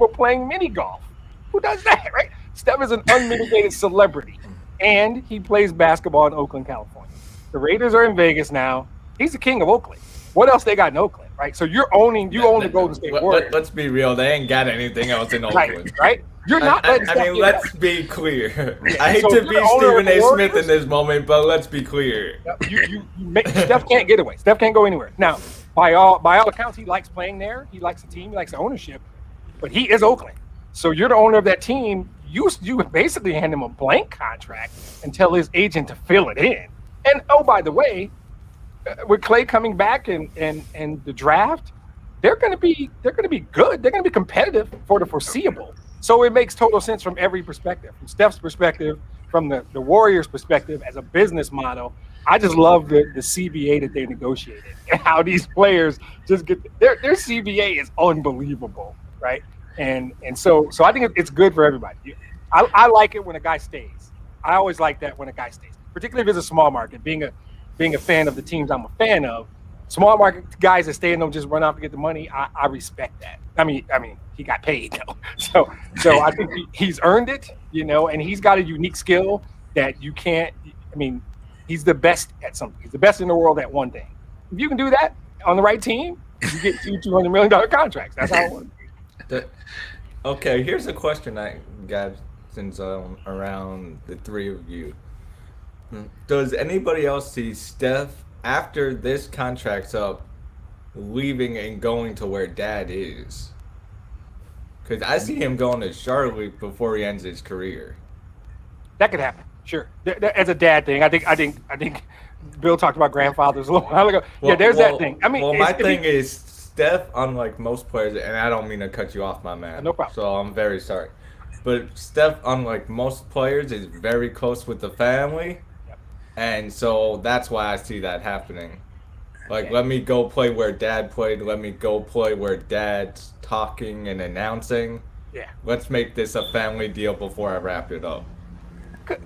people playing mini golf. Who does that, right? Steph is an unmitigated celebrity, and he plays basketball in Oakland, California. The Raiders are in Vegas now. He's the king of Oakland. What else they got in Oakland, right? So you own the Golden State Warriors. Let's be real. They ain't got anything else in Oakland. Right? You're not. Let's be clear. I hate to be Stephen A. Smith in this moment, but let's be clear. Steph can't get away. Steph can't go anywhere. Now, by all accounts, he likes playing there. He likes the team. He likes the ownership. But he is Oakland. So you're the owner of that team. You basically hand him a blank contract and tell his agent to fill it in. And oh, by the way, with Klay coming back and the draft, they're going to be good. They're going to be competitive for the foreseeable. So it makes total sense from every perspective, from Steph's perspective, from the Warriors' perspective as a business model. I just love the CBA that they negotiated and how these players just get their CBA is unbelievable, right? And so I think it's good for everybody. I like it when a guy stays. I always like that when a guy stays, particularly if it's a small market. Being a fan of the teams I'm a fan of, small market guys that stay and don't just run off to get the money, I respect that. I mean, he got paid though, so I think he's earned it, and he's got a unique skill that you can't. I mean, he's the best at something. He's the best in the world at one thing. If you can do that on the right team, you get $200 million contracts. That's how it works. Okay, here's a question I got since around the three of you. Does anybody else see Steph after this contract's up leaving and going to where Dad is? Because I see him going to Charlotte before he ends his career. That could happen, sure. As a dad thing, I think Bill talked about grandfathers a little while ago. There's that thing. I mean, my thing is Steph, unlike most players, and I don't mean to cut you off, my man. No problem. So I'm very sorry, but Steph, unlike most players, is very close with the family. And so that's why I see that happening. Let me go play where Dad played. Let me go play where Dad's talking and announcing. Yeah. Let's make this a family deal before I wrap it up.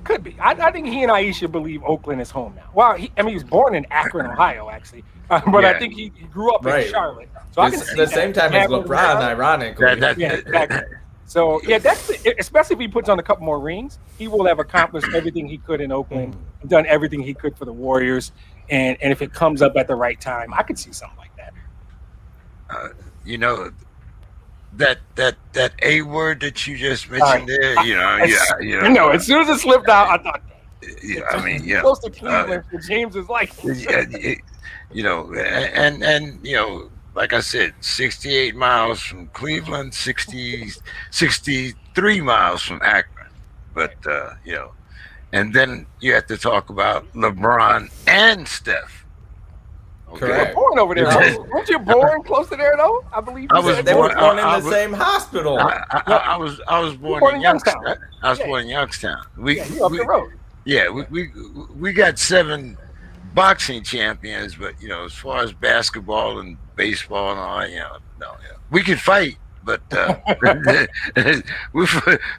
Could be. I think he and Aisha believe Oakland is home now. Well, he was born in Akron, Ohio, actually. But I think he grew up in Charlotte. So I can see the same time as LeBron, ironically. Exactly. So, especially if he puts on a couple more rings, he will have accomplished everything he could in Oakland, done everything he could for the Warriors. And if it comes up at the right time, I could see something like that. That A word that you just mentioned there, as soon as it slipped out, I thought, close to Cleveland for James is like, like I said, 68 miles from Cleveland, 63 miles from Akron. But, and then you have to talk about LeBron and Steph. Okay. Correct. You were born over there. Weren't you born close to there, though? I believe they were born in the same hospital. I was born in Youngstown. I was born in Youngstown. You up the road. Yeah, we got 7 boxing champions, but as far as basketball and baseball and all, no. We could fight, but we're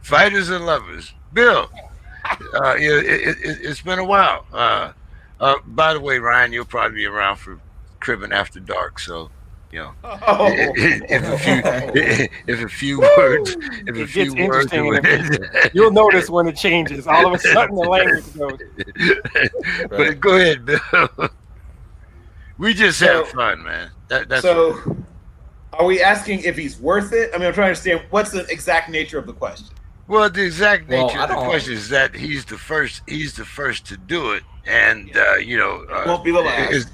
fighters and lovers. Bill, it's been a while. By the way, Ryan, you'll probably be around for Cribbing After Dark, so if a few words, you'll notice when it changes. All of a sudden, the language goes. But go ahead, Bill. We just have fun, man. That's so. Are we asking if he's worth it? I mean, I'm trying to understand what's the exact nature of the question. Well, the exact nature of the question is that he's the first to do it, and won't be the last.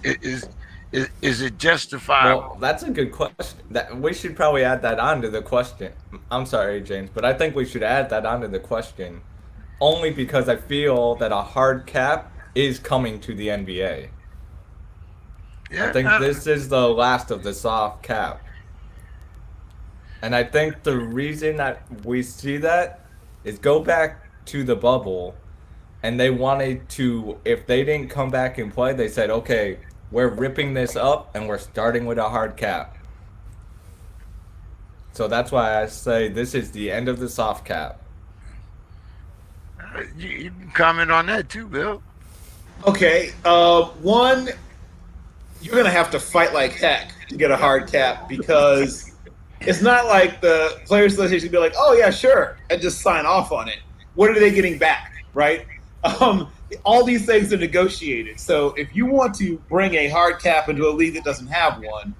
Is it justifiable? Well, that's a good question. That we should probably add that onto the question. I'm sorry, James, but I think we should add that onto the question, only because I feel that a hard cap is coming to the NBA. Yeah, I think this is the last of the soft cap. And I think the reason that we see that is go back to the bubble, and they wanted to, if they didn't come back and play, they said, okay, we're ripping this up and we're starting with a hard cap. So that's why I say this is the end of the soft cap. You can comment on that too, Bill. Okay, one, you're going to have to fight like heck to get a hard cap because It's not like the Players Association be like, oh yeah, sure, and just sign off on it. What are they getting back, right? All these things are negotiated. So if you want to bring a hard cap into a league that doesn't have one,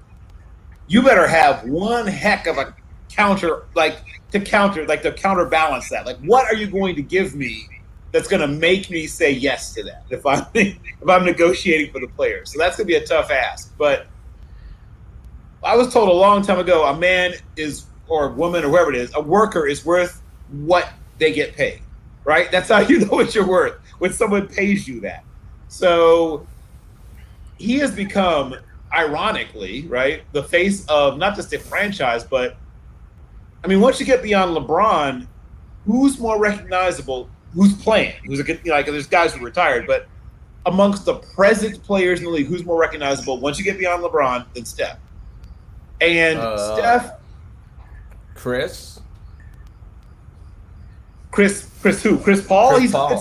you better have one heck of a to counterbalance that. Like, what are you going to give me that's going to make me say yes to that if I'm negotiating for the players? So that's going to be a tough ask. But I was told a long time ago, a man is, or a woman, or whoever it is, a worker is worth what they get paid, right? That's how you know what you're worth, when someone pays you that. So he has become, ironically, right, the face of not just a franchise, but I mean, once you get beyond LeBron, who's more recognizable? Who's playing? There's guys who retired, but amongst the present players in the league, who's more recognizable once you get beyond LeBron than Steph? And Steph, Chris who? Chris Paul? Chris Paul.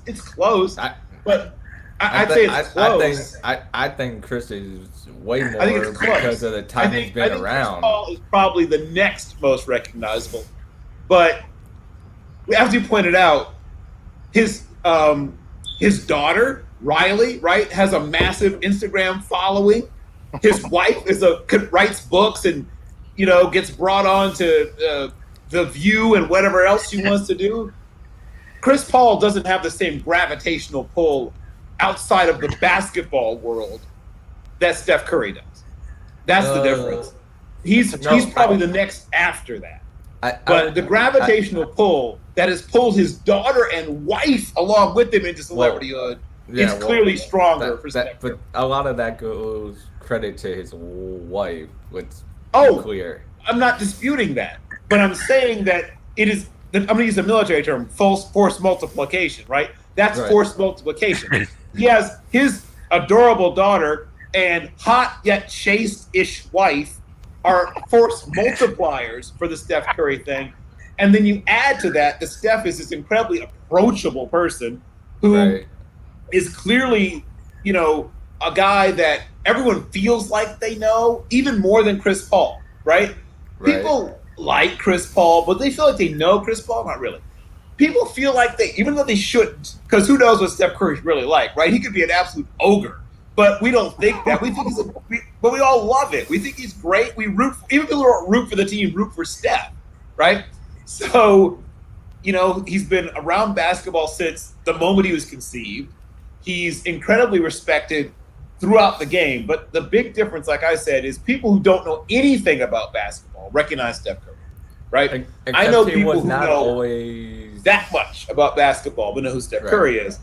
It's close. But I'd say it's close. I think Chris is way more I think it's close. because of the time he's been around. Chris Paul is probably the next most recognizable. But as you pointed out, his daughter, Riley, right, has a massive Instagram following. His wife writes books and, gets brought on to The View and whatever else she wants to do. Chris Paul doesn't have the same gravitational pull outside of the basketball world that Steph Curry does. That's the difference. He's probably the next after that. But the gravitational pull that has pulled his daughter and wife along with him into celebrityhood is clearly stronger for Steph Curry. But a lot of that goes credit to his wife. Clear. I'm not disputing that, but I'm saying that it is. I'm going to use a military term: force multiplication. Right? That's force multiplication. He has his adorable daughter and hot yet chaste-ish wife are force multipliers for the Steph Curry thing. And then you add to that Steph is this incredibly approachable person who is clearly, a guy that everyone feels like they know, even more than Chris Paul, right? People like Chris Paul, but they feel like they know Chris Paul. Not really. People feel like even though they shouldn't, because who knows what Steph Curry's really like, right? He could be an absolute ogre, but we don't think that. We think but we all love it. We think he's great. We even people who don't root for the team, root for Steph, right? So, he's been around basketball since the moment he was conceived. He's incredibly respected throughout the game. But the big difference, like I said, is people who don't know anything about basketball recognize Steph Curry, right? I know people who know that much about basketball but know who Steph Curry is.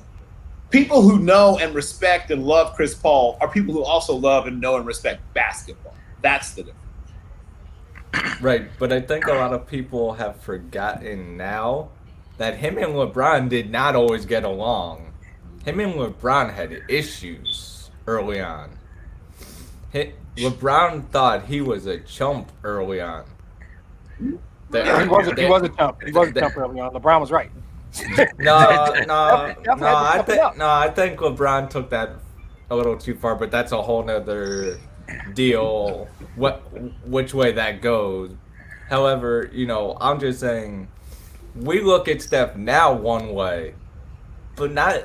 People who know and respect and love Chris Paul are people who also love and know and respect basketball. That's the difference. Right, but I think a lot of people have forgotten now that him and LeBron did not always get along. Him and LeBron had issues early on. LeBron thought he was a chump early on. He was a chump. He was a chump early on. LeBron was right. I think LeBron took that a little too far, but that's a whole nother deal. Which way that goes. However, I'm just saying, we look at Steph now one way, but not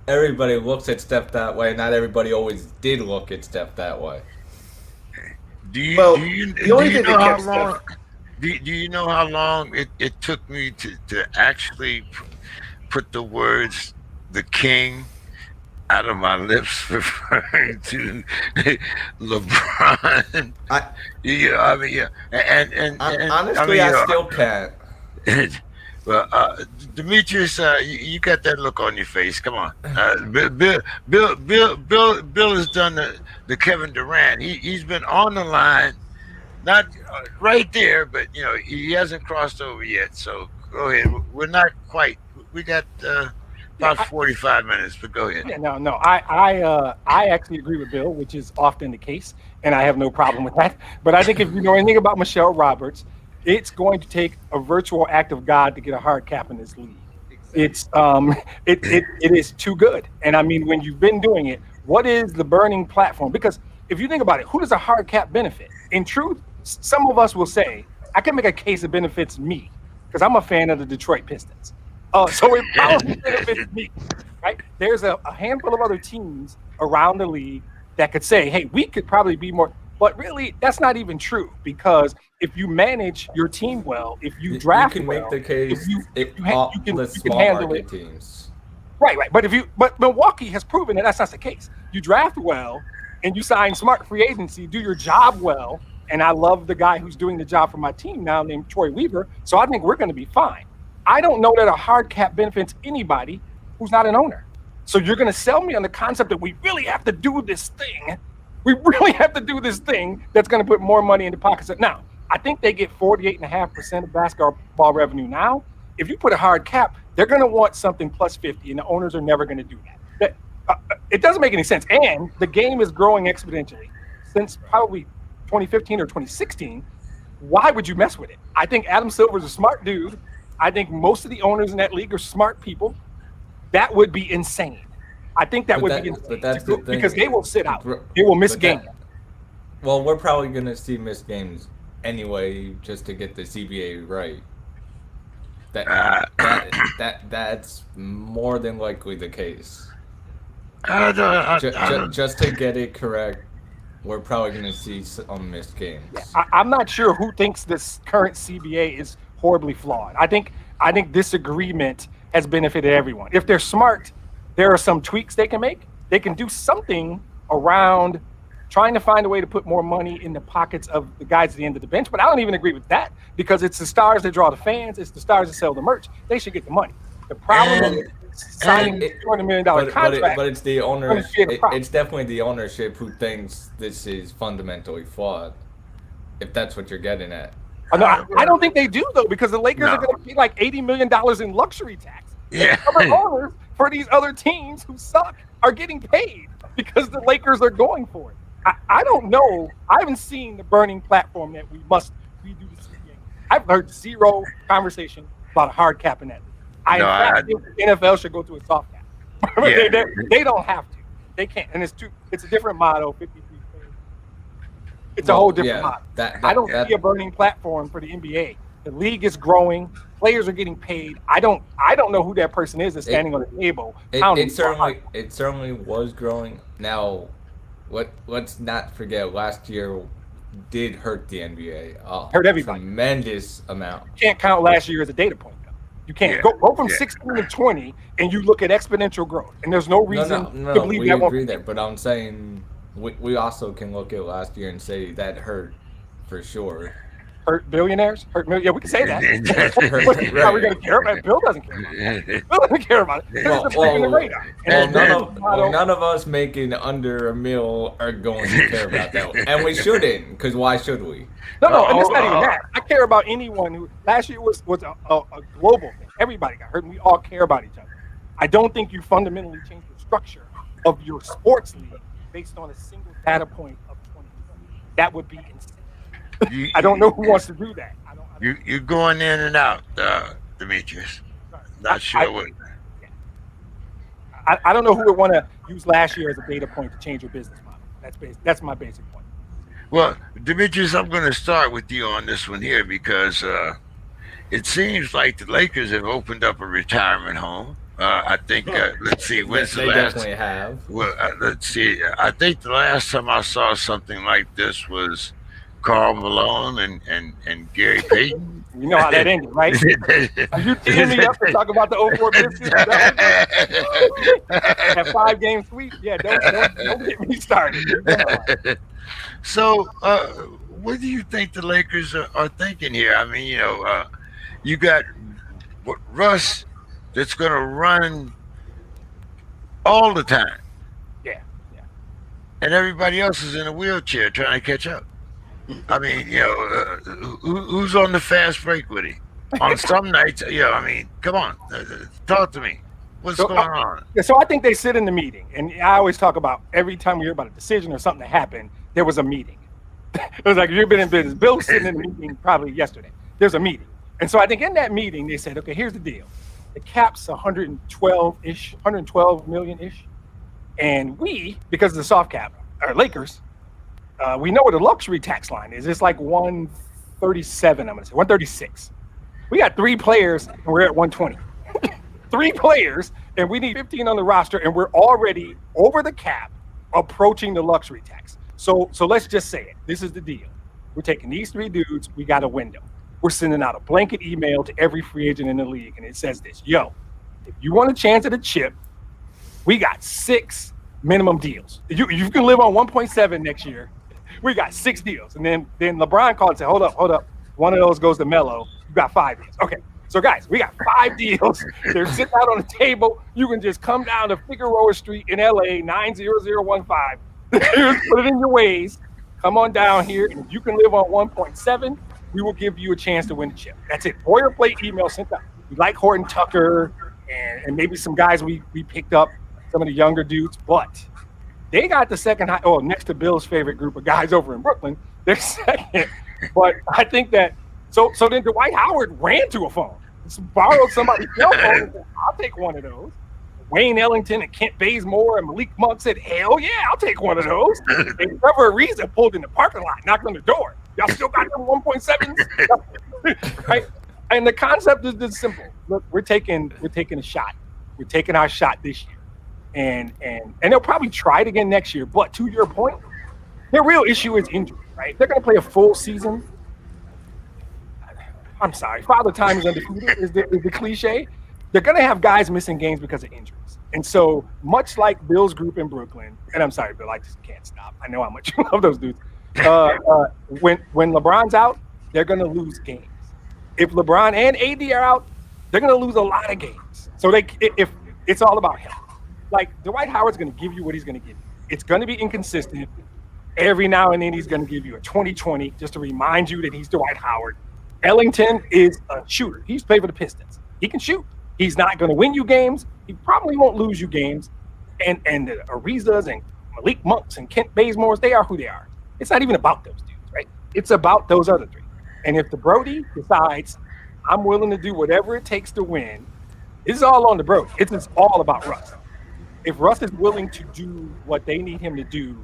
everybody looks at Steph that way. Not everybody always did look at Steph that way. Do you know how long it took me to actually put the words "the King" out of my lips referring to LeBron? Honestly, I still can't. Well, Demetrius, you got that look on your face. Come on, Bill has done the Kevin Durant. He's been on the line, not right there, but he hasn't crossed over yet. So go ahead. We're not quite. We got about 45 minutes, but go ahead. Yeah, no. I actually agree with Bill, which is often the case, and I have no problem with that. But I think if you know anything about Michelle Roberts, it's going to take a virtual act of God to get a hard cap in this league. It's it is too good. And I mean, when you've been doing it, what is the burning platform? Because if you think about it, who does a hard cap benefit? In truth, some of us will say, I can make a case that benefits me because I'm a fan of the Detroit Pistons. So it probably benefits me, right? There's a handful of other teams around the league that could say, hey, we could probably be more. But really, that's not even true because if you manage your team well, if you draft you can well, make the case you can small handle market it. teams. Right. But Milwaukee has proven that that's not the case. You draft well and you sign smart free agency, do your job well. And I love the guy who's doing the job for my team now named Troy Weaver. So I think we're going to be fine. I don't know that a hard cap benefits anybody who's not an owner. So you're going to sell me on the concept that we really have to do this thing. We really have to do this thing that's going to put more money in the pockets. Now, I think they get 48.5% of basketball revenue now. If you put a hard cap, they're going to want something plus 50, and the owners are never going to do that. It doesn't make any sense. And the game is growing exponentially since probably 2015 or 2016. Why would you mess with it? I think Adam Silver's a smart dude. I think most of the owners in that league are smart people. That would be insane. I think that would be insane. But that's the thing. Because they will sit out. They will miss games. Well, we're probably going to see missed games anyway just to get the CBA right. That's more than likely the case. Just to get it correct, we're probably going to see some missed games. Yeah, I'm not sure who thinks this current CBA is horribly flawed. I think this agreement has benefited everyone. If they're smart, there are some tweaks they can make. They can do something around trying to find a way to put more money in the pockets of the guys at the end of the bench. But I don't even agree with that because it's the stars that draw the fans. It's the stars that sell the merch. They should get the money. The problem is signing a $200 million contract. But it's the ownership. It's definitely the ownership who thinks this is fundamentally flawed, if that's what you're getting at. I don't think they do, though, because the Lakers are going to pay like $80 million in luxury tax. Yeah. Other owners for these other teams who suck are getting paid because the Lakers are going for it. I don't know. I haven't seen the burning platform that we must redo the CBA. I've heard zero conversation about a hard cap in that. I think the NFL should go to a soft cap. Yeah. They don't have to. They can't. And it's a different model, 53. It's a whole different model. I don't see a burning platform for the NBA. The league is growing. Players are getting paid. I don't know who that person is that's standing on the table. It certainly was growing. Now, let's not forget last year did hurt the NBA. Hurt everybody. Tremendous amount. You can't count last year as a data point, though. You can't go from 16 to 20 and you look at exponential growth. And there's no reason to believe that won't. We agree there, but I'm saying we also can look at last year and say that hurt for sure. Hurt billionaires? Hurt million? Yeah, we can say that. Are we going to care about it? Bill doesn't care about it. Bill doesn't care about it. None of us making under $1 million are going to care about that. And we shouldn't, because why should we? No, and it's not even that. I care about anyone who last year was a global thing. Everybody got hurt, and we all care about each other. I don't think you fundamentally change the structure of your sports league based on a single data point of 20. That would be insane. I don't know who wants to do that. You're going in and out, Demetrius. Not sure what. I don't know who would want to use last year as a data point to change your business model. That's my basic point. Well, Demetrius, I'm going to start with you on this one here because it seems like the Lakers have opened up a retirement home. I think, let's see, when's the last? They definitely have. Well, let's see. I think the last time I saw something like this was Karl Malone and Gary Payton. You know how that ended, right? Are you teeing me up to talk about the 04 Pistons? That 5-game sweep? Yeah, don't get me started. So, what do you think the Lakers are thinking here? I mean, you got Russ that's going to run all the time. Yeah. And everybody else is in a wheelchair trying to catch up. I mean, who's on the fast break with him? On some nights, I mean, come on, talk to me. What's going on? So I think they sit in the meeting, and I always talk about every time we hear about a decision or something that happened, there was a meeting. It was like, you've been in business. Bill was sitting in the meeting probably yesterday. There's a meeting. And so I think in that meeting, they said, okay, here's the deal. The cap's 112 million-ish. And we, because of the soft cap, our Lakers, We know what the luxury tax line is. It's like 137, I'm going to say, 136. We got 3 players, and we're at 120. 3 players, and we need 15 on the roster, and we're already over the cap, approaching the luxury tax. So let's just say it. This is the deal. We're taking these 3 dudes. We got a window. We're sending out a blanket email to every free agent in the league, and it says this: yo, if you want a chance at a chip, we got 6 minimum deals. You can live on 1.7 next year. We got 6 deals. And then LeBron called and said, hold up. One of those goes to Melo. You got 5 deals. Okay. So, guys, we got 5 deals. They're sitting out on the table. You can just come down to Figueroa Street in L.A., 90015. Put it in your ways. Come on down here. And if you can live on 1.7, we will give you a chance to win the chip. That's it. Boilerplate email sent out. We like Horton Tucker and maybe some guys we picked up, some of the younger dudes. But they got the second high. Oh, next to Bill's favorite group of guys over in Brooklyn. They're second. But I think that so then Dwight Howard ran to a phone. Borrowed somebody's cell phone and said, I'll take one of those. Wayne Ellington and Kent Bazemore and Malik Monk said, hell yeah, I'll take one of those. And Trevor Ariza pulled in the parking lot, knocked on the door. Y'all still got them 1.7s? Right? And the concept is this simple. Look, we're taking a shot. We're taking our shot this year. And they'll probably try it again next year. But to your point, their real issue is injury, right? They're going to play a full season. I'm sorry, Father Time is undefeated is the cliche. They're going to have guys missing games because of injuries. And so much like Bill's group in Brooklyn, and I'm sorry, Bill, I just can't stop. I know how much you love those dudes. When LeBron's out, they're going to lose games. If LeBron and AD are out, they're going to lose a lot of games. So if it's all about him. Like Dwight Howard's going to give you what he's going to give you. It's going to be inconsistent. Every now and then he's going to give you a 20-20 just to remind you that he's Dwight Howard. Ellington is a shooter. He's played for the Pistons. He can shoot. He's not going to win you games. He probably won't lose you games. And the Arizas and Malik Monks and Kent Bazemores, they are who they are. It's not even about those dudes, right? It's about those other 3. And if the Brody decides, I'm willing to do whatever it takes to win, this is all on the Brody. It's all about Russ. If Russ is willing to do what they need him to do,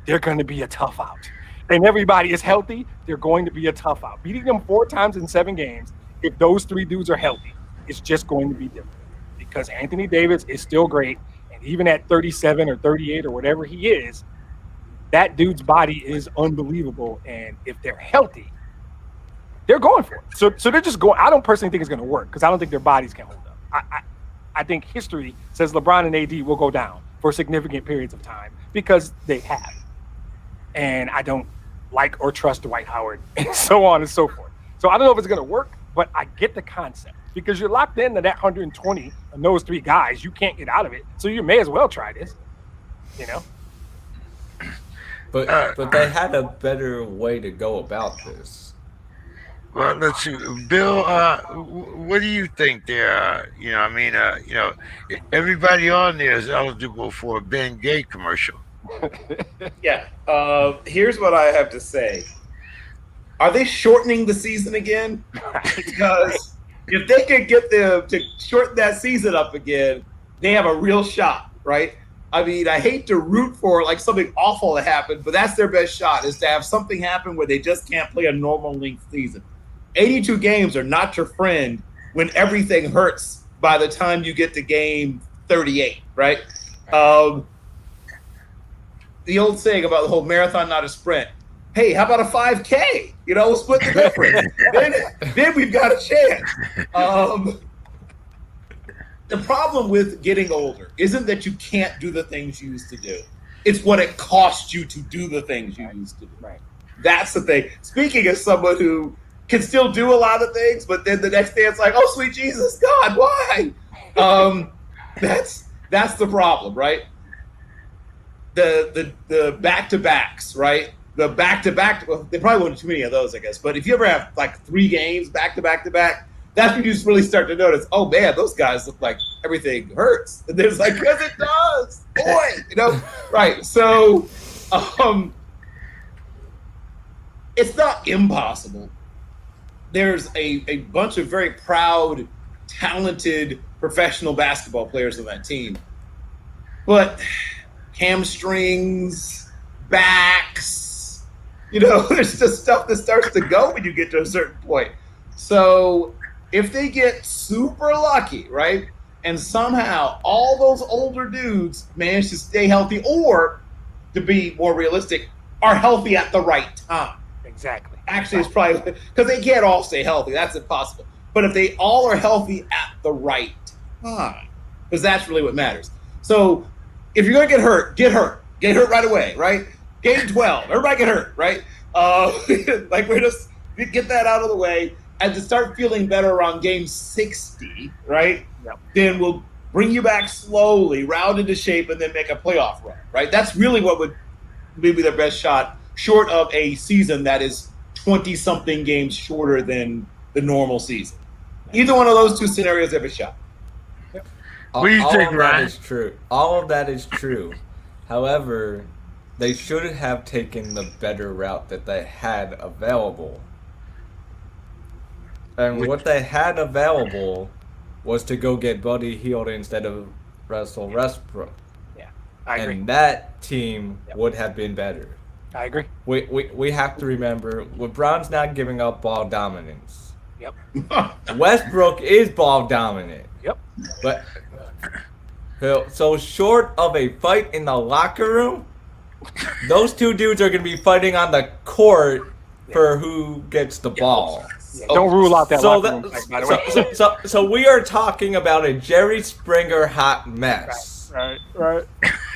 they're going to be a tough out. And everybody is healthy, they're going to be a tough out. Beating them 4 times in 7 games, if those 3 dudes are healthy, it's just going to be different. Because Anthony Davis is still great, and even at 37 or 38 or whatever he is, that dude's body is unbelievable. And if they're healthy, they're going for it. So they're just going. I don't personally think it's going to work because I don't think their bodies can hold up. I think history says LeBron and AD will go down for significant periods of time because they have. And I don't like or trust Dwight Howard and so on and so forth. So I don't know if it's going to work, but I get the concept because you're locked into that 120 and those 3 guys. You can't get out of it. So you may as well try this, you know? But they had a better way to go about this. Well, let's see, Bill. What do you think there? Everybody on there is eligible for a Ben Gay commercial. Yeah. Here's what I have to say. Are they shortening the season again? Because if they could get them to shorten that season up again, they have a real shot, right? I mean, I hate to root for like something awful to happen, but that's their best shot is to have something happen where they just can't play a normal length season. 82 games are not your friend when everything hurts by the time you get to game 38, right? The old saying about the whole marathon, not a sprint. Hey, how about a 5K? We'll split the difference. then we've got a chance. The problem with getting older isn't that you can't do the things you used to do. It's what it costs you to do the things you used to do. Right. That's the thing. Speaking as someone who can still do a lot of things, but then the next day it's like, oh, sweet Jesus, God, why? That's the problem, right? The back-to-backs, right? The back-to-back, well, they probably won't do too many of those, I guess. But if you ever have like 3 games back-to-back-to-back, that's when you just really start to notice, oh man, those guys look like everything hurts. And there's like, because it does, boy, right? So it's not impossible. There's a bunch of very proud, talented professional basketball players on that team. But hamstrings, backs. There's just stuff that starts to go when you get to a certain point. So if they get super lucky, right, and somehow all those older dudes manage to stay healthy, or to be more realistic, are healthy at the right time. Exactly. Actually, it's probably because they can't all stay healthy. That's impossible. But if they all are healthy at the right time, because that's really what matters. So if you're going to get hurt. Get hurt right away, right? Game 12, everybody get hurt, right? Like we're just get that out of the way, and to start feeling better around game 60, right? Yep. Then we'll bring you back slowly, round into shape, and then make a playoff run, right? That's really what would maybe their best shot, short of a season that is 20-something games shorter than the normal season. Either one of those two scenarios have a shot. What do you think, All of Ryan? that is true. All of that is true. However, they should have taken the better route that they had available. And what they had available was to go get Buddy Hield instead of Russell Westbrook. Yeah, I agree. And that team would have been better. I agree. We have to remember, LeBron's not giving up ball dominance. Yep. Westbrook is ball dominant. Yep. But so short of a fight in the locker room, those two dudes are going to be fighting on the court for who gets the ball. Yeah, don't rule out that So, locker room fight, by the way. so we are talking about a Jerry Springer hot mess. Right.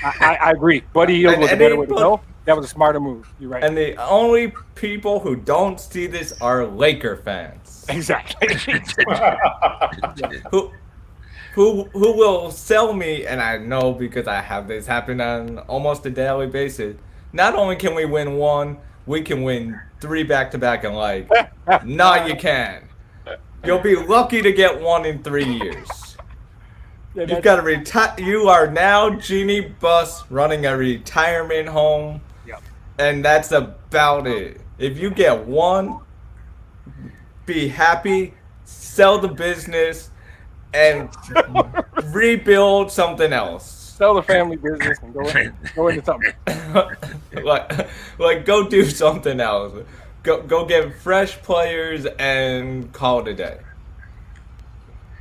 I agree. Buddy Hield was a better way to go. That was a smarter move. You're right. And the only people who don't see this are Laker fans. Exactly. Who will sell me, and I know because I have this happen on almost a daily basis. Not only can we win one, we can win 3 back-to-back and like, no, you can't. You'll be lucky to get one in 3 years. You've got to retire. You are now Genie Bus running a retirement home, and that's about it. If you get one, be happy, sell the business, and rebuild something else. Sell the family business and go into something. like go do something else. Go get fresh players and call it a day.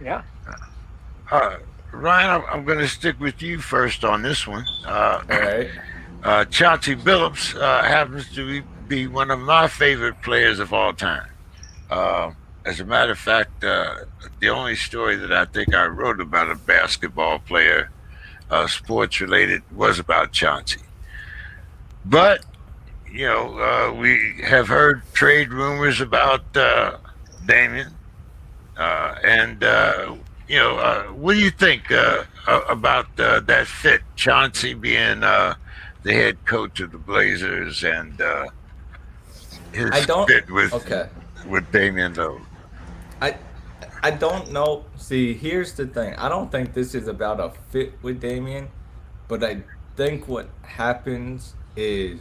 Yeah. Ryan, I'm going to stick with you first on this one. All right. Chauncey Billups happens to be one of my favorite players of all time. As a matter of fact, the only story that I think I wrote about a basketball player, sports related, was about Chauncey. But, we have heard trade rumors about Damian. What do you think about that fit? Chauncey being the head coach of the Blazers and his fit with Damian Lillard. I don't know. See, here's the thing. I don't think this is about a fit with Damian, but I think what happens is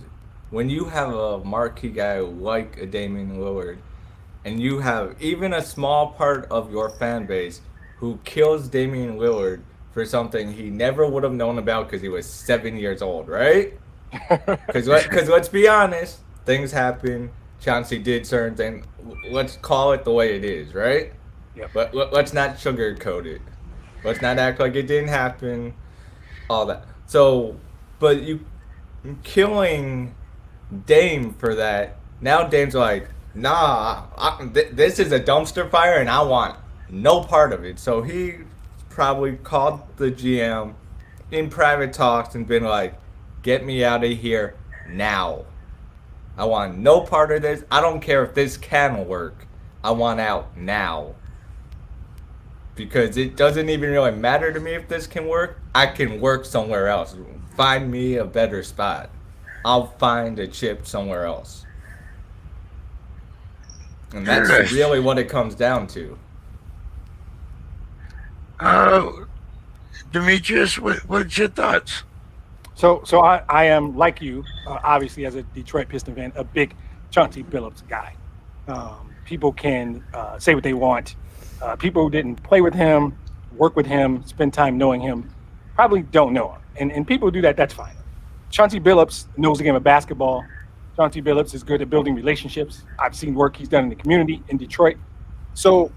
when you have a marquee guy like a Damian Lillard, and you have even a small part of your fan base who kills Damian Lillard for something he never would have known about because he was 7 years old, right? Because let's be honest, things happen. Chauncey did certain things. Let's call it the way it is, right? Yep. But let's not sugarcoat it. Let's not act like it didn't happen. All that. So, but you killing Dame for that. Now Dame's like, nah, this is a dumpster fire and I want no part of it. So he probably called the GM in private talks and been like, get me out of here now. I want no part of this. I don't care if this can work. I want out now. Because it doesn't even really matter to me if this can work. I can work somewhere else. Find me a better spot. I'll find a chip somewhere else. And that's really what it comes down to. Demetrius, what's your thoughts? So I am, like you, obviously as a Detroit Piston fan, a big Chauncey Billups guy. People can say what they want. People who didn't play with him, work with him, spend time knowing him, probably don't know him. And people who do that, that's fine. Chauncey Billups knows the game of basketball. Chauncey Billups is good at building relationships. I've seen work he's done in the community in Detroit. So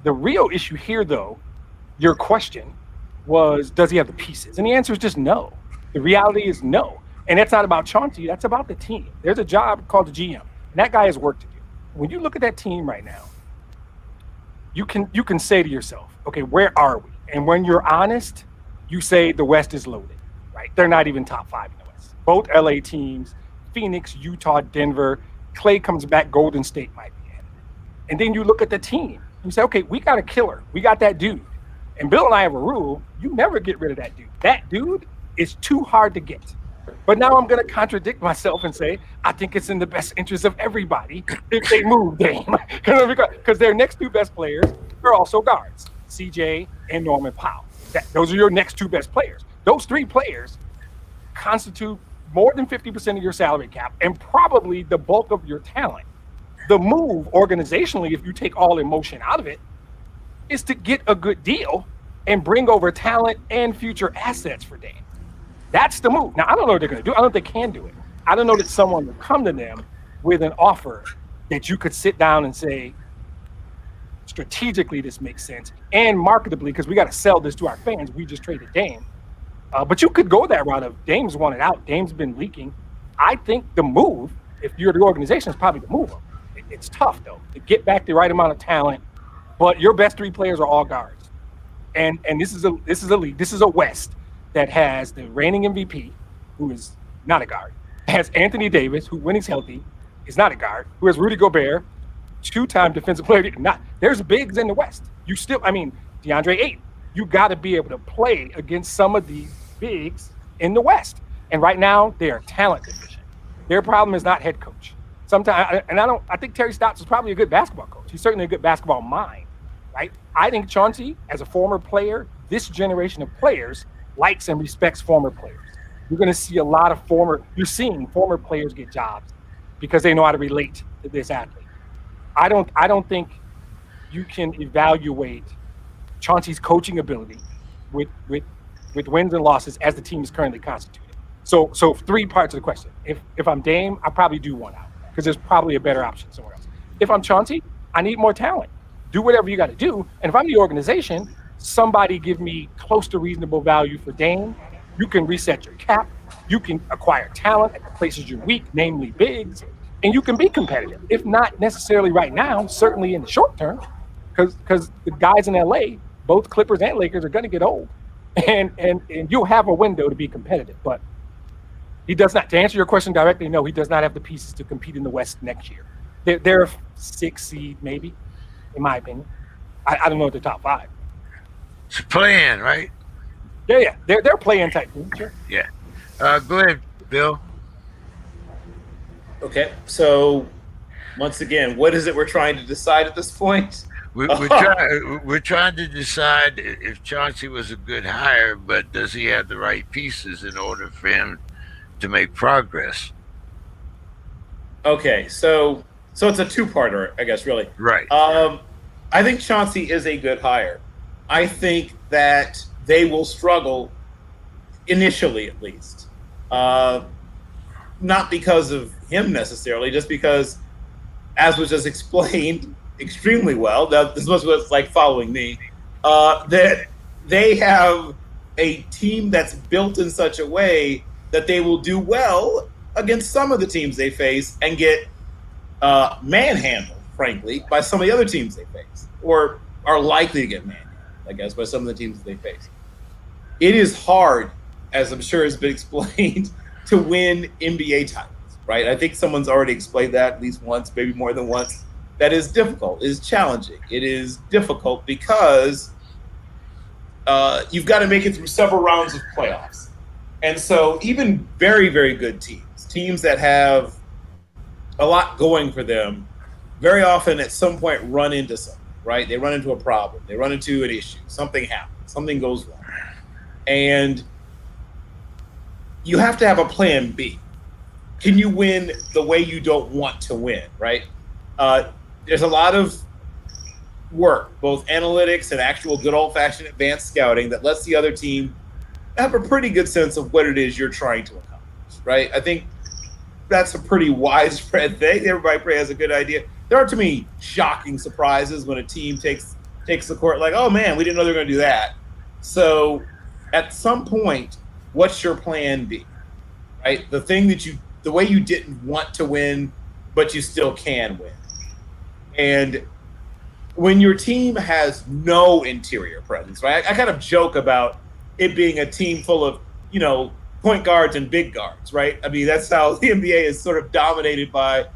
the real issue here, though, your question was, does he have the pieces? And the answer is just no. The reality is no. And that's not about Chauncey. That's about the team. There's a job called the GM, and that guy has work to do. When you look at that team right now, you can say to yourself, okay, where are we? And when you're honest, you say the West is loaded, right? They're not even top 5 in the West. Both LA teams, Phoenix, Utah, Denver, Clay comes back, Golden State might be in. And then you look at the team. You say, okay, we got a killer. We got that dude. And Bill and I have a rule, you never get rid of that dude. That dude is too hard to get. But now I'm going to contradict myself and say, I think it's in the best interest of everybody if they move Dame. Because their next 2 best players are also guards, CJ and Norman Powell. Those are your next 2 best players. Those 3 players constitute more than 50% of your salary cap and probably the bulk of your talent. The move organizationally, if you take all emotion out of it, is to get a good deal and bring over talent and future assets for Dame. That's the move. Now, I don't know what they're going to do. I don't know if they can do it. I don't know that someone will come to them with an offer that you could sit down and say, strategically, this makes sense, and marketably, because we got to sell this to our fans. We just traded Dame. But you could go that route of Dame's wanted out. Dame's been leaking. I think the move, if you're the organization, is probably to move him. It's tough, though, to get back the right amount of talent. But your best 3 players are all guards. And this is a league. This is a West that has the reigning MVP, who is not a guard, has Anthony Davis, who, when he's healthy, is not a guard, who has Rudy Gobert, 2-time defensive player. There's bigs in the West. DeAndre Ayton. You got to be able to play against some of these bigs in the West. And right now, they are talent deficient. Their problem is not head coach. I think Terry Stotts is probably a good basketball coach. He's certainly a good basketball mind, right? I think Chauncey, as a former player, this generation of players likes and respects former players. You're going to see you're seeing former players get jobs because they know how to relate to this athlete. I don't think you can evaluate Chauncey's coaching ability with wins and losses as the team is currently constituted. So 3 parts of the question. If I'm Dame, I probably do one out because there's probably a better option somewhere else. If I'm Chauncey, I need more talent. Do whatever you got to do. And if I'm the organization, somebody give me close to reasonable value for Dame. You can reset your cap. You can acquire talent at the places you're weak, namely bigs, and you can be competitive. If not necessarily right now, certainly in the short term, because the guys in LA, both Clippers and Lakers, are going to get old, and you'll have a window to be competitive. But he does not. To answer your question directly, no, he does not have the pieces to compete in the West next year. They're a 6 seed, maybe, in my opinion. I don't know if they're top 5. It's playing, right? Yeah. They're playing type team, sure. Yeah. Go ahead, Bill. Okay, so once again, what is it we're trying to decide at this point? We're trying to decide if Chauncey was a good hire, but does he have the right pieces in order for him to make progress? Okay, so it's a 2-parter, I guess, really. Right. I think Chauncey is a good hire. I think that they will struggle initially, at least. Not because of him necessarily, just because, as was just explained extremely well, this was what's like following me, that they have a team that's built in such a way that they will do well against some of the teams they face and get manhandled, frankly, by some of the other teams they face, or are likely to get manhandled, I guess, by some of the teams that they face. It is hard, as I'm sure has been explained, to win NBA titles, right? I think someone's already explained that at least once, maybe more than once. That is difficult. It is challenging. It is difficult because you've got to make it through several rounds of playoffs. And so even very, very good teams that have a lot going for them, very often at some point run into something, right? They run into a problem. They run into an issue. Something happens. Something goes wrong. And you have to have a plan B. Can you win the way you don't want to win, right? There's a lot of work, both analytics and actual good old-fashioned advanced scouting, that lets the other team have a pretty good sense of what it is you're trying to accomplish. right? I think that's a pretty widespread thing. Everybody probably has a good idea. There aren't too many shocking surprises when a team takes the court, like, oh man, we didn't know they were going to do that. So at some point, what's your plan B, right? The way you didn't want to win, but you still can win. And when your team has no interior presence, right? I kind of joke about it being a team full of, point guards and big guards, right? I mean, that's how the NBA is sort of dominated by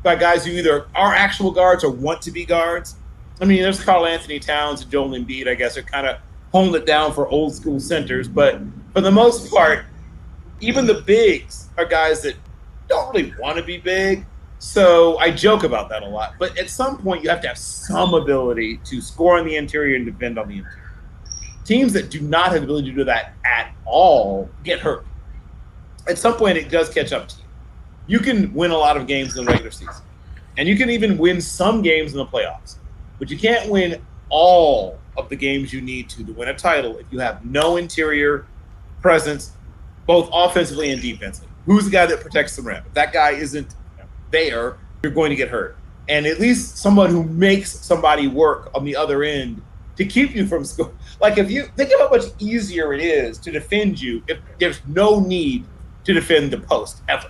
guys who either are actual guards or want to be guards. I mean, there's Karl Anthony Towns and Joel Embiid, I guess, are kind of holding it down for old school centers. But for the most part, even the bigs are guys that don't really want to be big. So I joke about that a lot. But at some point, you have to have some ability to score on the interior and defend on the interior. Teams that do not have the ability to do that at all get hurt. At some point, it does catch up to you. You can win a lot of games in the regular season, and you can even win some games in the playoffs, but you can't win all of the games you need to win a title if you have no interior presence, both offensively and defensively. Who's the guy that protects the rim? If that guy isn't there, you're going to get hurt. And at least someone who makes somebody work on the other end to keep you from scoring. Like, if you think of how much easier it is to defend you if there's no need to defend the post ever,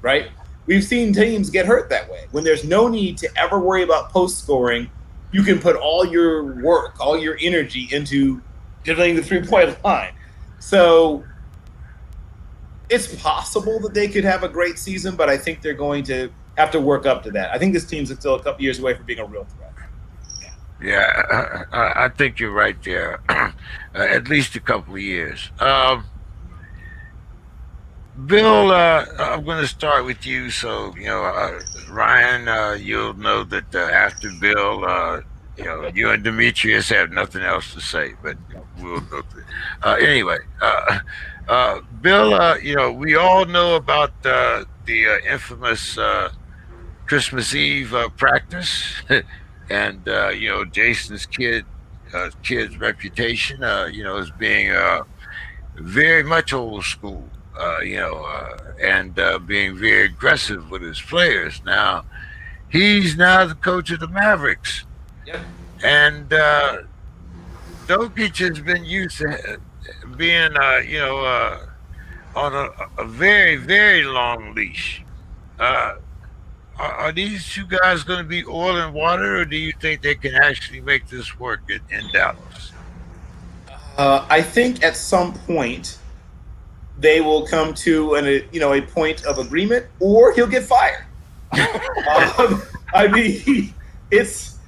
right? We've seen teams get hurt that way. When there's no need to ever worry about post scoring, you can put all your work, all your energy into defending the 3-point line. So it's possible that they could have a great season, but I think they're going to have to work up to that. I think this team's still a couple years away from being a real threat. Yeah, I think you're right there. At least a couple of years. Bill, I'm going to start with you. So, Ryan, you'll know that after Bill, you and Demetrius have nothing else to say, but we'll go through. Anyway, Bill, we all know about the infamous Christmas Eve practice. And Jason's kid's reputation, as being very much old school, and being very aggressive with his players. Now, he's now the coach of the Mavericks, Yep. and Jokic has been used to being, on a very, very long leash. Are these two guys going to be oil and water, or do you think they can actually make this work in Dallas? I think at some point they will come to a point of agreement, or he'll get fired. I mean, it's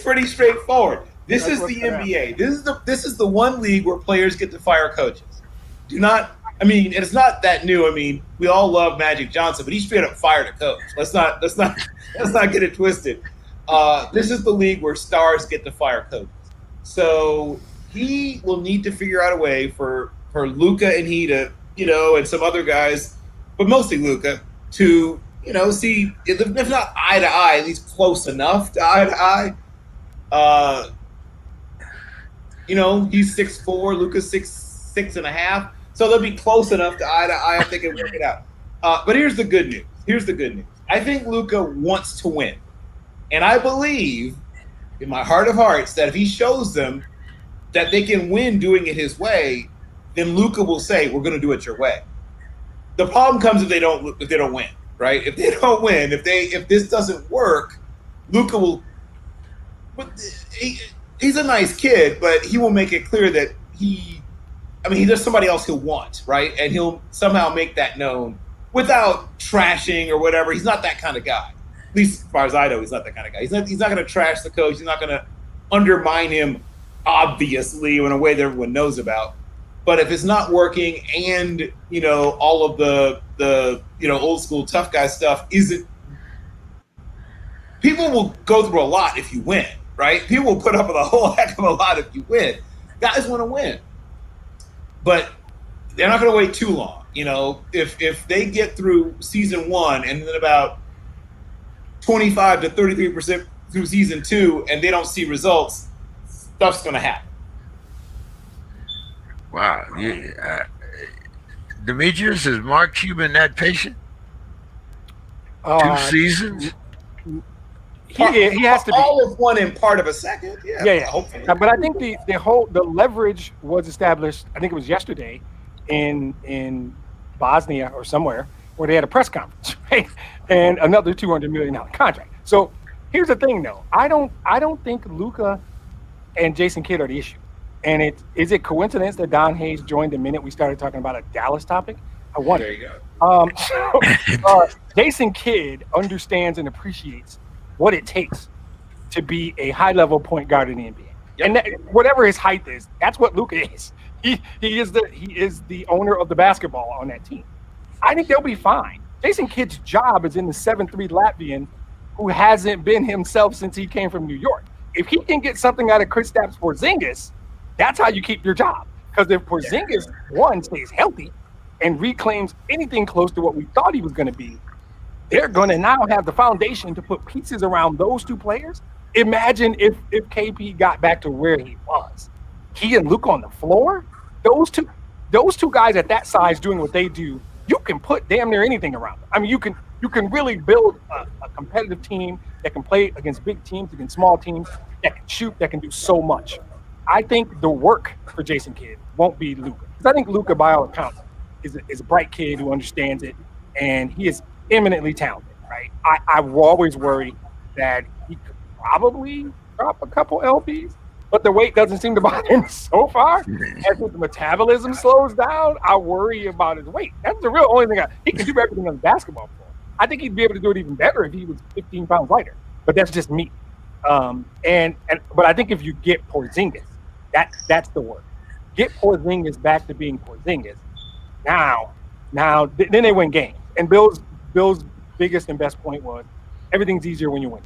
pretty straightforward. This is the NBA. This is the one league where players get to fire coaches. It's not that new. I mean, we all love Magic Johnson, but he straight up fired a coach. Let's not get it twisted. This is the league where stars get to fire coaches. So he will need to figure out a way for Luka and he to, and some other guys, but mostly Luka, to, see, if not eye to eye, at least close enough to eye to eye. He's 6'4", Luka's 6'6.5". So they'll be close enough to eye if they can work it out. But here's the good news. I think Luka wants to win. And I believe in my heart of hearts that if he shows them that they can win doing it his way, then Luka will say, we're going to do it your way. The problem comes if they don't win, right? If they don't win, if this doesn't work, Luka will he's a nice kid, but he will make it clear that there's somebody else he'll want, right? And he'll somehow make that known without trashing or whatever. He's not that kind of guy. At least as far as I know, he's not that kind of guy. He's not going to trash the coach. He's not going to undermine him, obviously, in a way that everyone knows about. But if it's not working and, all of the old school tough guy stuff isn't – people will go through a lot if you win, right? People will put up with a whole heck of a lot if you win. Guys want to win. But they're not going to wait too long. If they get through season 1 and then about 25 to 33% through season 2 and they don't see results, stuff's going to happen. Wow. Yeah. Demetrius, is Mark Cuban that patient? 2 Uh, seasons? he has to be. All of one in part of a second. Yeah. Yeah. Hopefully. But I think the leverage was established. I think it was yesterday in Bosnia or somewhere where they had a press conference, right? And another $200 million contract. So here's the thing, though. I don't think Luka and Jason Kidd are the issue. And is it coincidence that Don Hayes joined the minute we started talking about a Dallas topic? I wonder. There you go. Jason Kidd understands and appreciates what it takes to be a high-level point guard in the NBA. Yep. And whatever his height is, that's what Luka is. He is the owner of the basketball on that team. I think they'll be fine. Jason Kidd's job is in the 7'3" Latvian who hasn't been himself since he came from New York. If he can get something out of Kristaps Porzingis, that's how you keep your job. Because if Porzingis, one, stays healthy and reclaims anything close to what we thought he was going to be, they're going to now have the foundation to put pieces around those two players. Imagine if KP got back to where he was. He and Luke on the floor, those two guys at that size doing what they do, you can put damn near anything around them. I mean, you can really build a competitive team that can play against big teams, against small teams, that can shoot, that can do so much. I think the work for Jason Kidd won't be Luka. Because I think Luka, by all accounts, is a bright kid who understands it, and he is eminently talented, right? I will always worry that he could probably drop a couple LPs, but the weight doesn't seem to bother him so far. As the metabolism slows down, I worry about his weight. That's the real only thing. He can do everything on the basketball floor. I think he'd be able to do it even better if he was 15 pounds lighter, but that's just me. But I think if you get Porzingis, that's the work. Get Porzingis back to being Porzingis. Then they win games. And Bill's biggest and best point was everything's easier when you win.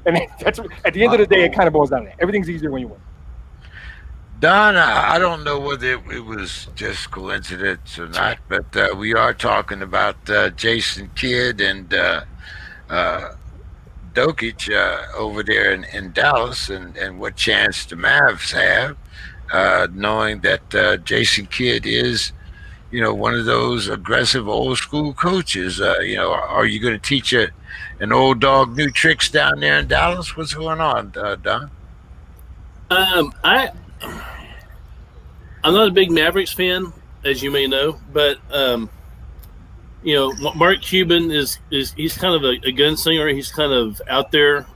And that's at the end of the day, it kind of boils down to that. Everything's easier when you win. Don, I don't know whether it was just coincidence or not, but we are talking about Jason Kidd and Dokic over there in Dallas, and what chance the Mavs have, knowing that Jason Kidd is, one of those aggressive old school coaches. Are you going to teach an old dog new tricks down there in Dallas? What's going on, Don? I'm not a big Mavericks fan, as you may know, but Mark Cuban is he's kind of a gunslinger. He's kind of out there.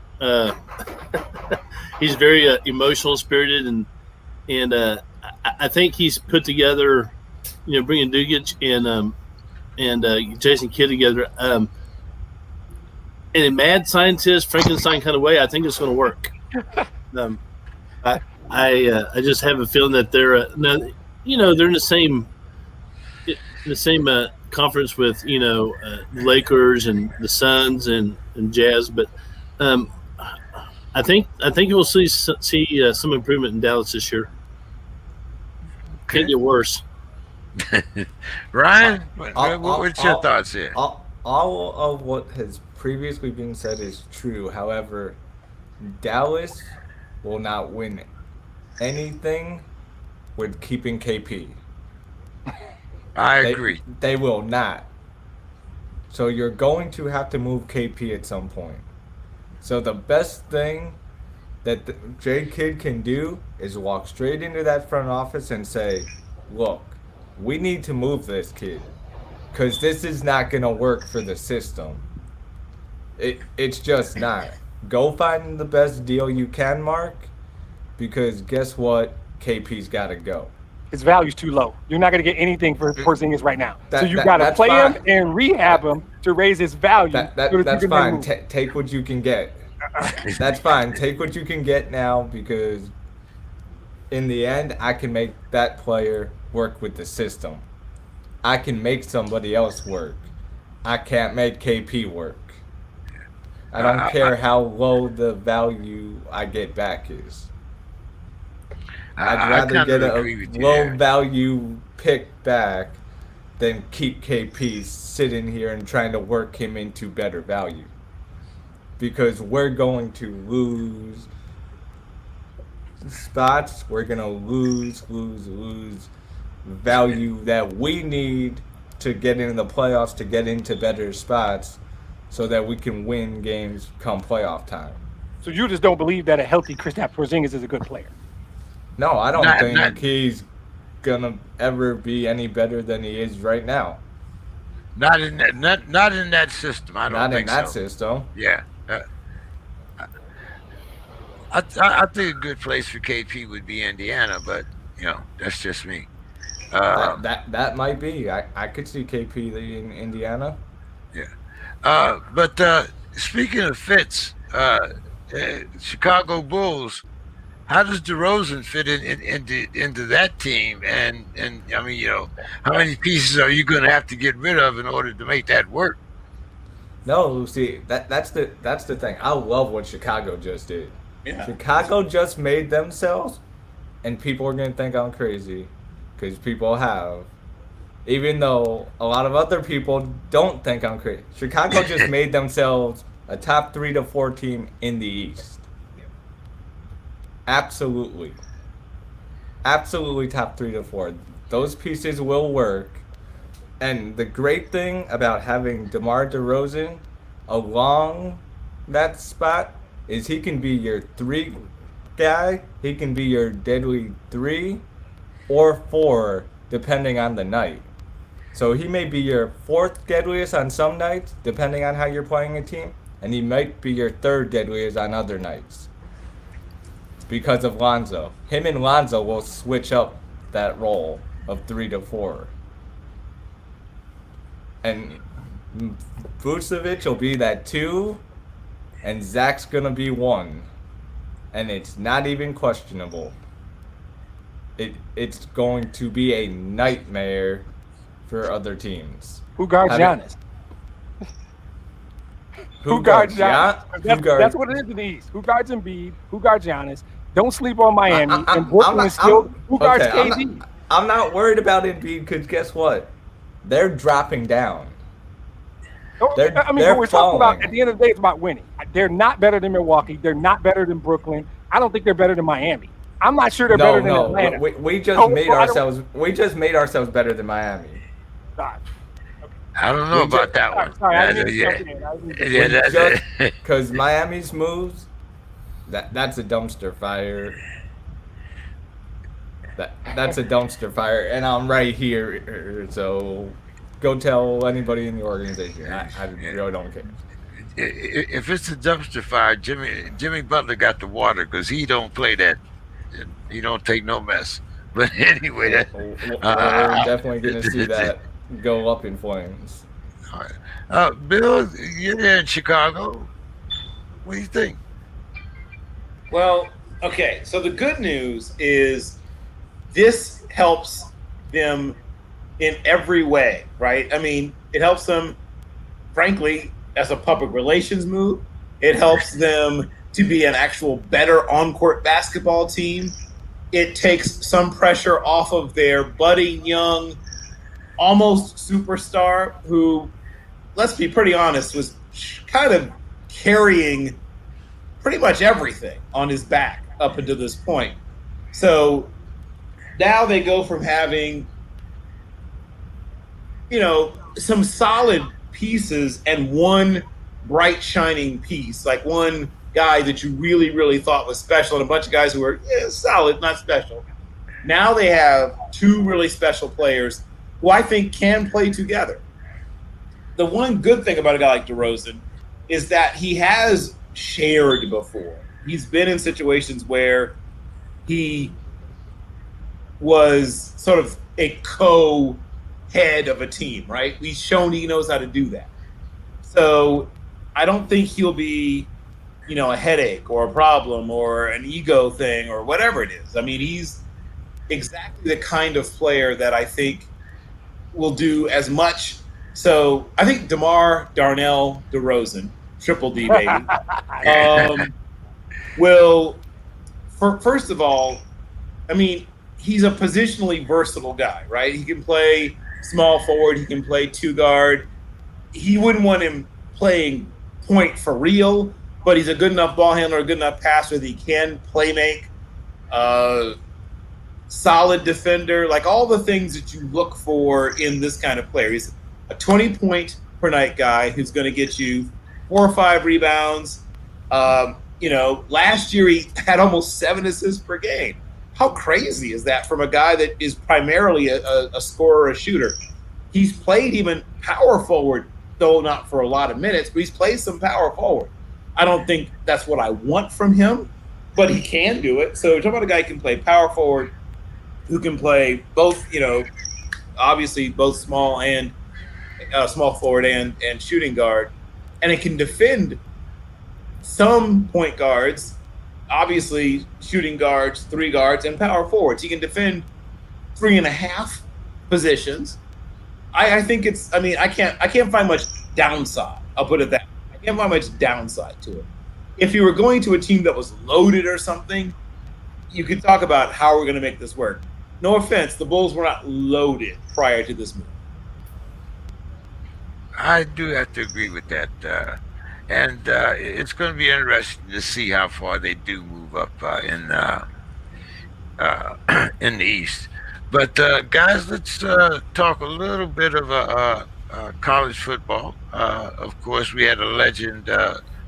He's very emotional spirited, and I think he's put together, bringing Dugic and Jason Kidd together. In a mad scientist, Frankenstein kind of way, I think it's going to work. I just have a feeling that they're in the same conference with Lakers and the Suns and Jazz, but I think you'll see some improvement in Dallas this year. Can't get worse. Ryan, what's your thoughts here? All of what has previously been said is true. However, Dallas will not win anything with keeping KP. I agree. They will not. So you're going to have to move KP at some point. So the best thing that J Kidd can do is walk straight into that front office and say, look, we need to move this kid because this is not going to work for the system. It's just not. Go find the best deal you can, Mark, because guess what? KP's got to go. His value's too low. You're not going to get anything for Porzingis right now. So you got to play him and rehab him to raise his value. That's fine. Take what you can get. That's fine. Take what you can get now, because in the end, I can make that player work with the system. I can make somebody else work. I can't make KP work. I don't care how low the value I get back is. I'd rather get a low value pick back than keep KP sitting here and trying to work him into better value. Because we're going to lose spots. We're going to lose value that we need to get into the playoffs, to get into better spots, so that we can win games come playoff time. So you just don't believe that a healthy Kristaps Porzingis is a good player? No, I don't Not- think not- he's gonna ever be any better than he is right now. Not in that system. I don't Not in think that so. system. Yeah. I think a good place for KP would be Indiana, but that's just me. That might be. I could see KP in Indiana. But speaking of fits, Chicago Bulls, how does DeRozan fit into that team? And I mean, how many pieces are you going to have to get rid of in order to make that work? No, see, that's the thing. I love what Chicago just did. Yeah. Chicago just made themselves, and people are gonna think I'm crazy, because people have. Even though a lot of other people don't think I'm crazy. Chicago just made themselves a top 3 to 4 team in the East. Absolutely. Absolutely top 3 to 4. Those pieces will work. And the great thing about having DeMar DeRozan along that spot is he can be your 3 guy. He can be your deadly 3 or 4, depending on the night. So he may be your 4th deadliest on some nights, depending on how you're playing a team, and he might be your 3rd deadliest on other nights. Because of Lonzo. Him and Lonzo will switch up that role of 3 to 4. And Vucevic will be that 2, and Zach's gonna be 1. And it's not even questionable. It's going to be a nightmare for other teams. Who guards Having- Giannis? Who guards Giannis? Gian- That's what it is in the East. Who guards Embiid? Who guards Giannis? Don't sleep on Miami. I'm And Brooklyn not- is still. I'm- Who guards okay, KD? I'm not worried about Embiid, because guess what? They're dropping down. they're- I mean, they're what we're talking about falling. at the end of the day, it's about winning. They're not better than Milwaukee. They're not better than Brooklyn. I don't think they're better than Miami. I'm not sure they're better than Atlanta. We just No, made I don't- ourselves. We just made ourselves better than Miami. God. I don't know about that one. Sorry, I didn't Yeah, jump in. I didn't- yeah, that's Because Miami's moves, that's a dumpster fire. That's a dumpster fire, and I'm right here. So go tell anybody in the organization. I really don't care. If it's a dumpster fire, Jimmy Butler got the water because he don't play that. He don't take no mess. But anyway, We're definitely gonna see that go up in flames. all right. Bill, you're there in Chicago. What do you think? Well, okay. So the good news is this helps them in every way, right? I mean, it helps them, frankly, as a public relations move. It helps them to be an actual better on-court basketball team. It takes some pressure off of their budding young, almost superstar who, let's be pretty honest, was kind of carrying pretty much everything on his back up until this point. So now they go from having, some solid pieces and one bright shining piece, like one guy that you really, really thought was special, and a bunch of guys who were solid, not special. Now they have 2 really special players who I think can play together. The one good thing about a guy like DeRozan is that he has shared before. He's been in situations where he was sort of a co-head of a team, right? He's shown he knows how to do that. So I don't think he'll be, a headache or a problem or an ego thing or whatever it is. I mean, he's exactly the kind of player that I think will do as much. So I think DeMar, Darnell, DeRozan, Triple D, baby, will, first of all, I mean, he's a positionally versatile guy, right? He can play small forward. He can play 2 guard. He wouldn't want him playing point for real, but he's a good enough ball handler, a good enough passer that he can play make. solid defender, like all the things that you look for in this kind of player. He's a 20-point per night guy who's going to get you 4 or 5 rebounds. Last year he had almost 7 assists per game. How crazy is that from a guy that is primarily a scorer, a shooter? He's played even power forward, though not for a lot of minutes, but he's played some power forward. I don't think that's what I want from him, but he can do it. So you're talking about a guy who can play power forward, who can play both, obviously both small forward and shooting guard, and it can defend some point guards, obviously shooting guards, 3 guards, and power forwards. He can defend 3.5 positions. I think I can't find much downside. I'll put it that way. I can't find much downside to it. If you were going to a team that was loaded or something, you could talk about how we're going to make this work. No offense, the Bulls were not loaded prior to this move. I do have to agree with that. And it's going to be interesting to see how far they do move up in the East. But guys, let's talk a little bit of college football. Of course, we had a legend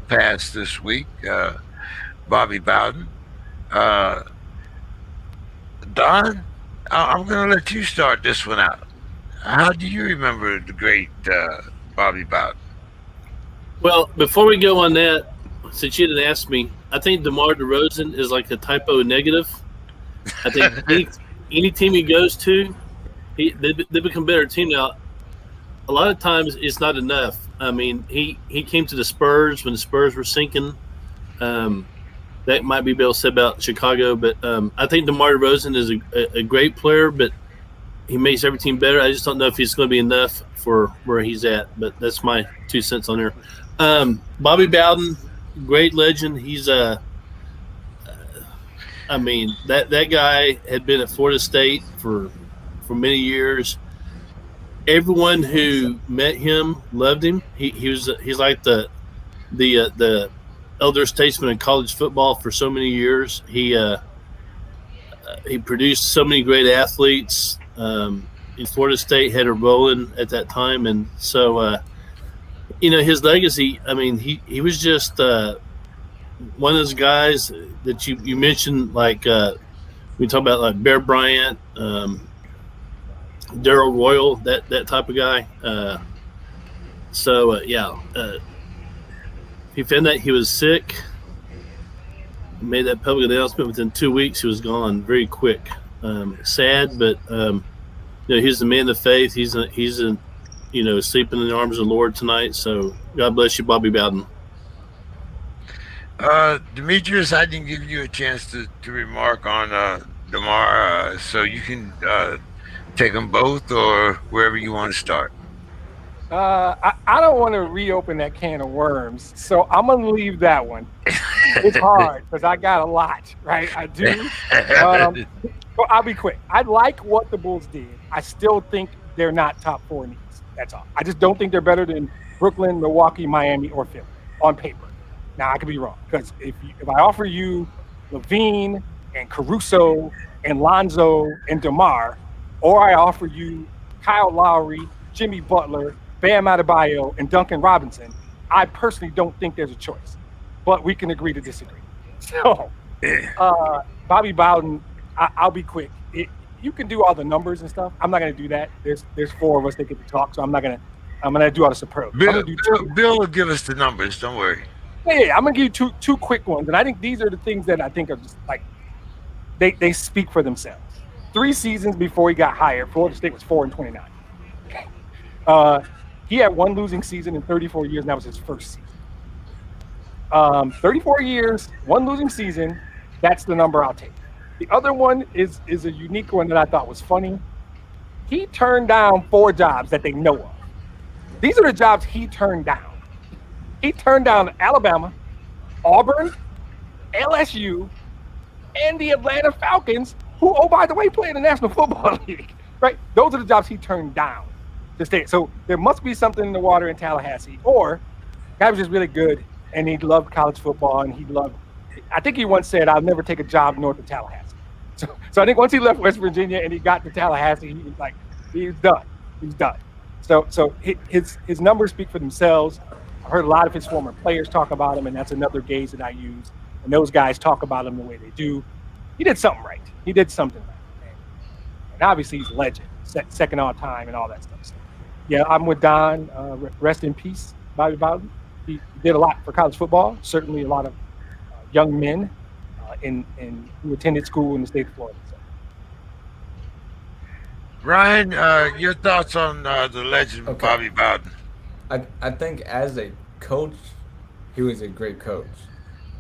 pass this week, Bobby Bowden. Don, I'm going to let you start this one out. How do you remember the great Bobby Bowden? Well, before we go on that, since you didn't ask me, I think DeMar DeRozan is like a typo negative. I think any team he goes to, they become a better team. Now, a lot of times it's not enough. I mean, he came to the Spurs when the Spurs were sinking. That might be able to say about Chicago, but I think DeMar DeRozan is a great player, but he makes every team better. I just don't know if he's going to be enough for where he's at, but that's my 2 cents on there. Bobby Bowden, great legend. He's that guy had been at Florida State for many years. Everyone who met him loved him. He's like the elder statesman in college football for so many years. He produced so many great athletes. In Florida State had a rolling at that time, and so his legacy. I mean, he was just one of those guys that you mentioned, like we talk about, like Bear Bryant, Darrell Royal, that type of guy. He found that he was sick. Made that public announcement. Within 2 weeks, he was gone very quick. Sad, but he's the man of faith. He's sleeping in the arms of the Lord tonight. So God bless you, Bobby Bowden. Demetrius, I didn't give you a chance to remark on DeMar, so you can take them both or wherever you want to start. I don't want to reopen that can of worms, so I'm going to leave that one. It's hard because I got a lot, right? I do. Well, I'll be quick. I like what the Bulls did. I still think they're not top 4 in the East. That's all. I just don't think they're better than Brooklyn, Milwaukee, Miami, or Philly on paper. Now, I could be wrong because if I offer you Levine and Caruso and Lonzo and DeMar, or I offer you Kyle Lowry, Jimmy Butler, Bam Adebayo, and Duncan Robinson, I personally don't think there's a choice. But we can agree to disagree. So, Bobby Bowden, I'll be quick. You can do all the numbers and stuff. I'm not going to do that. There's 4 of us that get to talk, so I'm going to do all this approach. Bill will give us the numbers. Don't worry. Yeah, I'm going to give you two quick ones, and I think these are the things that I think are just like they speak for themselves. 3 seasons before he got hired, Florida State was 4-29. He had 1 losing season in 34 years, and that was his first season. 34 years, 1 losing season, that's the number I'll take. The other one is a unique one that I thought was funny. He turned down 4 jobs that they know of. These are the jobs he turned down. He turned down Alabama, Auburn, LSU, and the Atlanta Falcons, who, oh, by the way, play in the National Football League, right? Those are the jobs he turned down to stay. So there must be something in the water in Tallahassee, or the guy was just really good, and he loved college football, and I think he once said, I'll never take a job north of Tallahassee. So I think once he left West Virginia and he got to Tallahassee, he was like, he was done. He was done. So his numbers speak for themselves. I've heard a lot of his former players talk about him, and that's another gauge that I use. And those guys talk about him the way they do. He did something right. He did something right. And obviously he's a legend, second all time and all that stuff. So, yeah, I'm with Don. Rest in peace, Bobby Bowden. He did a lot for college football, certainly a lot of young men who attended school in the state of Florida. So. Ryan, your thoughts on the legend Bobby Bowden? I think as a coach, he was a great coach.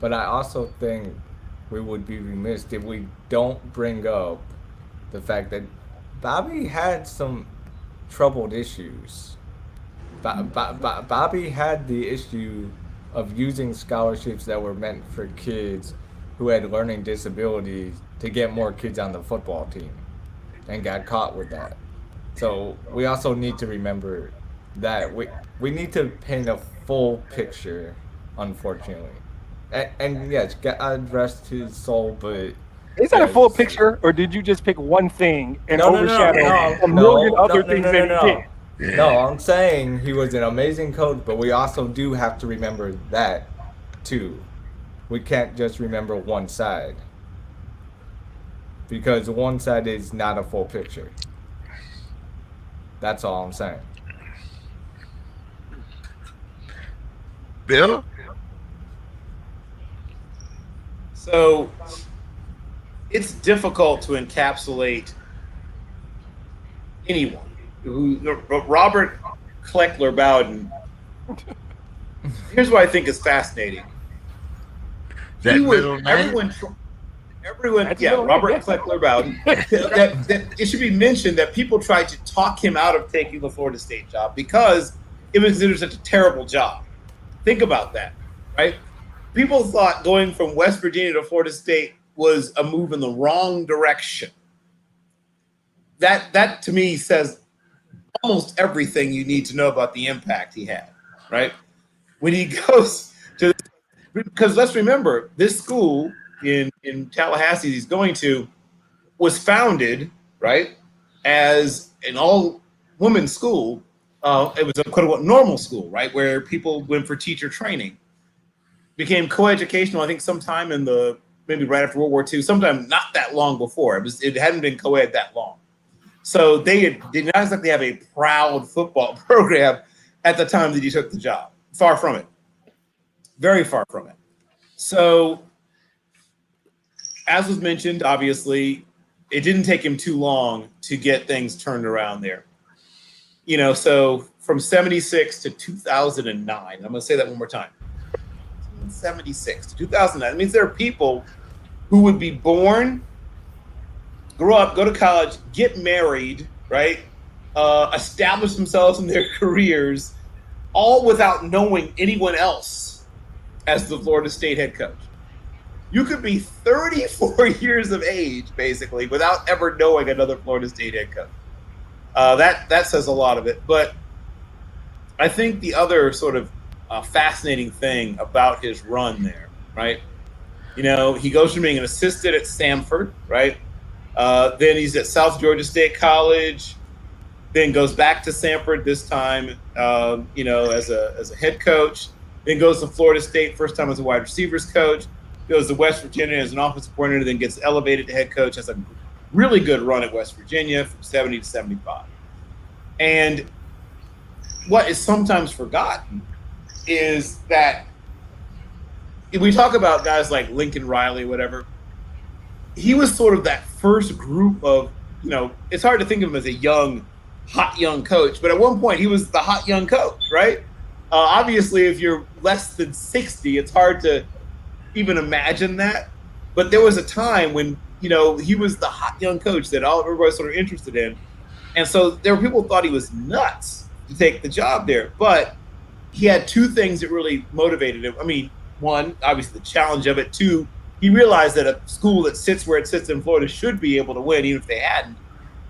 But I also think we would be remiss if we don't bring up the fact that Bobby had some troubled issues. Bobby had the issue of using scholarships that were meant for kids who had learning disabilities to get more kids on the football team, and got caught with that. So we also need to remember that we need to paint a full picture, unfortunately. And yes, God rest his soul, but is that a full picture, or did you just pick one thing and overshadow a million other things that he did? No, I'm saying he was an amazing coach, but we also do have to remember that too. We can't just remember one side, because one side is not a full picture. That's all I'm saying. Bill? So it's difficult to encapsulate anyone. Robert Kleckler Bowden. Here's what I think is fascinating. That middle name? Everyone, yeah, Robert Kleckler Bowden. It should be mentioned that people tried to talk him out of taking the Florida State job because it was considered such a terrible job. Think about that, right? People thought going from West Virginia to Florida State was a move in the wrong direction. That to me says almost everything you need to know about the impact he had, right? When he goes to, because let's remember, this school in Tallahassee he's going to was founded, right, as an all-women school. It was a quote-unquote normal school, right, where people went for teacher training. Became co-educational, I think, sometime in maybe right after World War II, sometime not that long before. It hadn't been co-ed that long. So they did not exactly have a proud football program at the time that he took the job. Far from it. Very far from it. So, as was mentioned, obviously, it didn't take him too long to get things turned around there. You know, so from 76 to 2009, I'm going to say that one more time. 76 to 2009. That means there are people who would be born, grow up, go to college, get married, right? Establish themselves in their careers, all without knowing anyone else as the Florida State head coach. You could be 34 years of age, basically, without ever knowing another Florida State head coach. That says a lot of it. But I think the other sort of fascinating thing about his run there, right? You know, he goes from being an assistant at Samford, right? Then he's at South Georgia State College, then goes back to Samford this time, you know, as a head coach, then goes to Florida State, first time as a wide receivers coach, goes to West Virginia as an offensive coordinator, then gets elevated to head coach, has a really good run at West Virginia from 70 to 75. And what is sometimes forgotten is that if we talk about guys like Lincoln Riley, whatever, he was sort of that first group of, you know, it's hard to think of him as a hot young coach, but at one point he was the hot young coach, right? Obviously, if you're less than 60, it's hard to even imagine that. But there was a time when, you know, he was the hot young coach that everybody was sort of interested in. And so there were people who thought he was nuts to take the job there. But he had two things that really motivated him. I mean, one, obviously the challenge of it. Two, he realized that a school that sits where it sits in Florida should be able to win, even if they hadn't.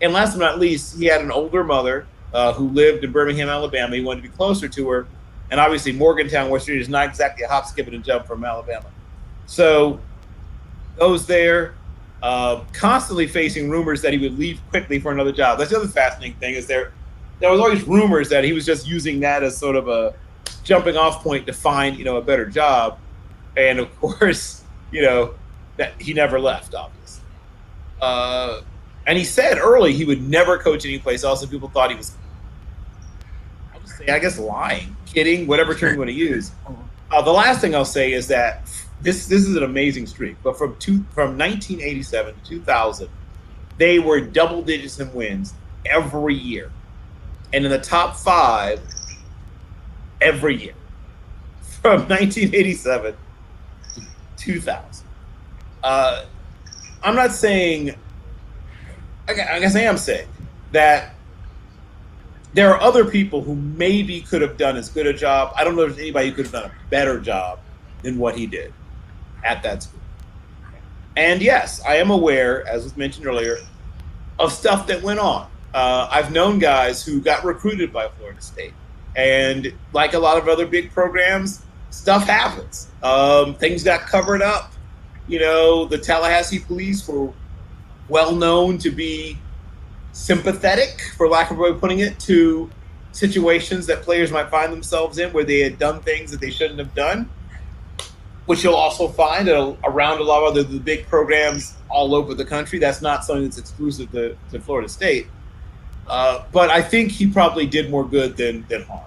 And last but not least, he had an older mother who lived in Birmingham, Alabama. He wanted to be closer to her. And obviously Morgantown, West Virginia is not exactly a hop, skip, and a jump from Alabama. So goes there, constantly facing rumors that he would leave quickly for another job. That's the other fascinating thing is there was always rumors that he was just using that as sort of a jumping off point to find, a better job. And of course, that he never left, obviously. And he said early he would never coach any place else, and people thought he was, I guess, lying, kidding, whatever term you want to use. The last thing I'll say is that this is an amazing streak. But from 1987 to 2000, they were double digits in wins every year, and in the top 5 every year from 1987 to 2000. I'm not saying. I guess I am saying that there are other people who maybe could have done as good a job. I don't know if there's anybody who could have done a better job than what he did at that school. And yes, I am aware, as was mentioned earlier, of stuff that went on. I've known guys who got recruited by Florida State. And like a lot of other big programs, stuff happens. Things got covered up. The Tallahassee police were well known to be sympathetic, for lack of a way of putting it, to situations that players might find themselves in where they had done things that they shouldn't have done, which you'll also find around a lot of the big programs all over the country. That's not something that's exclusive to Florida State. But I think he probably did more good than harm,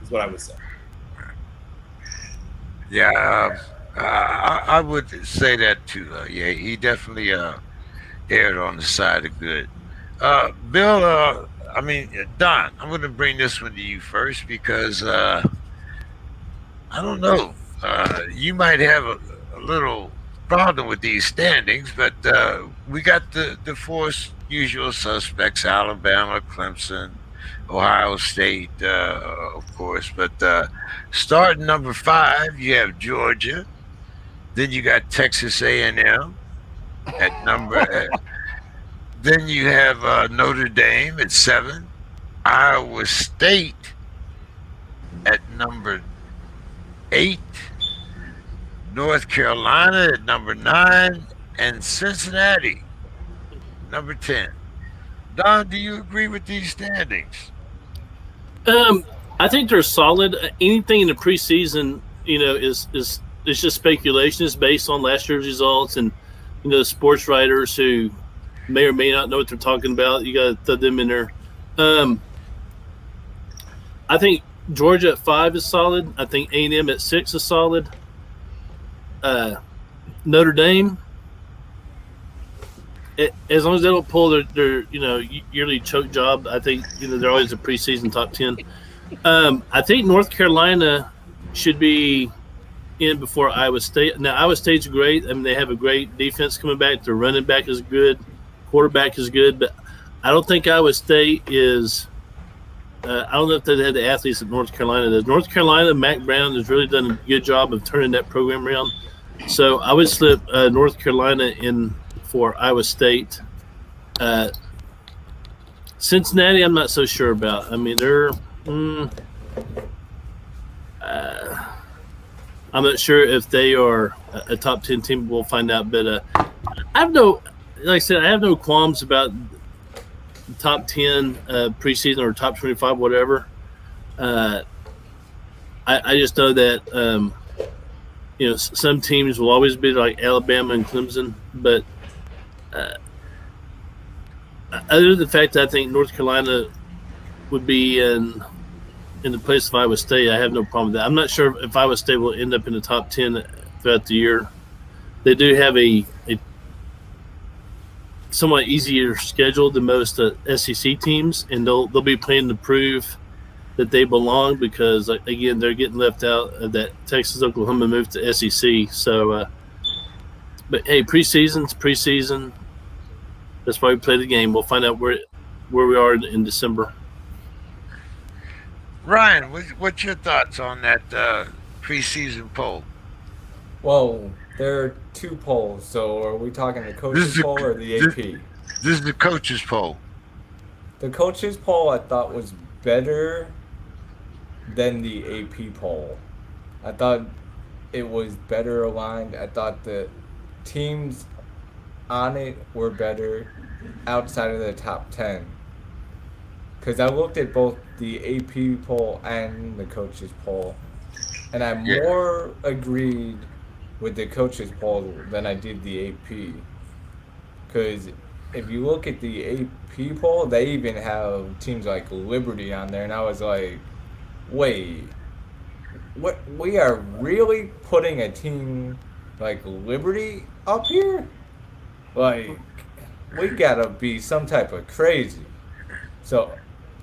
is what I would say. Yeah, I would say that too. Yeah, he definitely erred on the side of good. Bill, Don, I'm going to bring this one to you first because I don't know. You might have a little problem with these standings, but we got the 4 usual suspects: Alabama, Clemson, Ohio State, of course. But starting number 5, you have Georgia. Then you got Texas A&M at number. Then you have Notre Dame at 7, Iowa State at number 8, North Carolina at number 9, and Cincinnati number 10. Don, do you agree with these standings? I think they're solid. Anything in the preseason, is just speculation. It's based on last year's results, and sports writers who may or may not know what they're talking about. You got to throw them in there. I think Georgia at 5 is solid. I think A&M at 6 is solid. Notre Dame, as long as they don't pull their yearly choke job, I think they're always a preseason top 10. I think North Carolina should be in before Iowa State. Now Iowa State's great. I mean, they have a great defense coming back. Their running back is good. Quarterback is good, but I don't think Iowa State is. I don't know if they had the athletes that North Carolina does. North Carolina, Mac Brown has really done a good job of turning that program around. So I would slip North Carolina in for Iowa State. Cincinnati, I'm not so sure about. I mean, they're. I'm not sure if they are a top 10 team. We'll find out. But I have no. Like I said, I have no qualms about top 10 preseason or top 25, whatever. I just know that some teams will always be like Alabama and Clemson, but other than the fact that I think North Carolina would be in the place of Iowa State, I have no problem with that. I'm not sure if Iowa State will end up in the top 10 throughout the year. They do have a somewhat easier schedule than most SEC teams, and they'll be playing to prove that they belong because, again, they're getting left out of that Texas-Oklahoma move to SEC. So, but hey, preseason's preseason. That's why we play the game. We'll find out where we are in December. Ryan, what's your thoughts on that preseason poll? Well, there are 2 polls. So are we talking the coaches poll or the AP? This is the coaches poll. The coaches poll I thought was better than the AP poll. I thought it was better aligned. I thought the teams on it were better outside of the top 10. Because I looked at both the AP poll and the coaches poll, and I Yeah. more agreed with the coaches poll than I did the AP. Because if you look at the AP poll, they even have teams like Liberty on there, and I was like, wait, what? We are really putting a team like Liberty up here? Like, we gotta be some type of crazy. So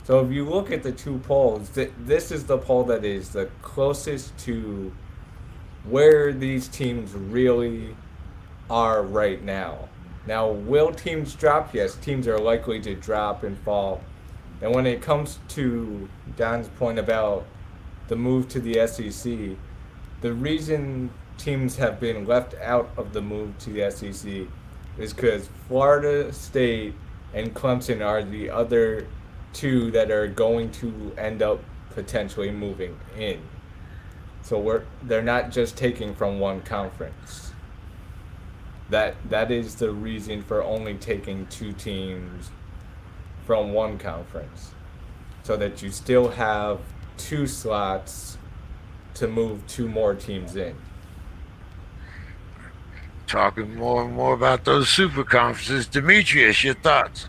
if you look at the two polls, this is the poll that is the closest to where these teams really are right now. Now, will teams drop? Yes, teams are likely to drop and fall. And when it comes to Don's point about the move to the SEC, the reason teams have been left out of the move to the SEC is because Florida State and Clemson are the other two that are going to end up potentially moving in. So they're not just taking from one conference. That is the reason for only taking two teams from one conference, so that you still have two slots to move two more teams in. Talking more and more about those super conferences. Demetrius, your thoughts?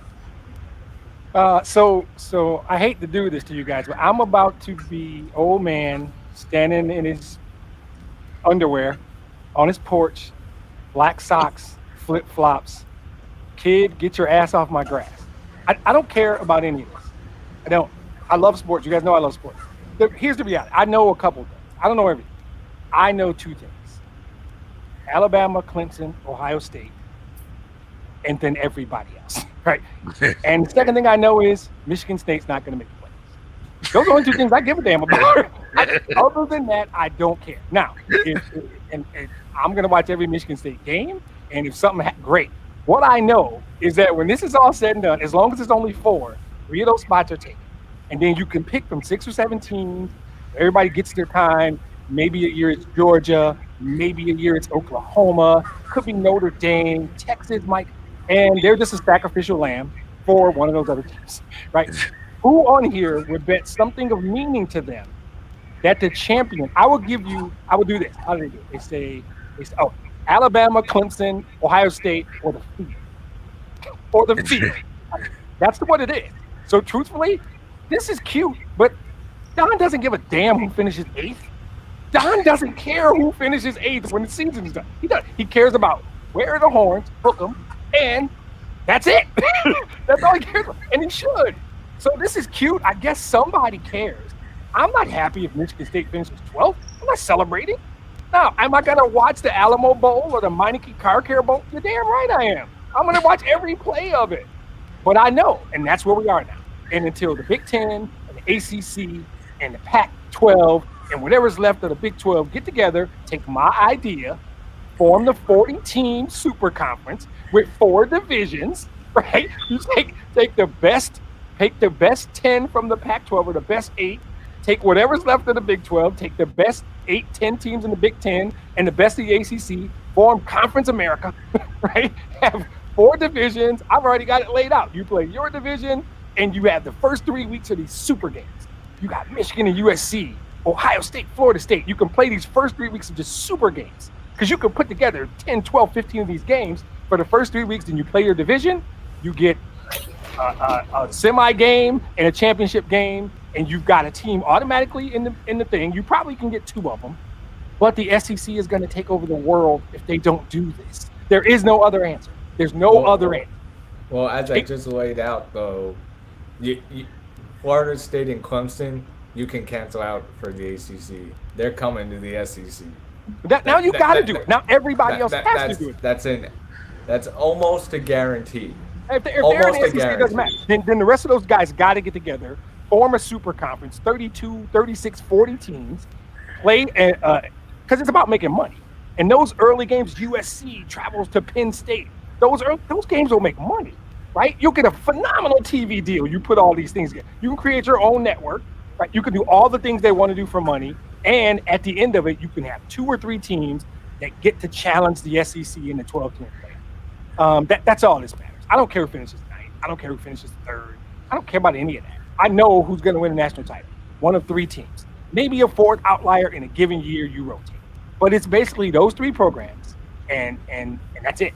So I hate to do this to you guys, but I'm about to be old man standing in his underwear on his porch, black socks, flip flops. Kid, get your ass off my grass. I don't care about any of this. I don't. I love sports. You guys know I love sports. Here's the reality. I know a couple things. I don't know everything. I know two things: Alabama, Clemson, Ohio State, and then everybody else, right? And the second thing I know is Michigan State's not going to make the playoffs. Those are the only two things I give a damn about. Other than that, I don't care. Now, if I'm going to watch every Michigan State game, and if something great. What I know is that when this is all said and done, as long as it's only 4, 3 of those spots are taken. And then you can pick from 6 or 7 teams. Everybody gets their time. Maybe a year it's Georgia. Maybe a year it's Oklahoma. Could be Notre Dame. Texas might. And they're just a sacrificial lamb for one of those other teams, right? Who on here would bet something of meaning to them that the champion, I will do this. How do they do it? They say, Alabama, Clemson, Ohio State, or the field. Or the field. That's what it is. So truthfully, this is cute, but Don doesn't give a damn who finishes 8th. Don doesn't care who finishes 8th when the season is done. He does. He cares about where are the horns, hook them, and that's it. That's all he cares about. And he should. So this is cute. I guess somebody cares. I'm not happy if Michigan State finishes 12th. I'm not celebrating. Now, am I going to watch the Alamo Bowl or the Meineke Car Care Bowl? You're damn right I am. I'm going to watch every play of it. But I know, and that's where we are now. And until the Big Ten and the ACC and the Pac-12 and whatever's left of the Big 12 get together, take my idea, form the 40-team super conference with 4 divisions, right? You take the best 10 from the Pac-12 or the best 8, take whatever's left of the Big 12, take the best 8, 10 teams in the Big 10 and the best of the ACC, form Conference America, right? Have 4 divisions. I've already got it laid out. You play your division, and you have the first 3 weeks of these super games. You got Michigan and USC, Ohio State, Florida State. You can play these first 3 weeks of just super games because you can put together 10, 12, 15 of these games for the first 3 weeks. Then you play your division. You get a semi game and a championship game, and you've got a team automatically in the thing. You probably can get 2 of them, but the SEC is going to take over the world if they don't do this. There is no other answer. There's no other answer. Well, as I just laid out, though, Florida State and Clemson, you can cancel out for the ACC. They're coming to the SEC. Now you got to do it. Now everybody else has to do it. That's almost a guarantee. If they're in the SEC, it doesn't matter. Then the rest of those guys got to get together, form a super conference, 32, 36, 40 teams, play, because it's about making money. And those early games, USC travels to Penn State. Those games will make money, right? You'll get a phenomenal TV deal. You put all these things together. You can create your own network, right? You can do all the things they want to do for money. And at the end of it, you can have 2 or 3 teams that get to challenge the SEC in the 12-team play. That's all this matters. I don't care who finishes ninth. I don't care who finishes third. I don't care about any of that. I know who's going to win a national title. One of 3 teams. Maybe a 4th outlier in a given year you rotate. But it's basically those 3 programs, and that's it.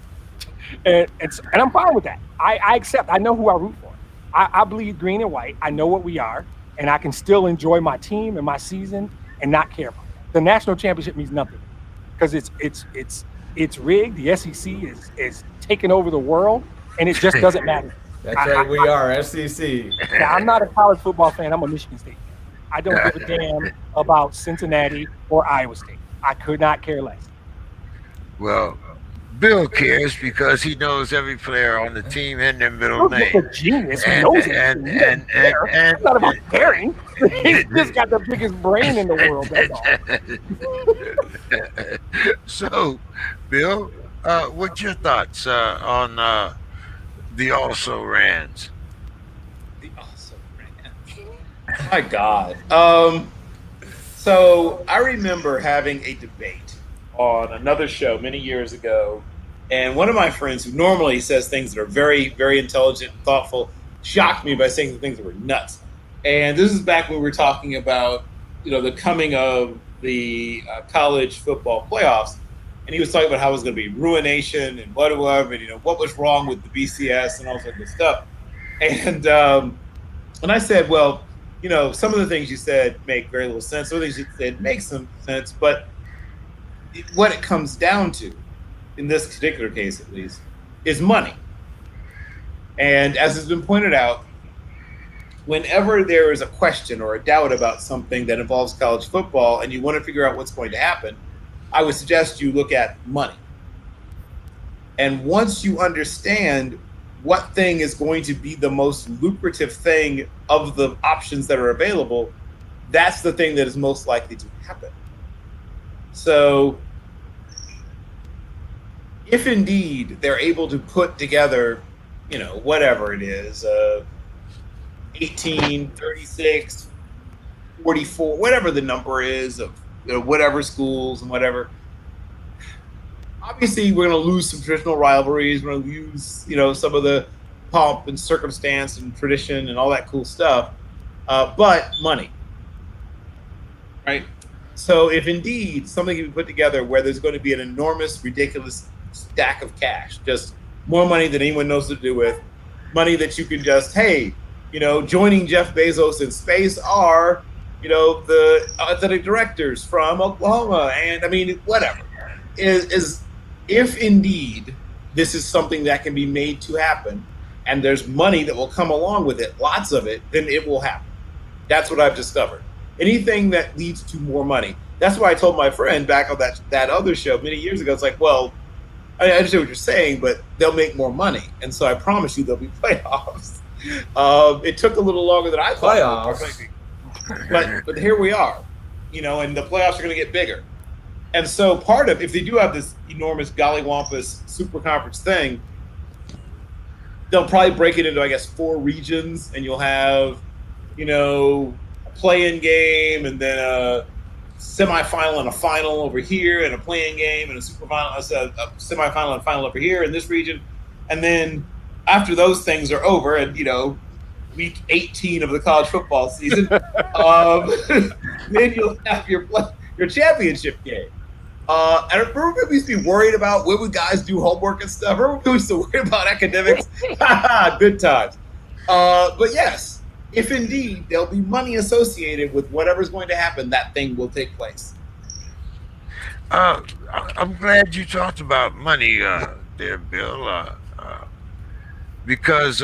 And I'm fine with that. I accept. I know who I root for. I bleed green and white. I know what we are, and I can still enjoy my team and my season and not care about it. The national championship means nothing because it's rigged. The SEC is taking over the world, and it just doesn't matter. That's right. We are SEC. Now, I'm not a college football fan. I'm a Michigan State fan. I don't give a damn about Cincinnati or Iowa State. I could not care less. Well, Bill cares because he knows every player on the team and their middle name. He's a genius. He knows it. It's not about caring. He's just got the biggest brain in the world. That's all. So, Bill, what's your thoughts on the also rans? The also rans. My God. So I remember having a debate on another show many years ago, and one of my friends who normally says things that are very, very intelligent and thoughtful shocked me by saying things that were nuts. And this is back when we were talking about, the coming of the college football playoffs, and he was talking about how it was going to be ruination and whatever, and what was wrong with the BCS and all that good stuff. And I said, well, some of the things you said make very little sense. Some of the things you said make some sense, but what it comes down to, in this particular case at least, is money. And as has been pointed out, whenever there is a question or a doubt about something that involves college football and you want to figure out what's going to happen, I would suggest you look at money. And once you understand what thing is going to be the most lucrative thing of the options that are available, that's the thing that is most likely to happen. So if indeed they're able to put together, whatever it is, 18, 36, 44, whatever the number is of whatever schools and whatever, obviously we're going to lose some traditional rivalries. We're going to lose, some of the pomp and circumstance and tradition and all that cool stuff, but money, right? So if indeed something can be put together where there's going to be an enormous, ridiculous stack of cash, just more money than anyone knows what to do with, money that you can just, hey, joining Jeff Bezos in space are, the athletic directors from Oklahoma, and whatever, is if indeed this is something that can be made to happen, and there's money that will come along with it, lots of it, then it will happen. That's what I've discovered. Anything that leads to more money. That's why I told my friend back on that other show many years ago, it's like, well, I understand what you're saying, but they'll make more money. And so I promise you there'll be playoffs. It took a little longer than I thought. Playoffs. But here we are, and the playoffs are going to get bigger. And so part of, if they do have this enormous gollywampus super conference thing, they'll probably break it into, 4 regions, and you'll have, a play-in game, and then a semifinal and a final over here, and a play-in game, and a semifinal and final over here in this region. And then after those things are over, and, week 18 of the college football season, then you'll have your championship game. And remember we used to be worried about when would guys do homework and stuff? Remember we used to worry about academics? Good times. But yes, if indeed there'll be money associated with whatever's going to happen, that thing will take place. I'm glad you talked about money there, Bill, because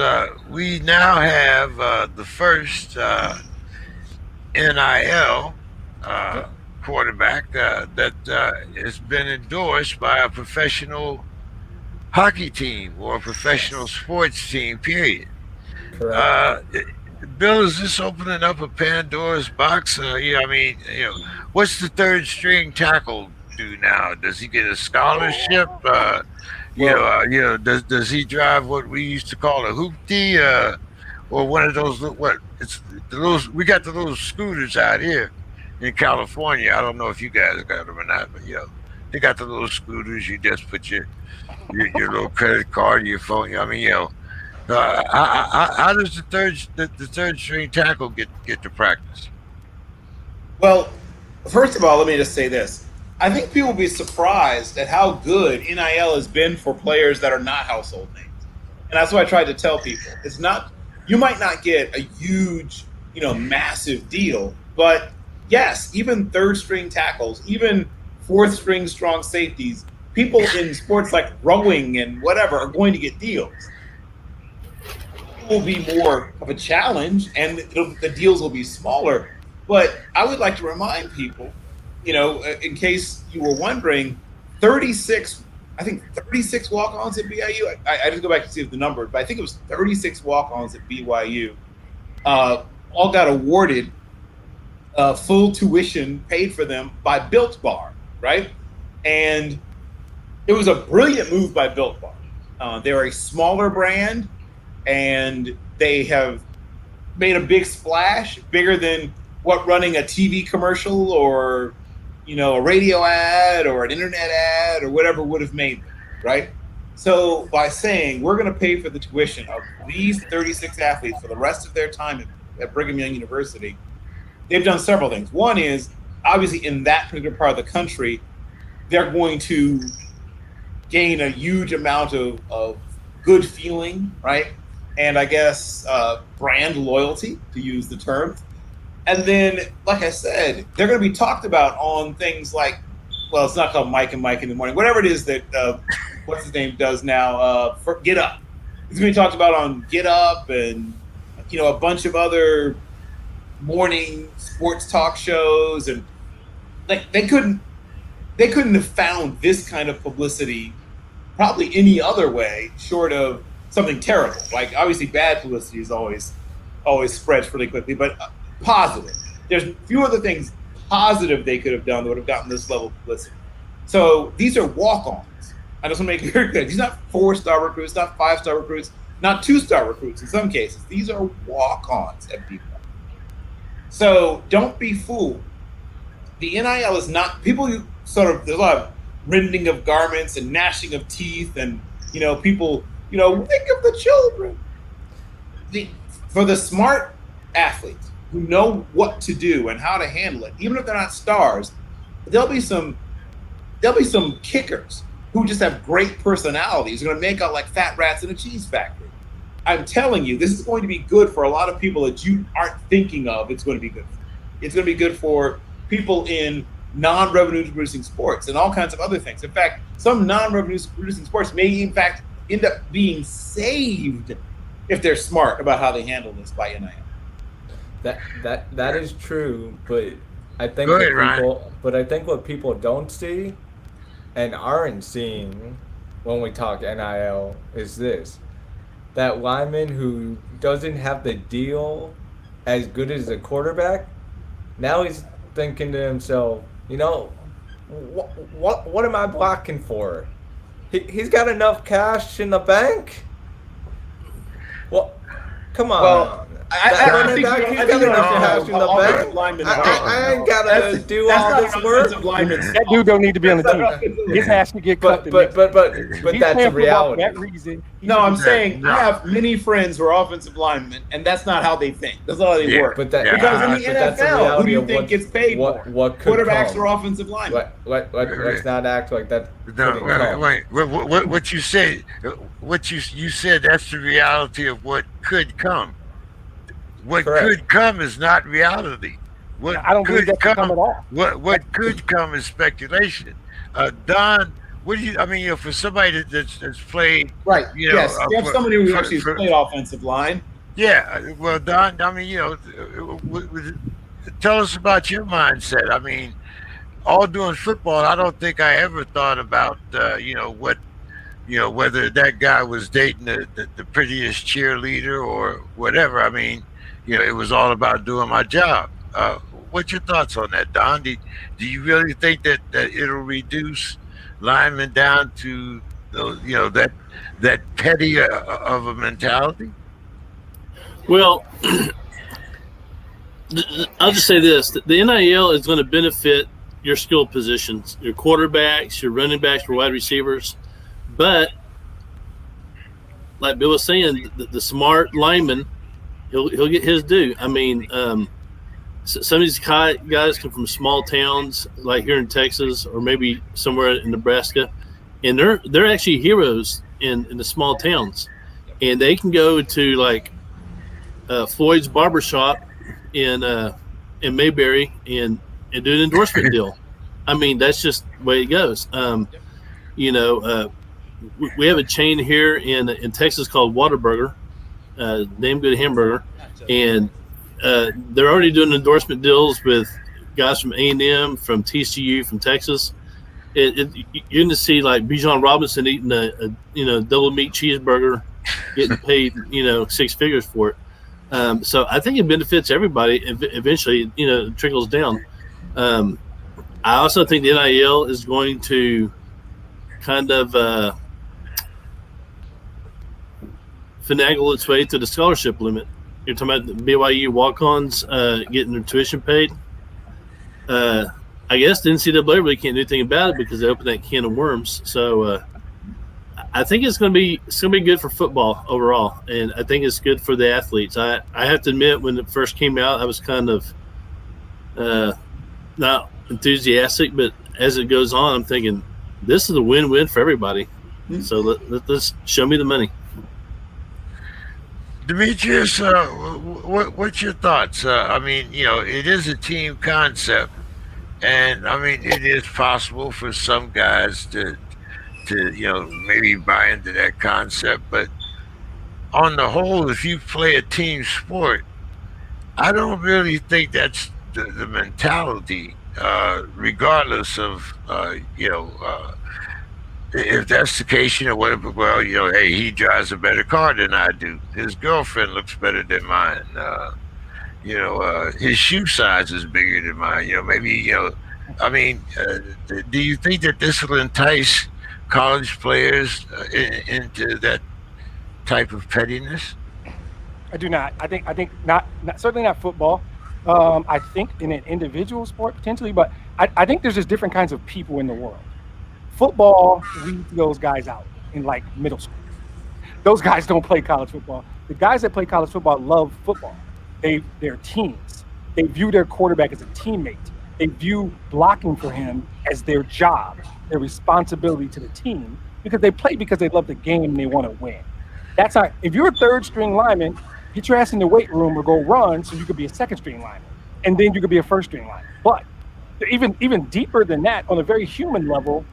we now have the first NIL quarterback that has been endorsed by a professional hockey team or a professional sports team, period. Bill, is this opening up a Pandora's box? What's the third string tackle do now? Does he get a scholarship? Does he drive what we used to call a hoopty, or one of those? We got the little scooters out here in California. I don't know if you guys got them or not, but They got the little scooters. You just put your little credit card, your phone. I mean, how does the third string tackle get to practice? Well, first of all, let me just say this. I think people will be surprised at how good NIL has been for players that are not household names. And that's what I tried to tell people. It's not, you might not get a huge, massive deal, but yes, even third string tackles, even fourth string strong safeties, people in sports like rowing and whatever are going to get deals. It will be more of a challenge and the deals will be smaller. But I would like to remind people, in case you were wondering, 36 walk-ons at BYU. I didn't go back to see the number, but I think it was 36 walk-ons at BYU. All got awarded full tuition paid for them by Built Bar, right? And it was a brilliant move by Built Bar. They're a smaller brand, and they have made a big splash, bigger than what running a TV commercial or a radio ad or an internet ad or whatever would have made them, right? So by saying we're going to pay for the tuition of these 36 athletes for the rest of their time at Brigham Young University, they've done several things. One is, obviously in that particular part of the country, they're going to gain a huge amount of good feeling, right? And I guess brand loyalty, to use the term. And then, like I said, they're going to be talked about on things like, well, it's not called Mike and Mike in the morning, whatever it is that, what's his name does now, for Get Up. It's going to be talked about on Get Up and, a bunch of other morning sports talk shows. And like they couldn't have found this kind of publicity probably any other way short of something terrible. Like obviously bad publicity is always spreads really quickly, but positive. There's few other things positive they could have done that would have gotten this level of publicity. So these are walk-ons. I just want to make it very clear. These are not 4-star recruits, not 5-star recruits, not 2-star recruits in some cases. These are walk-ons at BYU. So don't be fooled. The NIL is not, people there's a lot of rending of garments and gnashing of teeth and, people, think of the children. For the smart athletes who know what to do and how to handle it, even if they're not stars, there'll be some kickers who just have great personalities. They're going to make out like fat rats in a cheese factory. I'm telling you, this is going to be good for a lot of people that you aren't thinking of. It's going to be good. It's going to be good for people in non-revenue producing sports and all kinds of other things. In fact, some non-revenue producing sports may in fact end up being saved if they're smart about how they handle this by NIL. That is true, but I think what people don't see and aren't seeing when we talk NIL is this: that lineman who doesn't have the deal as good as the quarterback, now he's thinking to himself, what am I blocking for? He's got enough cash in the bank. Well, come on. Well, I ain't gotta do all this work. That dude don't need to be on the team. His ass to get cut. But that's the reality. That reason. No, I'm saying I have many friends who are offensive linemen, and that's not how they think. That's not how they work. Because in the NFL, who do you think gets paid more? What quarterbacks or offensive linemen? Let's not act like that. No, wait. What you said? What you said? That's the reality of what could come. What could come is not reality. What I don't believe that could come at all. What could come is speculation. Don, what do you? For somebody that's played, right? Yes, you have somebody who actually played offensive line. Yeah, well, Don, tell us about your mindset. I mean, all doing football, I don't think I ever thought about, whether that guy was dating the prettiest cheerleader or whatever. I mean, it was all about doing my job. What's your thoughts on that, Don? Do you really think that it'll reduce linemen down to that petty of a mentality? Well, I'll just say this: the NIL is going to benefit your skill positions, your quarterbacks, your running backs, your wide receivers. But like Bill was saying, the smart lineman, he'll get his due. I mean, some of these guys come from small towns, like here in Texas or maybe somewhere in Nebraska, and they're actually heroes in the small towns, and they can go to like Floyd's barbershop in Mayberry and do an endorsement deal. I mean, that's just the way it goes. We have a chain here in Texas called Whataburger, damn good hamburger, and they're already doing endorsement deals with guys from A&M, from TCU, from Texas. You're going to see like Bijan Robinson eating a double meat cheeseburger, getting paid 6 figures for it. So I think it benefits everybody. Eventually, it trickles down. I also think the NIL is going to kind of finagle its way to the scholarship limit. You're talking about the BYU walk-ons getting their tuition paid. I guess the NCAA really can't do anything about it because they opened that can of worms. So I think it's going to be good for football overall, and I think it's good for the athletes. I have to admit, when it first came out, I was kind of not enthusiastic, but as it goes on, I'm thinking this is a win-win for everybody. Mm-hmm. So let's show me the money. Demetrius, what's your thoughts? I mean, it is a team concept, and I mean, it is possible for some guys to maybe buy into that concept. But on the whole, if you play a team sport, I don't really think that's the mentality, regardless of, if that's the case, whatever, well, hey, he drives a better car than I do. His girlfriend looks better than mine. His shoe size is bigger than mine. Maybe, I mean, do you think that this will entice college players into that type of pettiness? I do not. I think not certainly not football. I think in an individual sport potentially, but I think there's just different kinds of people in the world. Football weeds those guys out in like middle school. Those guys don't play college football. The guys that play college football love football. They're teams. They view their quarterback as a teammate. They view blocking for him as their job, their responsibility to the team, because they play because they love the game and they want to win. That's not. If you're a third string lineman, get your ass in the weight room or go run so you could be a second string lineman, and then you could be a first string lineman. But even deeper than that, on a very human level,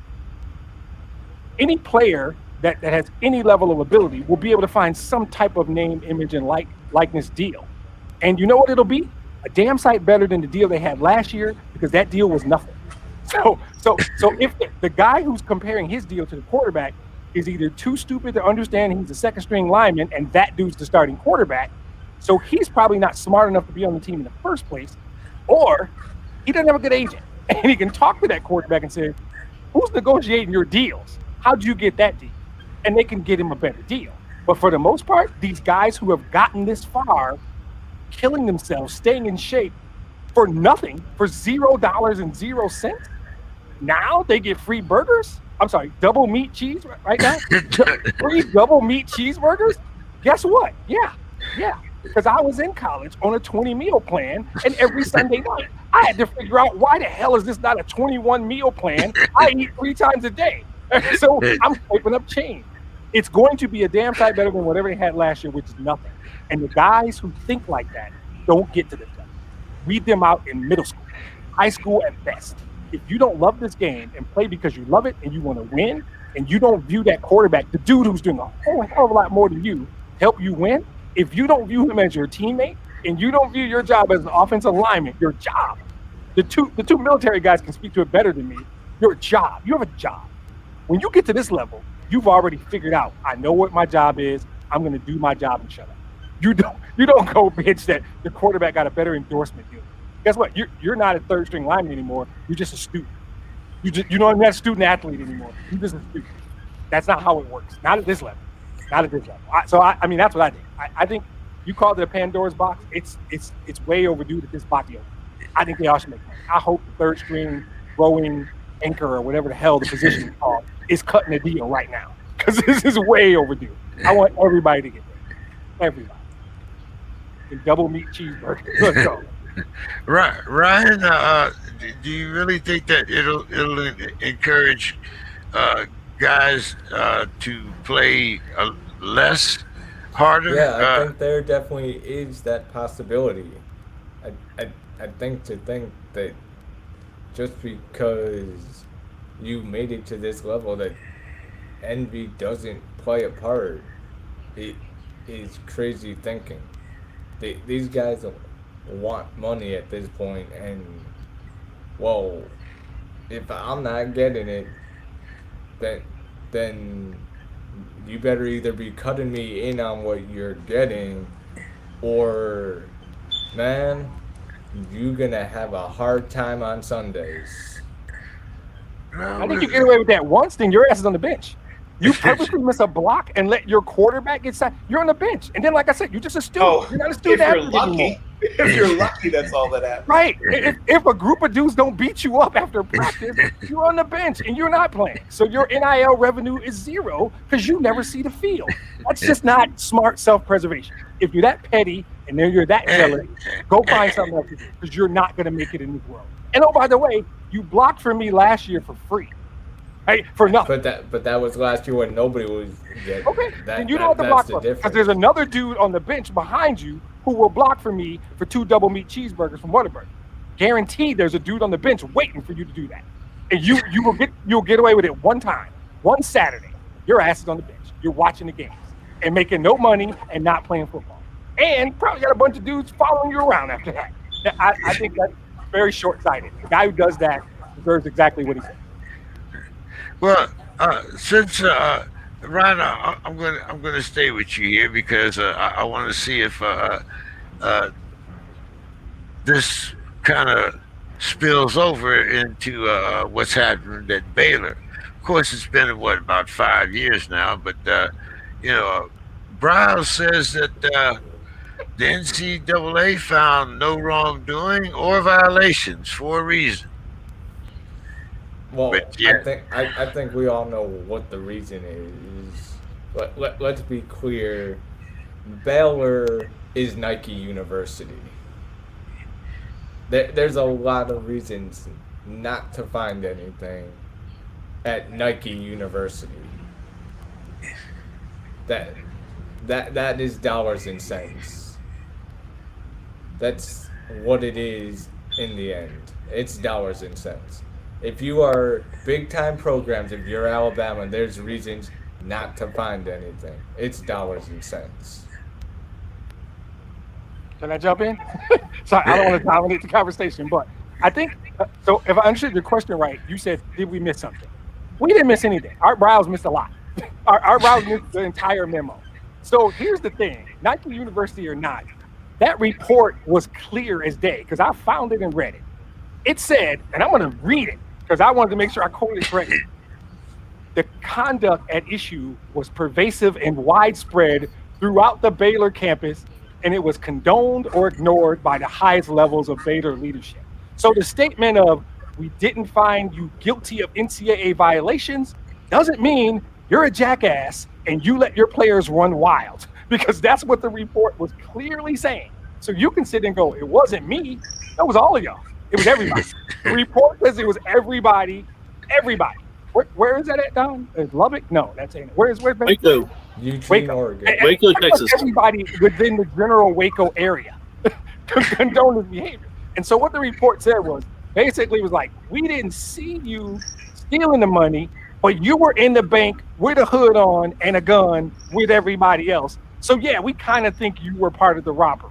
any player that has any level of ability will be able to find some type of name, image, and likeness deal. And you know what it'll be? A damn sight better than the deal they had last year, because that deal was nothing. So if the guy who's comparing his deal to the quarterback is either too stupid to understand he's a second string lineman and that dude's the starting quarterback, so he's probably not smart enough to be on the team in the first place, or he doesn't have a good agent and he can talk to that quarterback and say, who's negotiating your deals? How'd you get that deal? And they can get him a better deal. But for the most part, these guys who have gotten this far, killing themselves, staying in shape for nothing, for $0.00, now they get free burgers. I'm sorry, double meat cheese right now? Free double meat cheeseburgers? Guess what? Yeah. Because I was in college on a 20 meal plan, and every Sunday night I had to figure out, why the hell is this not a 21 meal plan? I eat 3 times a day. So I'm scraping up change. It's going to be a damn sight better than whatever they had last year, which is nothing. And the guys who think like that don't get to the top. Weed them out in middle school, high school at best. If you don't love this game and play because you love it and you want to win, and you don't view that quarterback, the dude who's doing a whole hell of a lot more than you, to help you win, if you don't view him as your teammate and you don't view your job as an offensive lineman, your job, the two military guys can speak to it better than me. Your job, you have a job. When you get to this level, you've already figured out, I know what my job is. I'm going to do my job and shut up. You don't go bitch that the quarterback got a better endorsement deal. Guess what? You're not a third string lineman anymore. You're just a student. You're not a student athlete anymore. You're just a student. That's not how it works. Not at this level. Not at this level. I mean, that's what I think. I think you called it a Pandora's box. It's way overdue that this box open. I think they all should make money. I hope the third string rowing anchor or whatever the hell the position is called is cutting a deal right now because this is way overdue. I want everybody to get there. Everybody. And double meat cheeseburger. Let's go. Ryan, do you really think that it'll encourage guys to play less harder? Yeah, I think there definitely is that possibility. I think that just because you made it to this level that envy doesn't play a part, it is crazy thinking. These guys want money at this point, and well, if I'm not getting it, then you better either be cutting me in on what you're getting, or man, you're gonna have a hard time on Sundays. I think you get away with that once, then your ass is on the bench. You purposely miss a block and let your quarterback get sacked. You're on the bench, and then, like I said, you're just a student. Oh, you're not a student. if you're lucky, if you're lucky, that's all that happens. Right. If a group of dudes don't beat you up after practice, you're on the bench and you're not playing. So your NIL revenue is zero because you never see the field. That's just not smart self-preservation. If you're that petty and then you're that jealous, go find something else to do because you're not going to make it in this world. And oh, by the way, you blocked for me last year for free. Hey, for nothing. But that was last year when nobody was getting. Okay, then you don't have to block for because there's another dude on the bench behind you who will block for me for 2 double meat cheeseburgers from Whataburger. Guaranteed, there's a dude on the bench waiting for you to do that, and you'll get away with it one time, one Saturday. Your ass is on the bench. You're watching the games and making no money and not playing football, and probably got a bunch of dudes following you around after that. I think that's very short-sighted. The guy who does that deserves exactly what he said. Well, since Ryan, I'm going to stay with you here because I want to see if this kind of spills over into what's happening at Baylor. Of course, it's been about 5 years now, but Browse says that the NCAA found no wrongdoing or violations for a reason. Well, But, yeah. I think we all know what the reason is. Let's be clear. Baylor is Nike University. There's a lot of reasons not to find anything at Nike University. That is dollars and cents. That's what it is in the end. It's dollars and cents. If you are big-time programs, if you're Alabama, there's reasons not to find anything. It's dollars and cents. Can I jump in? Sorry, I don't want to dominate the conversation, but I think, so if I understood your question right, you said, did we miss something? We didn't miss anything. Art Browse missed a lot. Art Browse missed the entire memo. So here's the thing, Nike University or not, that report was clear as day because I found it and read it. It said, and I'm going to read it, because I wanted to make sure I quoted it correctly. The conduct at issue was pervasive and widespread throughout the Baylor campus, and it was condoned or ignored by the highest levels of Baylor leadership. So the statement of, we didn't find you guilty of NCAA violations doesn't mean you're a jackass and you let your players run wild, because that's what the report was clearly saying. So you can sit and go, it wasn't me, that was all of y'all. It was everybody. The report says it was everybody. Where is that at, Don? Is Lubbock? No, that's ain't it. Where's Waco. Eugene, Oregon. Waco, Texas. Everybody within the general Waco area condoned his behavior. And so what the report said was, basically was like, we didn't see you stealing the money, but you were in the bank with a hood on and a gun with everybody else. So yeah, we kind of think you were part of the robbery.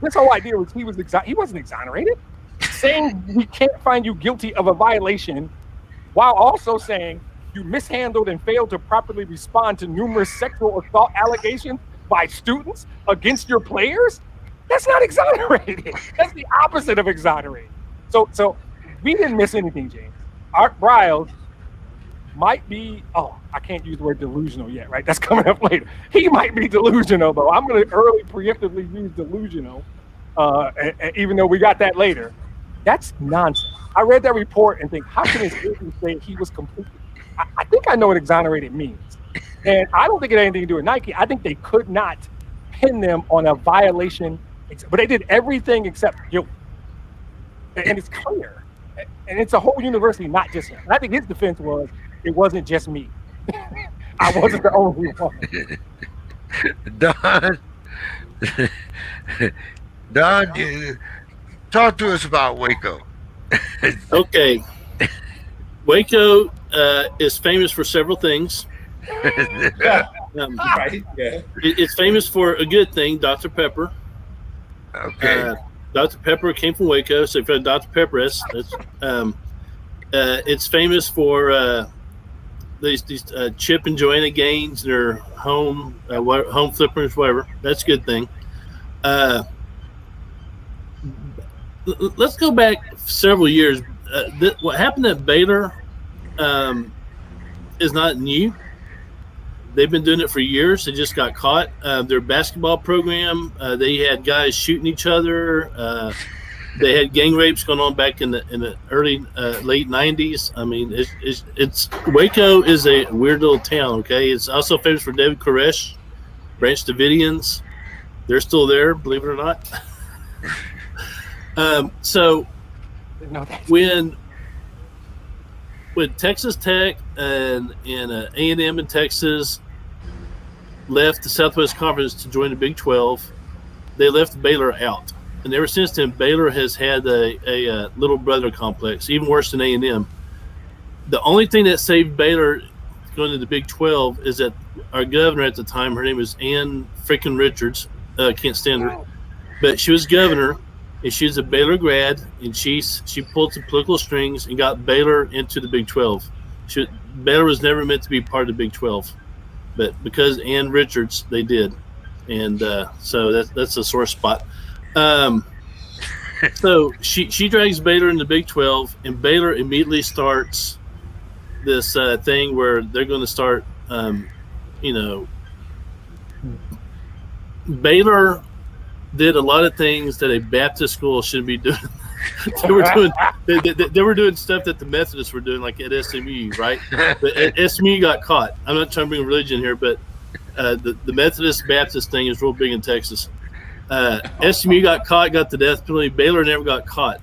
This whole idea was he wasn't exonerated. Saying we can't find you guilty of a violation while also saying you mishandled and failed to properly respond to numerous sexual assault allegations by students against your players, that's not exonerated. That's the opposite of exonerated. So we didn't miss anything, James. Art Briles might be, I can't use the word delusional yet, right? That's coming up later. He might be delusional, though. I'm going to early preemptively use delusional, even though we got that later. That's nonsense. I read that report and think, how can this agent say he was completely? I think I know what exonerated means, and I don't think it had anything to do with Nike. I think they could not pin them on a violation, but they did everything except guilt, and it's clear, and it's a whole university, not just him. And I think his defense was, it wasn't just me. I wasn't the only one. Don, talk to us about Waco. Okay. Waco is famous for several things. Right. Yeah. It's famous for a good thing, Dr. Pepper. Okay. Dr. Pepper came from Waco, so if you had Dr. Pepper, it's famous for these Chip and Joanna Gaines, their home flippers, whatever. That's a good thing. Let's go back several years. What happened at Baylor is not new. They've been doing it for years. They just got caught. Their basketball program, they had guys shooting each other. They had gang rapes going on back in the early late 90s. I mean, it's Waco is a weird little town. Okay, it's also famous for David Koresh, Branch Davidians. They're still there, believe it or not. So when Texas Tech and A&M in Texas left the Southwest Conference to join the Big 12, they left Baylor out. And ever since then, Baylor has had a little brother complex, even worse than A&M. The only thing that saved Baylor going to the Big 12 is that our governor at the time, her name was Ann frickin' Richards. Can't stand her. But she was governor, and she was a Baylor grad, and she pulled some political strings and got Baylor into the Big 12. Baylor was never meant to be part of the Big 12. But because Ann Richards, they did. And so that's a sore spot. So she drags Baylor in the Big 12, and Baylor immediately starts this thing where they're going to start, Baylor did a lot of things that a Baptist school shouldn't be doing. they were doing stuff that the Methodists were doing, like at SMU, right? But at SMU got caught. I'm not trying to bring religion here, but the Methodist Baptist thing is real big in Texas. SMU got caught, got the death penalty. Baylor never got caught,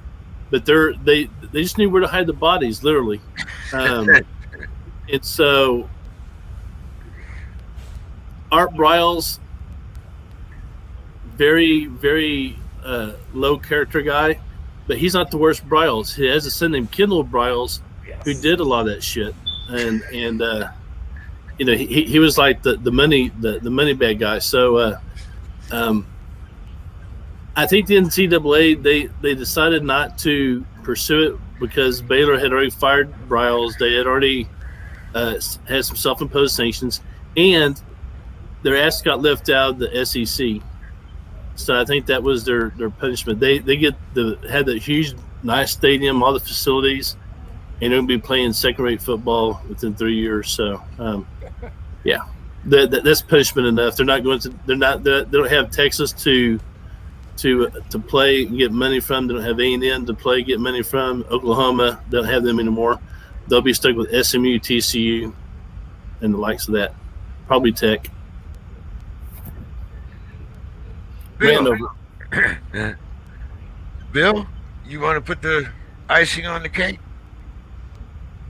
but they just knew where to hide the bodies, literally. And so Art Briles, very, very low character guy, but he's not the worst Briles. He has a son named Kendall Briles, who did a lot of that shit, and he was like the money bag guy. So I think the NCAA they decided not to pursue it because Baylor had already fired Briles. They had already had some self-imposed sanctions, and their ass got left out of the SEC. So I think that was their punishment. They had that huge, nice stadium, all the facilities, and they're going to be playing second-rate football within 3 years. So, yeah, that's punishment enough. They're not going to. They don't have Texas to play and get money from. They don't have A&M to play, get money from. Oklahoma, they don't have them anymore. They'll be stuck with SMU, TCU, and the likes of that. Probably Tech. Bill, Bill, you want to put the icing on the cake?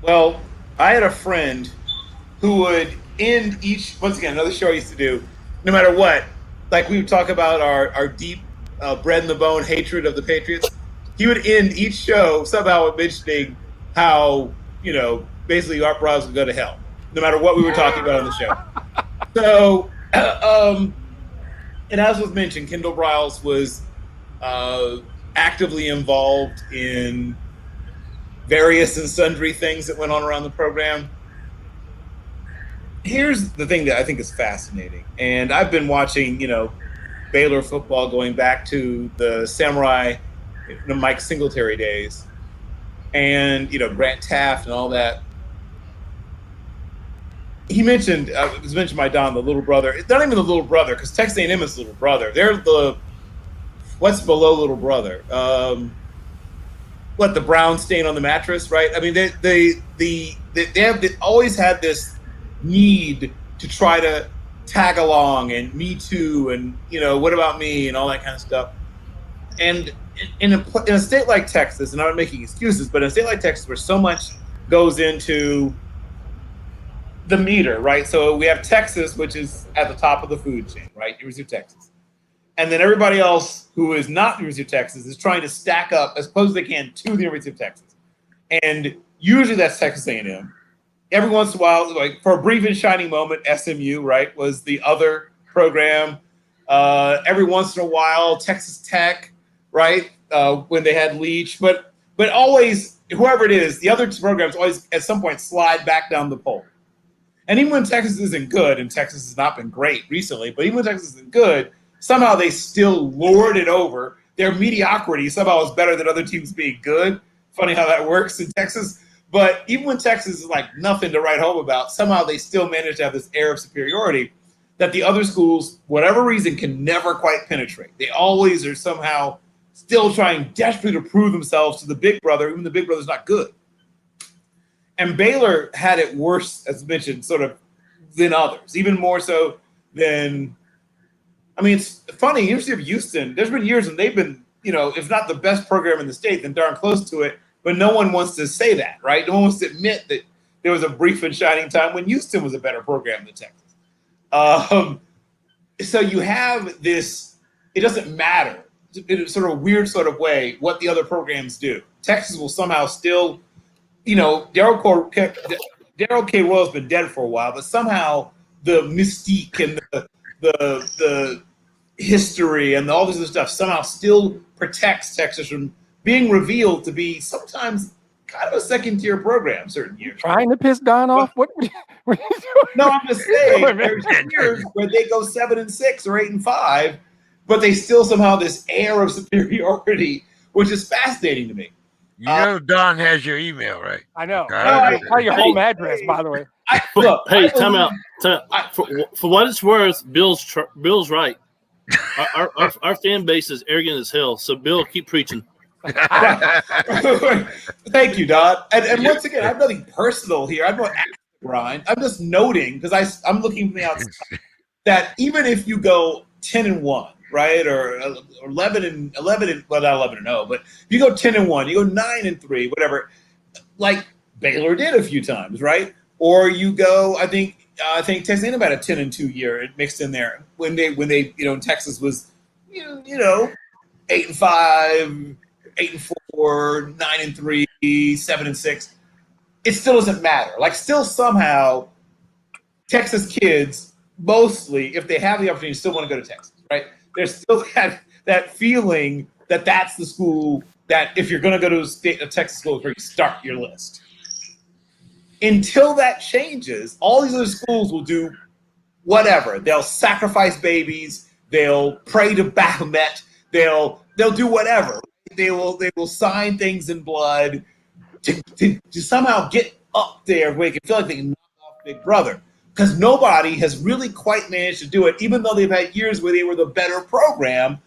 Well, I had a friend who would end each, once again, another show I used to do, no matter what, like we would talk about our deep bred in the bone hatred of the Patriots. He would end each show somehow mentioning how, basically Art Briles would go to hell, no matter what we were talking about on the show. So, and as was mentioned, Kendall Briles was actively involved in various and sundry things that went on around the program. Here's the thing that I think is fascinating, and I've been watching, Baylor football going back to the Samurai, Mike Singletary days, and Grant Taft and all that. He mentioned, it was mentioned by Don, the little brother. It's not even the little brother, because Texas A&M is the little brother. They're the what's below little brother. What what the brown stain on the mattress, right? I mean, they always had this need to try to tag along and me too, and what about me and all that kind of stuff. And in a state like Texas, and I'm not making excuses, but in a state like Texas where so much goes into the meter, right? So we have Texas, which is at the top of the food chain, right? University of Texas. And then everybody else who is not University of Texas is trying to stack up as close as they can to the University of Texas. And usually that's Texas A&M. Every once in a while, like for a brief and shining moment, SMU, right, was the other program. Every once in a while, Texas Tech, right, when they had Leach. But always, whoever it is, the other two programs always at some point slide back down the pole. And even when Texas isn't good, and Texas has not been great recently, but even when Texas isn't good, somehow they still lord it over. Their mediocrity somehow is better than other teams being good. Funny how that works in Texas. But even when Texas is like nothing to write home about, somehow they still manage to have this air of superiority that the other schools, whatever reason, can never quite penetrate. They always are somehow still trying desperately to prove themselves to the big brother, even the big brother's not good. And Baylor had it worse, as mentioned, sort of than others, even more so than – I mean, it's funny, University of Houston, there's been years when they've been, if not the best program in the state, then darn close to it, but no one wants to say that, right? No one wants to admit that there was a brief and shining time when Houston was a better program than Texas. So you have this – it doesn't matter in a sort of weird sort of way what the other programs do. Texas will somehow still – Daryl K. Royal's been dead for a while, but somehow the mystique and the history and all this other stuff somehow still protects Texas from being revealed to be sometimes kind of a second-tier program certain years. Trying to piss Don off? What are you doing? No, I'm just saying there's years where they go 7-6 or 8-5, but they still somehow this air of superiority, which is fascinating to me. Don has your email, right? I know. I Tell your home address, by the way. Time out. For what it's worth, Bill's right. Our fan base is arrogant as hell. So, Bill, keep preaching. Thank you, Don. And once again, I have nothing personal here. I'm not Brian. I'm just noting because I'm looking from the outside that even if you go 10-1. Right, or 11 well, not 11-0, but you go 10-1, you go 9-3, whatever, like Baylor did a few times, right? Or you go, I think Texas A&M had a 10-2 year, it mixed in there when they Texas was, 8-5, 8-4, 9-3, 7-6. It still doesn't matter. Like, still somehow, Texas kids mostly, if they have the opportunity, still want to go to Texas, right? There's still that feeling that that's the school that if you're going to go to a Texas school, where you start your list. Until that changes, all these other schools will do whatever. They'll sacrifice babies. They'll pray to Baphomet. They'll do whatever. They will sign things in blood to somehow get up there where they can feel like they can knock off Big Brother. Because nobody has really quite managed to do it, even though they've had years where they were the better program,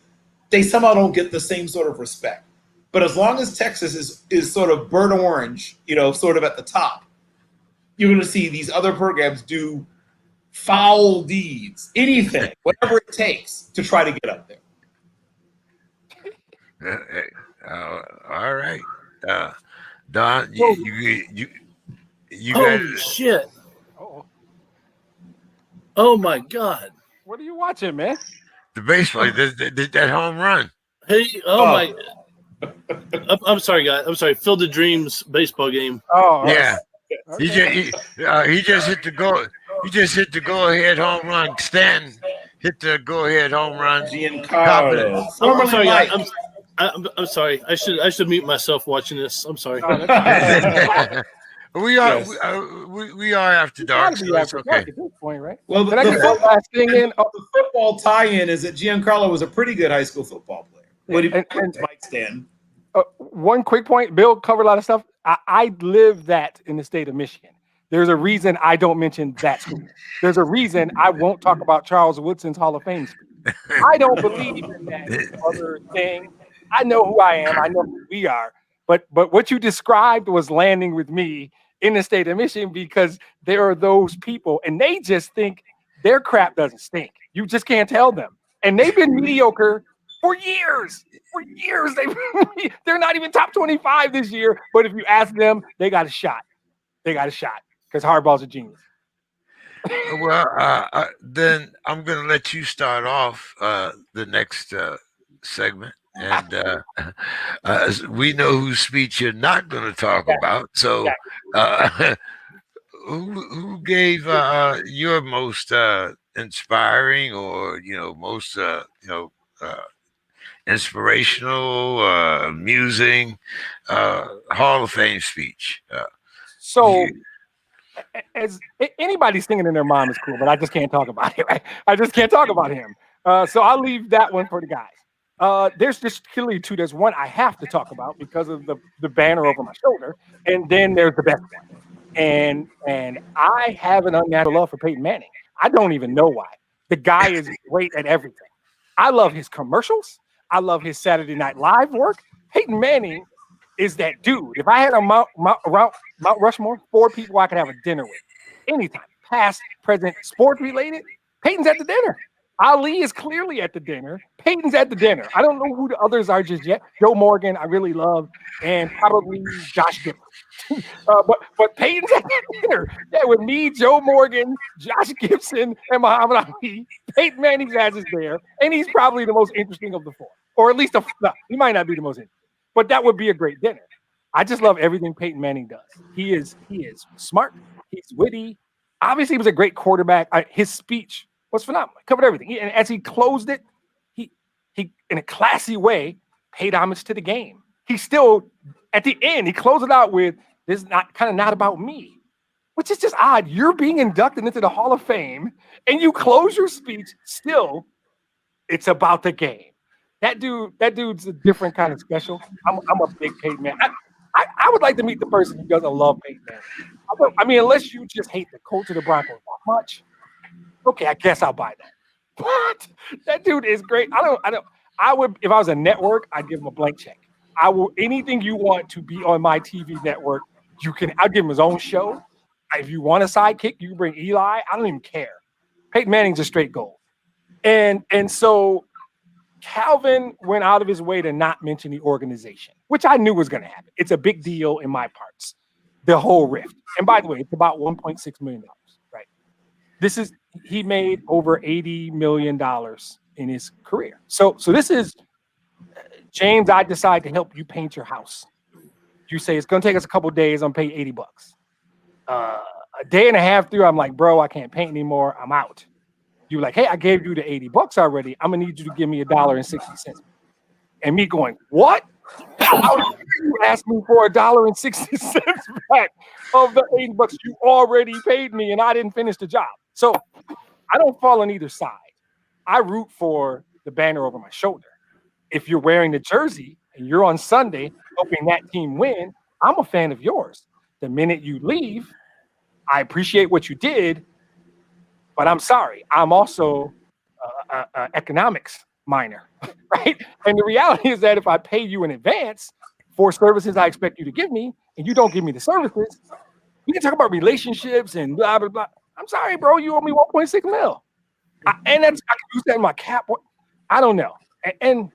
they somehow don't get the same sort of respect. But as long as Texas is sort of burnt orange, sort of at the top, you're going to see these other programs do foul deeds, anything, whatever it takes to try to get up there. All right. Don, you Holy shit. Oh my God! What are you watching, man? The baseball, that home run. Hey, my! I'm sorry, guys. I'm sorry. Field of Dreams baseball game. Oh yeah. Okay. He just hit the goal. He just hit the go-ahead home run. Stanton hit the go-ahead home run. Giancarlo. I'm sorry, guys. I'm sorry. I should mute myself watching this. I'm sorry. We are after dark. So it's okay. At this point, right? Well, Did I get one last thing in? The football tie-in is that Giancarlo was a pretty good high school football player. What do you Mike Stanton? One quick point. Bill covered a lot of stuff. I live that in the state of Michigan. There's a reason I don't mention that school. There's a reason I won't talk about Charles Woodson's Hall of Fame school. I don't believe in that other thing. I know who I am. I know who we are. But what you described was landing with me in the state of Michigan, because there are those people and they just think their crap doesn't stink. You just can't tell them. And they've been mediocre for years. For years. They're not even top 25 this year. But if you ask them, they got a shot. They got a shot because Harbaugh's a genius. Well, then I'm going to let you start off the next segment. And we know whose speech you're not going to talk about. So who gave your most inspiring or, most, inspirational, amusing Hall of Fame speech? As anybody singing in their mom is cool, but I just can't talk about it. Right? I just can't talk about him. So I'll leave that one for the guys. There's just clearly two. There's one I have to talk about because of the banner over my shoulder, and then there's the best one. And I have an unnatural love for Peyton Manning. I don't even know why. The guy is great at everything. I love his commercials. I love his Saturday Night Live work. Peyton Manning is that dude. If I had a Mount Rushmore, 4 people I could have a dinner with anytime, past, present, sports related. Peyton's at the dinner. Ali is clearly at the dinner. Peyton's at the dinner. I don't know who the others are just yet. Joe Morgan, I really love, and probably Josh Gibson. But Peyton's at the dinner. Yeah, with me, Joe Morgan, Josh Gibson, and Muhammad Ali. Peyton Manning's ass is there, and he's probably the most interesting of the 4, or at least he might not be the most interesting, but that would be a great dinner. I just love everything Peyton Manning does. He is smart. He's witty. Obviously, he was a great quarterback. His speech was phenomenal. Covered everything. And as he closed it, he in a classy way paid homage to the game. He still, at the end, he closed it out with, "This is not about me," which is just odd. You're being inducted into the Hall of Fame, and you close your speech still. It's about the game. That dude's a different kind of special. I'm a big Peyton Manning. I would like to meet the person who doesn't love Peyton Manning. I mean, unless you just hate the coach of the Broncos that much. Okay, I guess I'll buy that. But that dude is great. I would, if I was a network, I'd give him a blank check. I will, anything you want to be on my TV network, I'll give him his own show. If you want a sidekick, you can bring Eli. I don't even care. Peyton Manning's a straight gold. And so Calvin went out of his way to not mention the organization, which I knew was going to happen. It's a big deal in my parts, the whole rift. And by the way, it's about $1.6 million, right? He made over $80 million in his career. So this is, James, I decide to help you paint your house. You say, it's going to take us a couple of days. I'm paying $80. A day and a half through, I'm like, bro, I can't paint anymore. I'm out. You're like, hey, I gave you the $80 already. I'm gonna need you to give me $1.60. And me going, what? How did you ask me for $1.60 back of the $80 you already paid me and I didn't finish the job? So I don't fall on either side. I root for the banner over my shoulder. If you're wearing the jersey and you're on Sunday hoping that team win, I'm a fan of yours. The minute you leave, I appreciate what you did, but I'm sorry. I'm also an economics minor, right? And the reality is that if I pay you in advance for services I expect you to give me, and you don't give me the services, we can talk about relationships and blah, blah, blah. I'm sorry, bro. You owe me 1.6 mil. I can use that in my cap. I don't know. And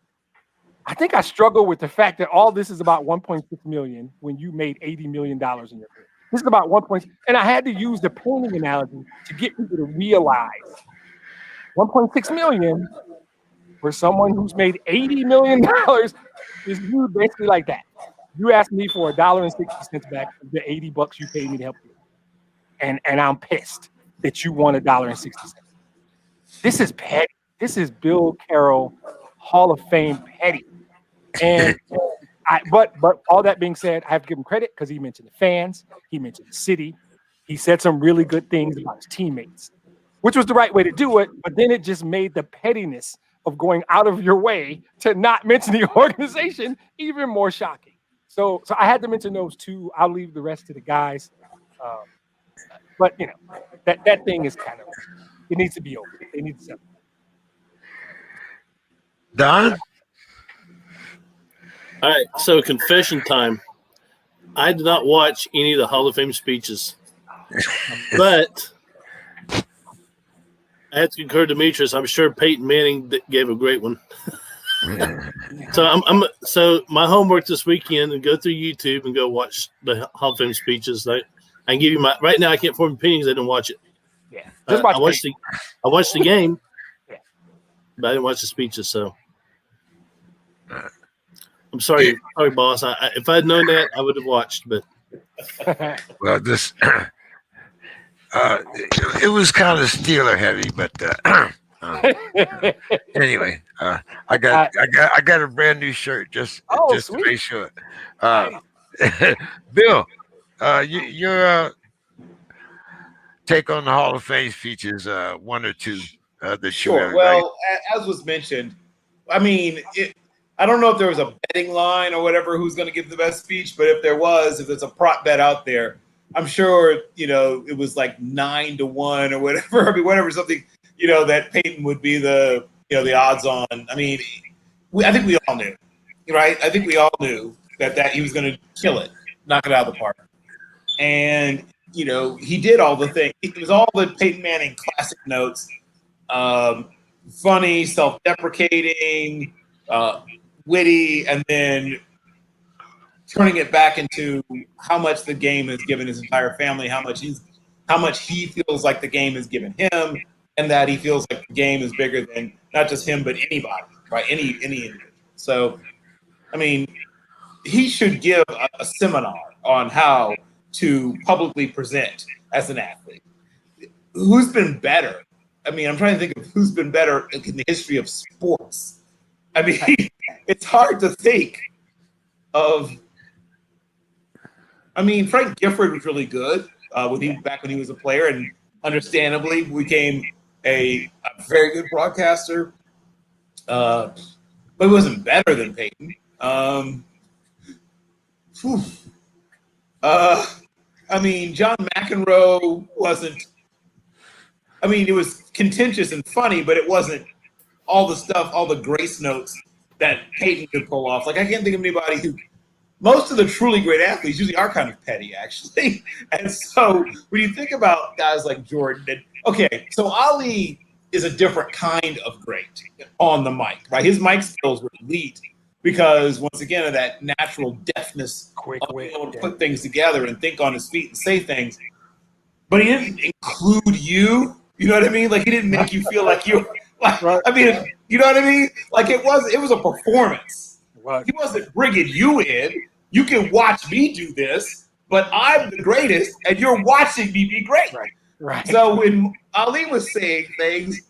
I think I struggle with the fact that all this is about 1.6 million when you made $80 million in your career. This is about 1. And I had to use the painting analogy to get people to realize 1.6 million for someone who's made $80 million is viewed basically like that. You asked me for $1.60 back of the $80 you paid me to help you. And I'm pissed that you want $1.60. This is petty. This is Bill Carroll Hall of Fame petty. And but all that being said, I have to give him credit because he mentioned the fans, he mentioned the city, he said some really good things about his teammates, which was the right way to do it. But then it just made the pettiness of going out of your way to not mention the organization even more shocking. So I had to mention those two. I'll leave the rest to the guys. But you know, that thing is kind of, it needs to be over. They need to settle. Don? All right, so confession time. I did not watch any of the Hall of Fame speeches, but I have to concur, Demetrius. I'm sure Peyton Manning gave a great one. So my homework this weekend and go through YouTube and go watch the Hall of Fame speeches. I can give you my right now. I can't form opinions. I didn't watch it. Yeah, I watched the game, Yeah. but I didn't watch the speeches. So I'm sorry, boss. If I'd known that, I would have watched. But Well, this it was kind of Steeler heavy, but anyway, I got a brand new shirt just to sweet. make sure. Bill, your take on the Hall of Fame features, one or two that you Sure. really Well, as was mentioned, I mean, I don't know if there was a betting line or whatever who's going to give the best speech, but if there's a prop bet out there, I'm sure, it was like 9-1 or whatever. I mean, whatever, something, that Peyton would be the odds on. I mean, I think we all knew, right? I think we all knew that he was going to kill it, knock it out of the park. And, he did all the things. It was all the Peyton Manning classic notes, funny, self-deprecating, witty, and then turning it back into how much the game has given his entire family, how much he feels like the game has given him, and that he feels like the game is bigger than not just him but anybody, right? Any individual. So, I mean, he should give a seminar on how to publicly present as an athlete. Who's been better? I mean, I'm trying to think of who's been better in the history of sports. I mean, it's hard to think of. I mean, Frank Gifford was really good when he was a player, and understandably became a very good broadcaster. But he wasn't better than Peyton. I mean, John McEnroe wasn't. I mean, it was contentious and funny, but it wasn't all the stuff, all the grace notes that Peyton could pull off. Like, I can't think of anybody who. Most of the truly great athletes usually are kind of petty, actually. And so when you think about guys like Jordan, so Ali is a different kind of great on the mic, right? His mic skills were elite because, once again, of that natural deftness of being able to put things together and think on his feet and say things. But he didn't include you. You know what I mean? Like, he didn't make you feel like you. Like, I mean, you know what I mean? Like, it was a performance. He wasn't bringing you in. You can watch me do this, but I'm the greatest, and you're watching me be great. Right. So when Ali was saying things,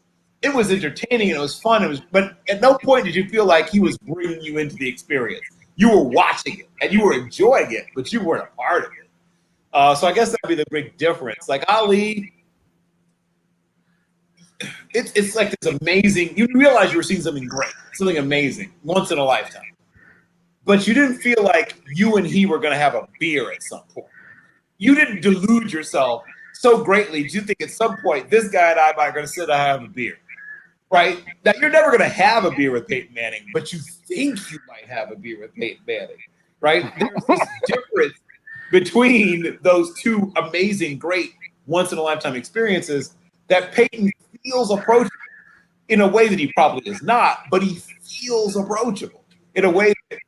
it was entertaining and it was fun. But at no point did you feel like he was bringing you into the experience. You were watching it and you were enjoying it, but you weren't a part of it. So I guess that'd be the big difference. Like Ali, it's like this amazing. You realize you were seeing something great, something amazing, once in a lifetime. But you didn't feel like you and he were going to have a beer at some point. You didn't delude yourself so greatly. Did you think at some point this guy and I are going to sit down and have a beer, right? Now, you're never going to have a beer with Peyton Manning, but you think you might have a beer with Peyton Manning, right? There's this difference between those two amazing, great, once-in-a-lifetime experiences that Peyton feels approachable in a way that he probably is not, but he feels approachable in a way that,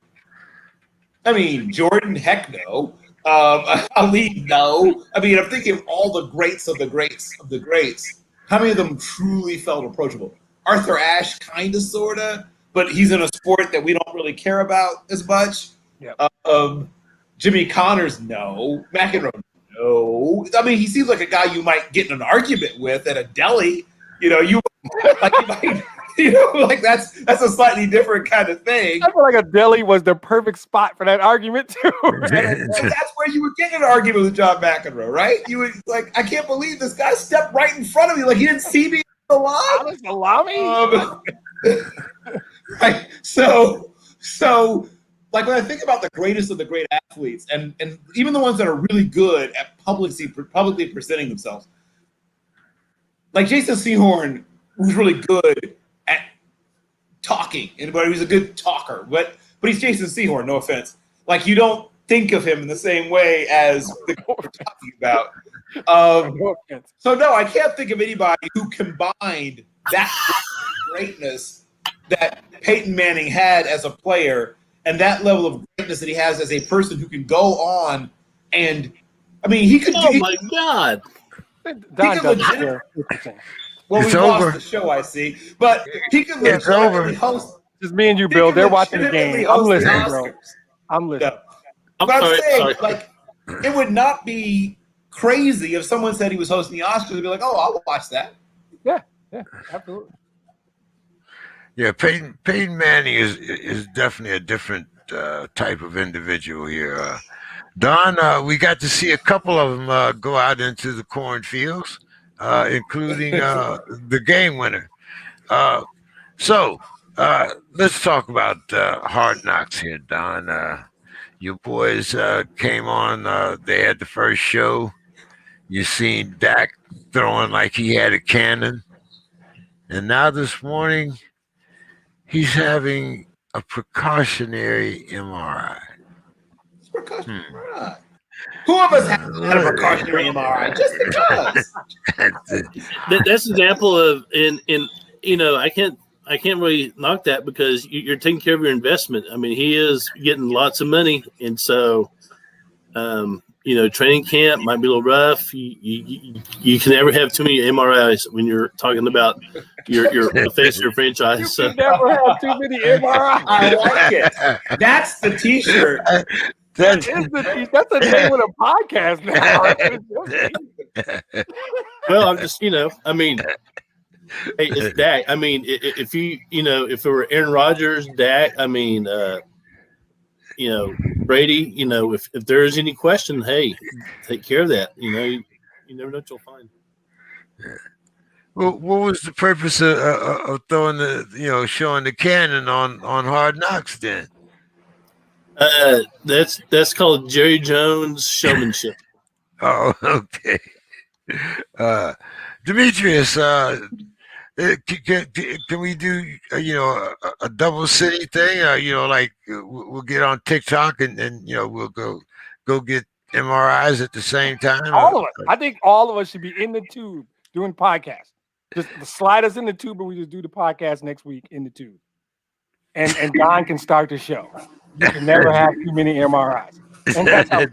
I mean, Jordan, heck no. Ali, no. I mean, I'm thinking of all the greats of the greats of the greats. How many of them truly felt approachable? Arthur Ashe, kind of, sort of, but he's in a sport that we don't really care about as much. Yep. Jimmy Connors, no. McEnroe, no. I mean, he seems like a guy you might get in an argument with at a deli. Like that's a slightly different kind of thing. I feel like a deli was the perfect spot for that argument too. That's where you would get in an argument with John McEnroe, right? You would like, I can't believe this guy stepped right in front of me, like he didn't see me in the line. Salami. Right. So like when I think about the greatest of the great athletes, and even the ones that are really good at publicly presenting themselves, like Jason Sehorn was really good at talking, but he was a good talker. But but he's Jason Sehorn. No offense. Like you don't think of him in the same way as the guy we're talking about. So no, I can't think of anybody who combined that greatness that Peyton Manning had as a player and that level of greatness that he has as a person who can go on and, I mean, he could. Oh my God! Don doesn't. Well, It's we over. lost the show, I see, but he could It's over. legitimately host. Just me and you, Bill. They're watching the game. I'm listening, bro. I'm listening. I'm But I'm sorry, saying, sorry. like, it would not be crazy if someone said he was hosting the Oscars. They'd be like, "Oh, I'll watch that." Yeah, absolutely. Yeah, Peyton Manning is definitely a different type of individual here. Don, we got to see a couple of them go out into the cornfields, including the game winner. So let's talk about Hard Knocks here, Don. Your boys came on. They had the first show. You seen Dak throwing like he had a cannon, and now this morning he's having a precautionary MRI. Who of us had a precautionary MRI? Just because. That's an example of I can't really knock that because you're taking care of your investment. I mean, he is getting lots of money, and so training camp might be a little rough. You can never have too many MRIs when you're talking about your face of your franchise. You can never have too many MRIs. I like it. That's the T-shirt. That's the name of the podcast now. Well, I'm just, I mean, hey, it's Dak. I mean, if if it were Aaron Rodgers, Dak, I mean, Brady, if there is any question, hey, take care of that. You never know what you'll find. Well, what was the purpose of throwing showing the cannon on Hard Knocks then? That's called Jerry Jones showmanship. Oh, okay. Demetrius, can we do a double city thing? Like we'll get on TikTok and we'll go get MRIs at the same time. All of us. I think all of us should be in the tube doing podcasts. Just slide us in the tube, and we just do the podcast next week in the tube. And Don can start the show. You can never have too many MRIs. And that's how,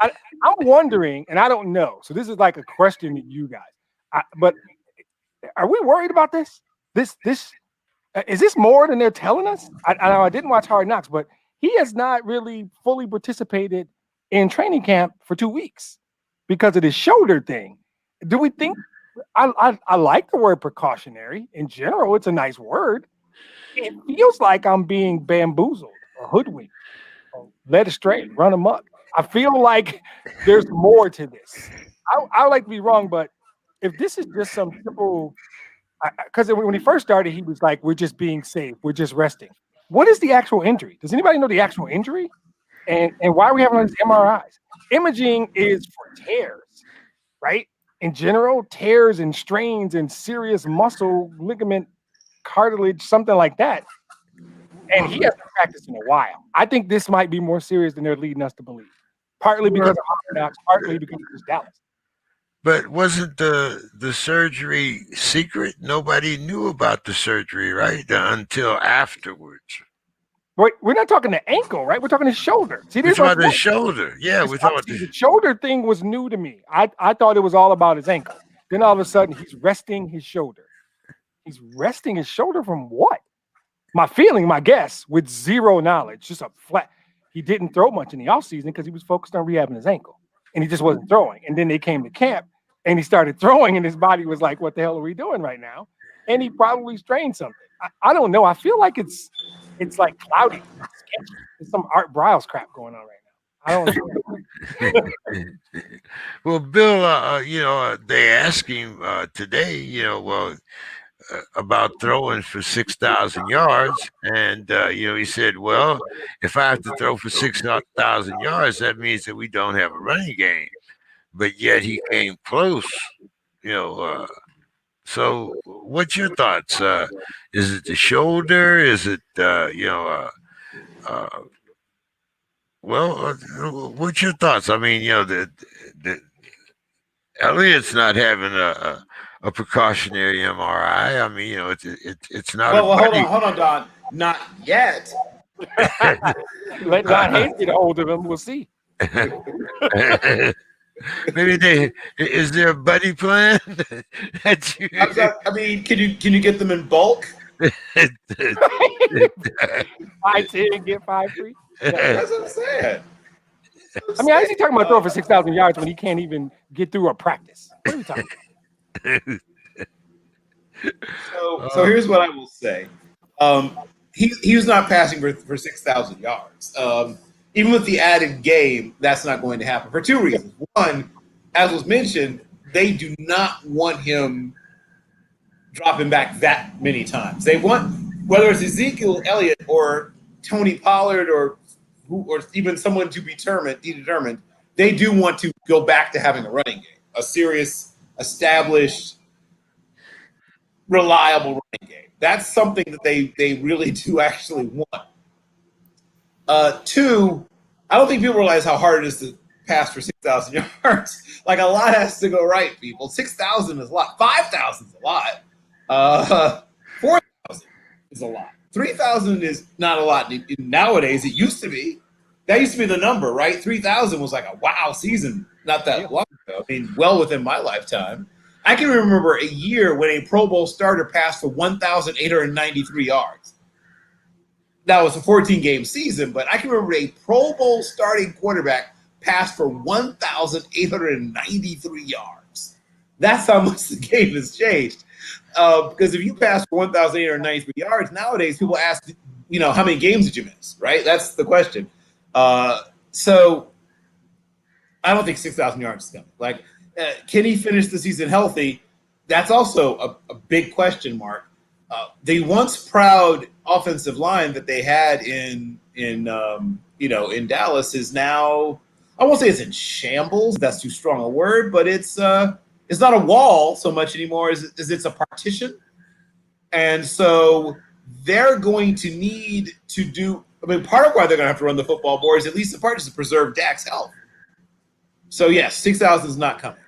I'm wondering, and I don't know. So this is like a question to you guys. But are we worried about this? This is this more than they're telling us? I didn't watch Hard Knocks, but he has not really fully participated in training camp for 2 weeks because of this shoulder thing. Do we think? I like the word precautionary. In general, it's a nice word. It feels like I'm being bamboozled or hoodwinked or led astray, run amok. I feel like there's more to this. I would like to be wrong, but if this is just some simple, because when he first started, he was like, we're just being safe. We're just resting. What is the actual injury? Does anybody know the actual injury? And why are we having all these MRIs? Imaging is for tears, right? In general, tears and strains and serious muscle, ligament, cartilage, something like that. And he hasn't practiced in a while. I think this might be more serious than they're leading us to believe. Partly because of Hard Knocks, partly because of Dallas. But wasn't the surgery secret? Nobody knew about the surgery, right? Until afterwards. Wait, we're not talking the ankle, right? We're talking the shoulder. See, we're talking about the shoulder. Yeah, we're talking about the shoulder thing was new to me. I thought it was all about his ankle. Then all of a sudden, he's resting his shoulder. He's resting his shoulder from what? My guess, with zero knowledge, just a flat. He didn't throw much in the offseason because he was focused on rehabbing his ankle. And he just wasn't throwing. And then they came to camp, and he started throwing, and his body was like, what the hell are we doing right now? And he probably strained something. I don't know. I feel like it's like cloudy. It's some Art Briles crap going on right now. I don't know. Well, Bill, they asked him today, about throwing for 6,000 yards. And, he said, well, if I have to throw for 6,000 yards, that means that we don't have a running game. But yet he came close, So what's your thoughts? Is it the shoulder? Is it, Well, what's your thoughts? I mean, the Elliott's not having a precautionary MRI. I mean, it's not. Well, hold on, Don. Not yet. Let Don Hayes get a hold of him. We'll see. Maybe is there a buddy plan? I mean, can you get them in bulk? 5 10 get 5 free. That's what I'm saying. I mean, how is he talking about throwing for 6,000 yards when he can't even get through a practice? What are we talking about? So here's what I will say. He was not passing for 6,000 yards. Even with the added game, that's not going to happen for two reasons. One, as was mentioned, they do not want him dropping back that many times. They want, whether it's Ezekiel Elliott or Tony Pollard or even someone to be determined, they do want to go back to having a running game, a serious, established, reliable running game. That's something that they really do actually want. Two, I don't think people realize how hard it is to pass for 6,000 yards. Like, a lot has to go right, people. 6,000 is a lot. 5,000 is a lot. 4,000 is a lot. 3,000 is not a lot nowadays. It used to be. That used to be the number, right? 3,000 was like a wow season not that long ago. I mean, well within my lifetime. I can remember a year when a Pro Bowl starter passed for 1,893 yards. That was a 14-game season, but I can remember a Pro Bowl starting quarterback passed for 1,893 yards. That's how much the game has changed. Because if you pass for 1,893 yards, nowadays people ask, how many games did you miss, right? That's the question. So I don't think 6,000 yards is coming. Like, can he finish the season healthy? That's also a big question mark. The once proud offensive line that they had in Dallas is now, I won't say it's in shambles. That's too strong a word, but it's not a wall so much anymore as it's a partition. And so they're going to need to do, part of why they're going to have to run the football more is at least in part just to preserve Dak's health. So yes, 6,000 is not coming.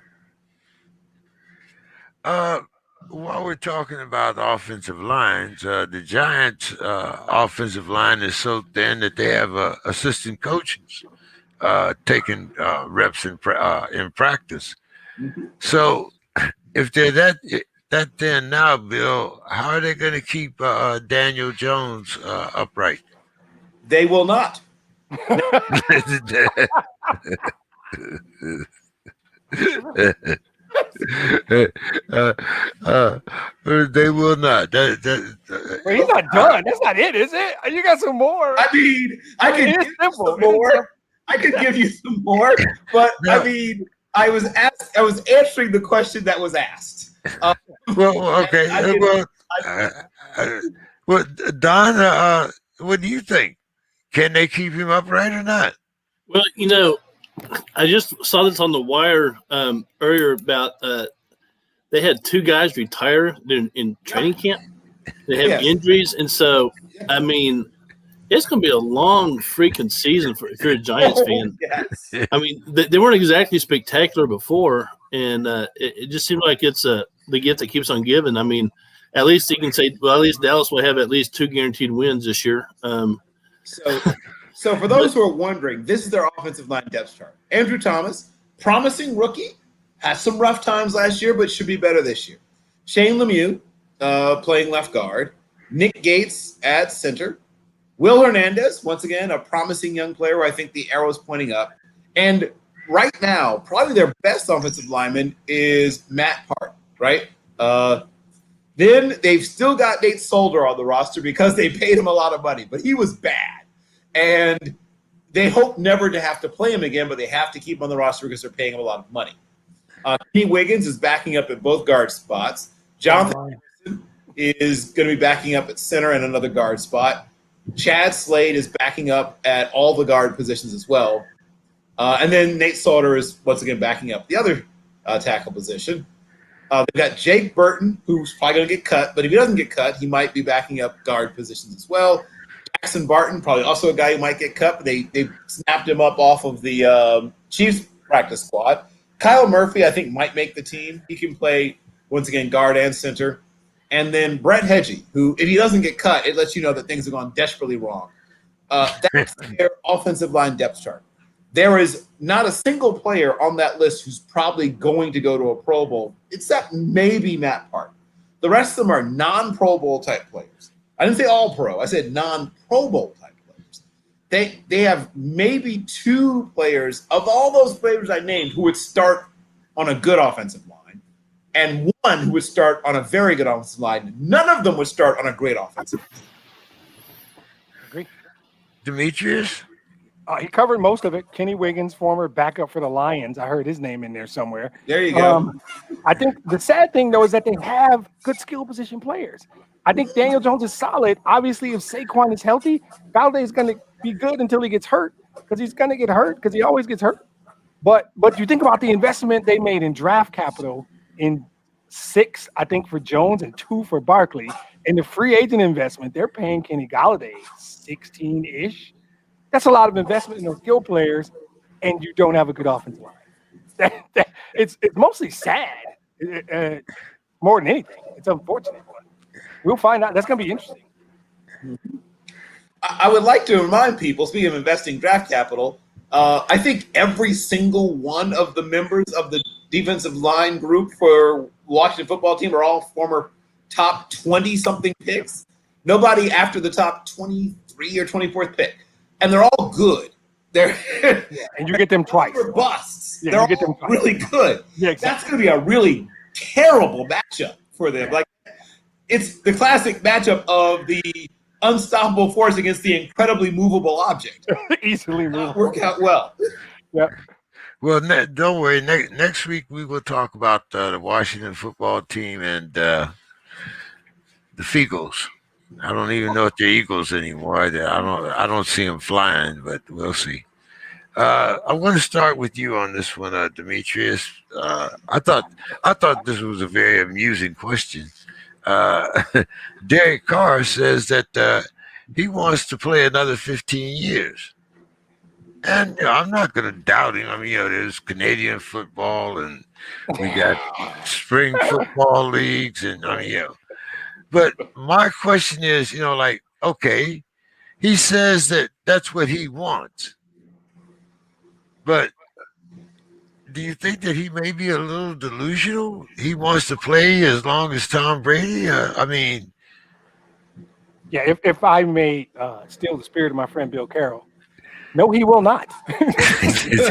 While we're talking about offensive lines, the Giants' offensive line is so thin that they have assistant coaches taking reps in practice. Mm-hmm. So if they're that thin now, Bill, how are they going to keep Daniel Jones upright? They will not. They will not. Well, he's not done. That's not it, is it? You got some more. I mean, I could give you some more. I could give you some more, but no. I mean, I was answering the question that was asked. Well, okay. Well, Don, what do you think? Can they keep him upright or not? Well, I just saw this on the wire earlier about they had 2 guys retire in training camp. They have injuries, and so I mean, it's going to be a long freaking season if you're a Giants fan. Yes. I mean, they weren't exactly spectacular before, and it just seemed like it's the gift that keeps on giving. I mean, at least you can say, well, at least Dallas will have at least 2 guaranteed wins this year. So for those who are wondering, this is their offensive line depth chart. Andrew Thomas, promising rookie, had some rough times last year, but should be better this year. Shane Lemieux, playing left guard. Nick Gates at center. Will Hernandez, once again, a promising young player where I think the arrow is pointing up. And right now, probably their best offensive lineman is Matt Park, right? Then they've still got Nate Solder on the roster because they paid him a lot of money, but he was bad. And they hope never to have to play him again, but they have to keep him on the roster because they're paying him a lot of money. Kenny Wiggins is backing up at both guard spots. Jonathan Anderson is going to be backing up at center and another guard spot. Chad Slade is backing up at all the guard positions as well. And then Nate Solder is once again backing up the other tackle position. They've got Jake Burton, who's probably going to get cut, but if he doesn't get cut, he might be backing up guard positions as well. Jackson Barton, probably also a guy who might get cut, but they snapped him up off of the Chiefs practice squad. Kyle Murphy, I think, might make the team. He can play, once again, guard and center. And then Brett Hedgie, who, if he doesn't get cut, it lets you know that things have gone desperately wrong. That's their offensive line depth chart. There is not a single player on that list who's probably going to go to a Pro Bowl, except maybe Matt Park. The rest of them are non-Pro Bowl type players. I didn't say all pro. I said non-Pro Bowl type players. They have maybe 2 players of all those players I named who would start on a good offensive line, and 1 who would start on a very good offensive line. None of them would start on a great offensive line. Agree. Demetrius? He covered most of it. Kenny Wiggins, former backup for the Lions. I heard his name in there somewhere. There you go. I think the sad thing, though, is that they have good skill position players. I think Daniel Jones is solid. Obviously, if Saquon is healthy, Galladay is going to be good until he gets hurt, because he's going to get hurt because he always gets hurt. But you think about the investment they made in draft capital in 6, I think, for Jones and 2 for Barkley. And the free agent investment, they're paying Kenny Galladay 16-ish. That's a lot of investment in those skill players, and you don't have a good offensive line. It's mostly sad, more than anything. It's unfortunate. We'll find out. That's going to be interesting. I would like to remind people, speaking of investing draft capital, I think every single one of the members of the defensive line group for Washington football team are all former top 20-something picks. Nobody after the top 23 or 24th pick. And they're all good. They're and you get them twice. They're busts. Yeah, they're you get them all twice. really good. Yeah, exactly. That's going to be a really terrible matchup for them. Like, it's the classic matchup of the unstoppable force against the incredibly movable object. Easily movable. Work out well. Yep. Well, don't worry. Next week we will talk about the Washington football team and the Feagles. I don't even know if they're Eagles anymore. I don't see them flying, but we'll see. I want to start with you on this one, Demetrius. I thought this was a very amusing question. Derek Carr says that he wants to play another 15 years. And I'm not going to doubt him. I mean, there's Canadian football, and we got spring football leagues, and But my question is, okay, he says that that's what he wants. But do you think that he may be a little delusional? He wants to play as long as Tom Brady? Yeah, if I may steal the spirit of my friend Bill Carroll, no, he will not. That's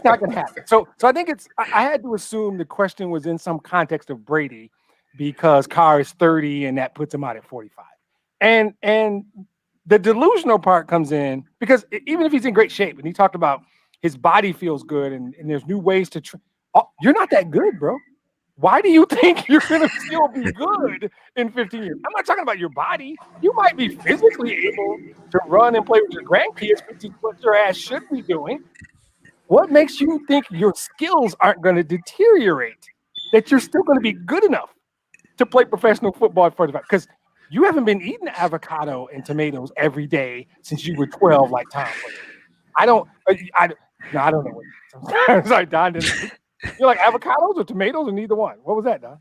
not going to happen. So I think I had to assume the question was in some context of Brady, because Carr is 30 and that puts him out at 45. And the delusional part comes in because even if he's in great shape, and he talked about his body feels good and there's new ways to you're not that good, bro. Why do you think you're going to still be good in 15 years? I'm not talking about your body. You might be physically able to run and play with your grandkids, which is what your ass should be doing. What makes you think your skills aren't going to deteriorate, that you're still going to be good enough to play professional football at 45? Because you haven't been eating avocado and tomatoes every day since you were 12, like Tom. I don't know what. I'm sorry, Don. You like avocados or tomatoes or neither one? What was that, Don?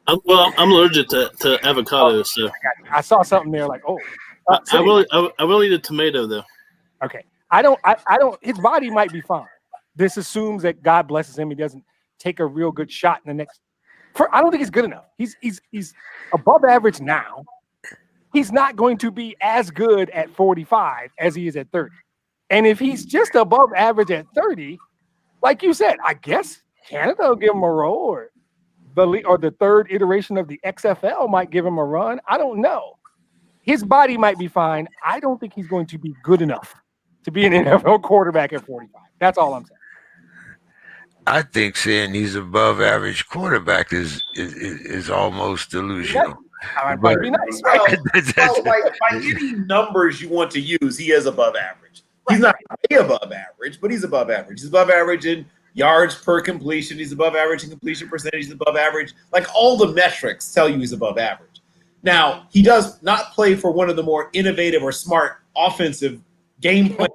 I'm allergic to avocados, so I saw something there like, I will eat a tomato though. Okay, I don't. His body might be fine. This assumes that God blesses him. He doesn't take a real good shot in the next. I don't think he's good enough. He's above average now. He's not going to be as good at 45 as he is at 30. And if he's just above average at 30, like you said, I guess Canada will give him a role, or the third iteration of the XFL might give him a run. I don't know. His body might be fine. I don't think he's going to be good enough to be an NFL quarterback at 45. That's all I'm saying. I think saying he's above average quarterback is almost delusional. All right, be nice. Well, by any numbers you want to use, he is above average. He's not way above average, but he's above average. He's above average in yards per completion. He's above average in completion percentage. He's above average. Like, all the metrics tell you he's above average. Now, he does not play for one of the more innovative or smart offensive game plans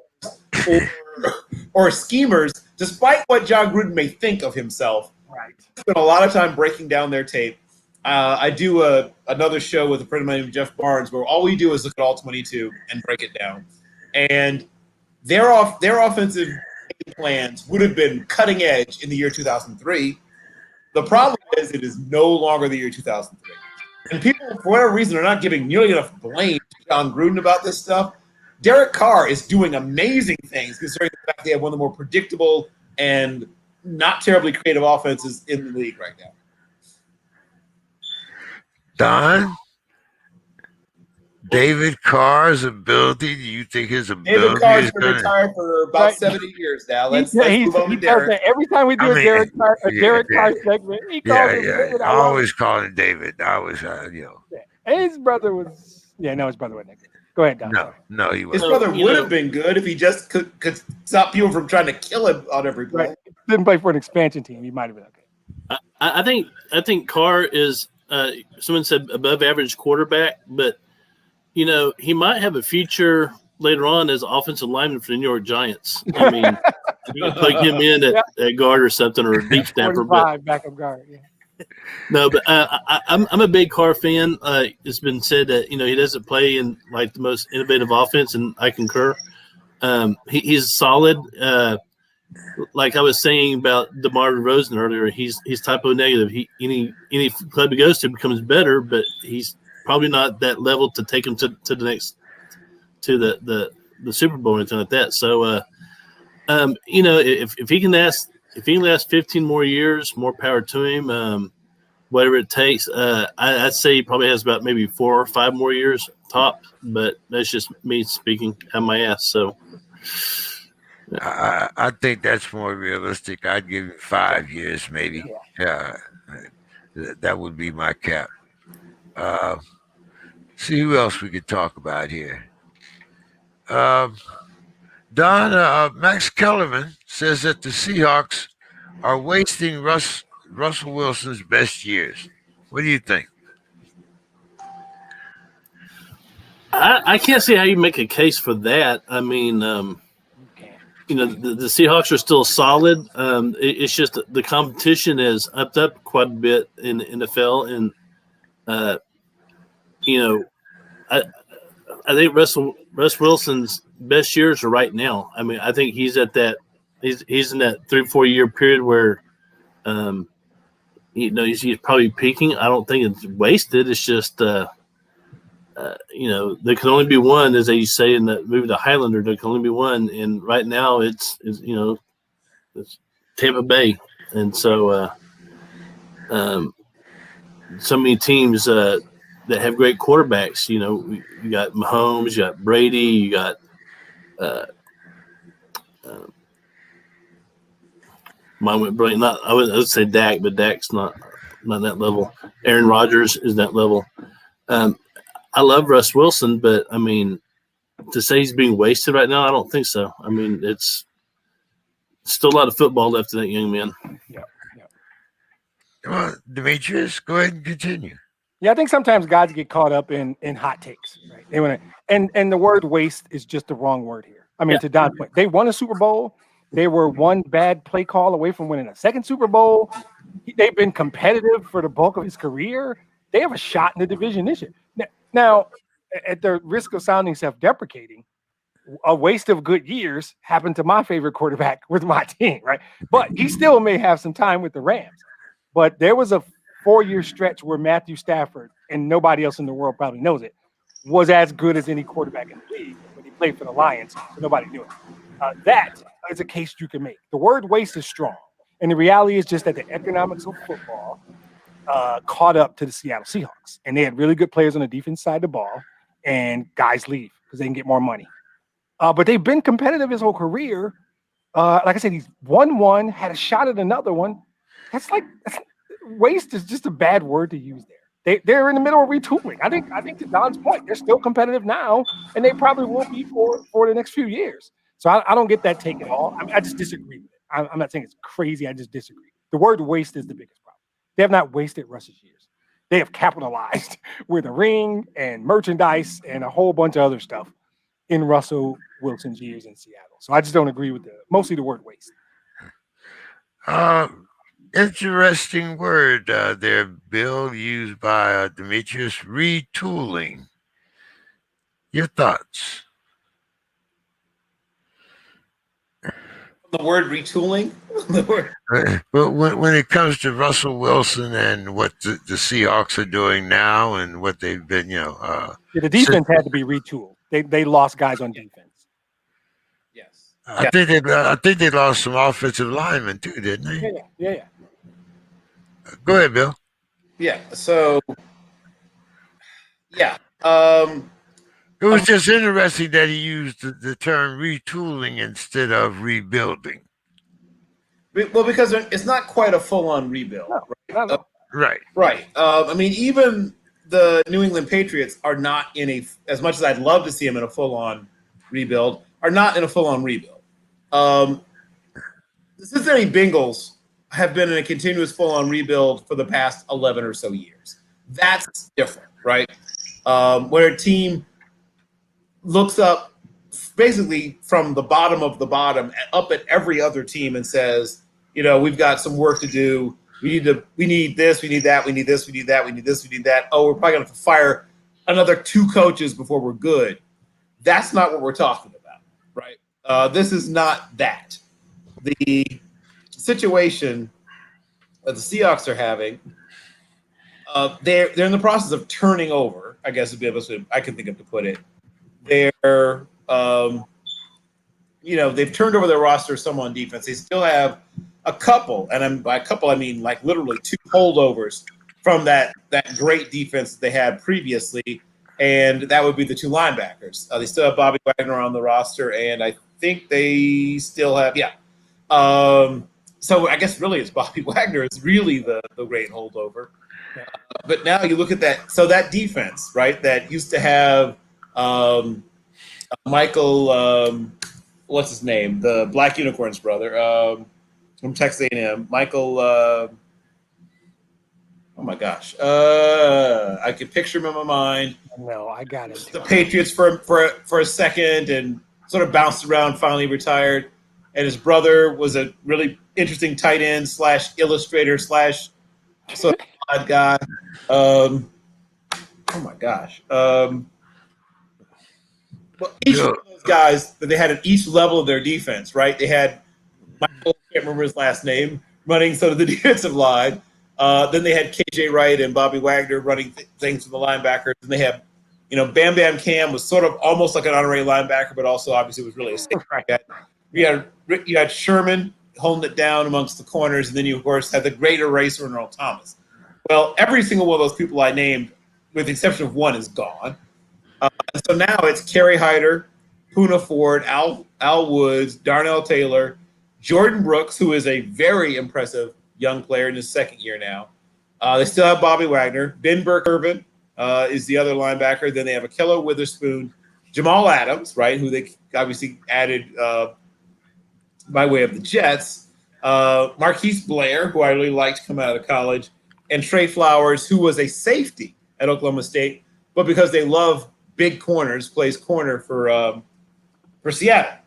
or schemers, despite what John Gruden may think of himself. Right. I spent a lot of time breaking down their tape. I do another show with a friend of mine named Jeff Barnes, where all we do is look at all 22 and break it down. And their offensive plans would have been cutting edge in the year 2003. The problem is it is no longer the year 2003. And people, for whatever reason, are not giving nearly enough blame to John Gruden about this stuff. Derek Carr is doing amazing things, considering the fact they have one of the more predictable and not terribly creative offenses in the league right now. Don, David Carr's ability, do you think his ability David Carr's is been going to... retired for about 70 years now. Let's move on to he does Derek. that every time we do a Derek Carr segment. He calls him David. I always call him David. I always, And his brother was his brother wasn't that good. Go ahead, Don. No, he His wasn't. brother would have been good if he just could stop people from trying to kill him on every play. Right. Didn't play for an expansion team. He might have been okay. I think Carr is someone said above average quarterback, but he might have a future later on as offensive lineman for the New York Giants. I mean, you can plug him in at guard or something, or a deep snapper. But backup guard. Yeah. no, but I'm a big Carr fan. It's been said that he doesn't play in like the most innovative offense, and I concur. He's solid. Like I was saying about DeMar DeRozan earlier, he's typo negative. Any club he goes to becomes better, but he's probably not that level to take him to the next to the Super Bowl or anything like that. So, if he can last 15 more years, more power to him. Whatever it takes, I'd say he probably has about maybe 4 or 5 more years top. But that's just me speaking out my ass. So. I think that's more realistic. I'd give him 5 years, maybe. Yeah, that would be my cap. See who else we could talk about here. Don, Max Kellerman says that the Seahawks are wasting Russell Wilson's best years. What do you think? I can't see how you make a case for that. I mean, the Seahawks are still solid. It's just the competition has upped up quite a bit in the NFL, and I think Russ Wilson's best years are right now. I mean, I think he's at that. He's in that 3-4 year period where, he's probably peaking. I don't think it's wasted. It's just, there can only be one, as they say in the movie The Highlander. There can only be one, and right now it's Tampa Bay, and so so many teams that have great quarterbacks. You got Mahomes, you got Brady, you got mine went brilliant. I would say Dak, but Dak's not that level. Aaron Rodgers is that level. I love Russ Wilson, but I mean, to say he's being wasted right now, I don't think so. I mean, it's still a lot of football left in that young man. Yeah. Well, Demetrius, go ahead and continue. Yeah, I think sometimes guys get caught up in hot takes, right? They want to, and the word waste is just the wrong word here. I mean, to Don's point, they won a Super Bowl. They were one bad play call away from winning a second Super Bowl. They've been competitive for the bulk of his career. They have a shot in the division this year. Now, at the risk of sounding self-deprecating, a waste of good years happened to my favorite quarterback with my team, right? But he still may have some time with the Rams. But there was a 4-year stretch where Matthew Stafford, and nobody else in the world probably knows it, was as good as any quarterback in the league when he played for the Lions. So nobody knew it. That is a case you can make. The word waste is strong. And the reality is just that the economics of football caught up to the Seattle Seahawks. And they had really good players on the defense side of the ball, and guys leave because they can get more money. But they've been competitive his whole career. Like I said, he's won one, had a shot at another one. Waste is just a bad word to use there. They're in the middle of retooling. I think to Don's point, they're still competitive now, and they probably will be for the next few years. So I don't get that take at all. I just disagree with it. I'm not saying it's crazy. I just disagree. The word waste is the biggest problem. They have not wasted Russ's years. they have capitalized with a ring and merchandise and a whole bunch of other stuff in Russell Wilson's years in Seattle. So I just don't agree with mostly the word waste. Interesting word there, Bill, used by Demetrius, retooling. Your thoughts? The word retooling? The word. But when it comes to Russell Wilson and what the Seahawks are doing now and what they've been, The defense had to be retooled. They lost guys on defense. Yes. I think they lost some offensive linemen too, didn't they? Yeah. Go ahead, Bill. Yeah. So, yeah. It was just interesting that he used the term retooling instead of rebuilding. Well, because it's not quite a full-on rebuild. No. Right. Right. I mean, even the New England Patriots are not as much as I'd love to see them in a full-on rebuild, are not in a full-on rebuild. The Cincinnati Bengals have been in a continuous full-on rebuild for the past 11 or so years. That's different, right? Where a team looks up basically from the bottom of the bottom up at every other team and says, we've got some work to do. We need this, we need that, we need this, we need that, we need this, we need that. Oh, we're probably going to have to fire another 2 coaches before we're good. That's not what we're talking about, right? This is not that. The situation that the Seahawks are having, they're in the process of turning over, I guess would be able to, I can think of to put it. They're, they've turned over their roster some on defense. They still have a couple, and by a couple I mean like literally 2 holdovers from that great defense that they had previously, and that would be the 2 linebackers. They still have Bobby Wagner on the roster, and I think they still have so I guess really it's Bobby Wagner is really the great holdover. But now you look at that. So that defense, right, that used to have Michael, what's his name? The Black Unicorn's brother from Texas A&M. Michael, oh my gosh. I could picture him in my mind. No, I got it. The Patriots for a second and sort of bounced around, finally retired. And his brother was a really interesting tight end / illustrator / sort of odd guy. Oh my gosh. Well, each of those guys that they had at each level of their defense, right? They had Michael, can't remember his last name, running sort of the defensive line. Then they had KJ Wright and Bobby Wagner running things for the linebackers. And they have, Bam Bam Cam was sort of almost like an honorary linebacker, but also obviously was really a safety. You had Sherman holding it down amongst the corners, and then you, of course, had the great eraser and Earl Thomas. Well, every single one of those people I named, with the exception of one, is gone. And so now it's Kerry Hyder, Poona Ford, Al Woods, Darnell Taylor, Jordan Brooks, who is a very impressive young player in his second year now. They still have Bobby Wagner. Ben Burke-Irvin is the other linebacker. Then they have Akello Witherspoon, Jamal Adams, right, who they obviously added by way of the Jets, Marquise Blair, who I really liked coming out of college, and Trey Flowers, who was a safety at Oklahoma State, but because they love big corners, plays corner for Seattle.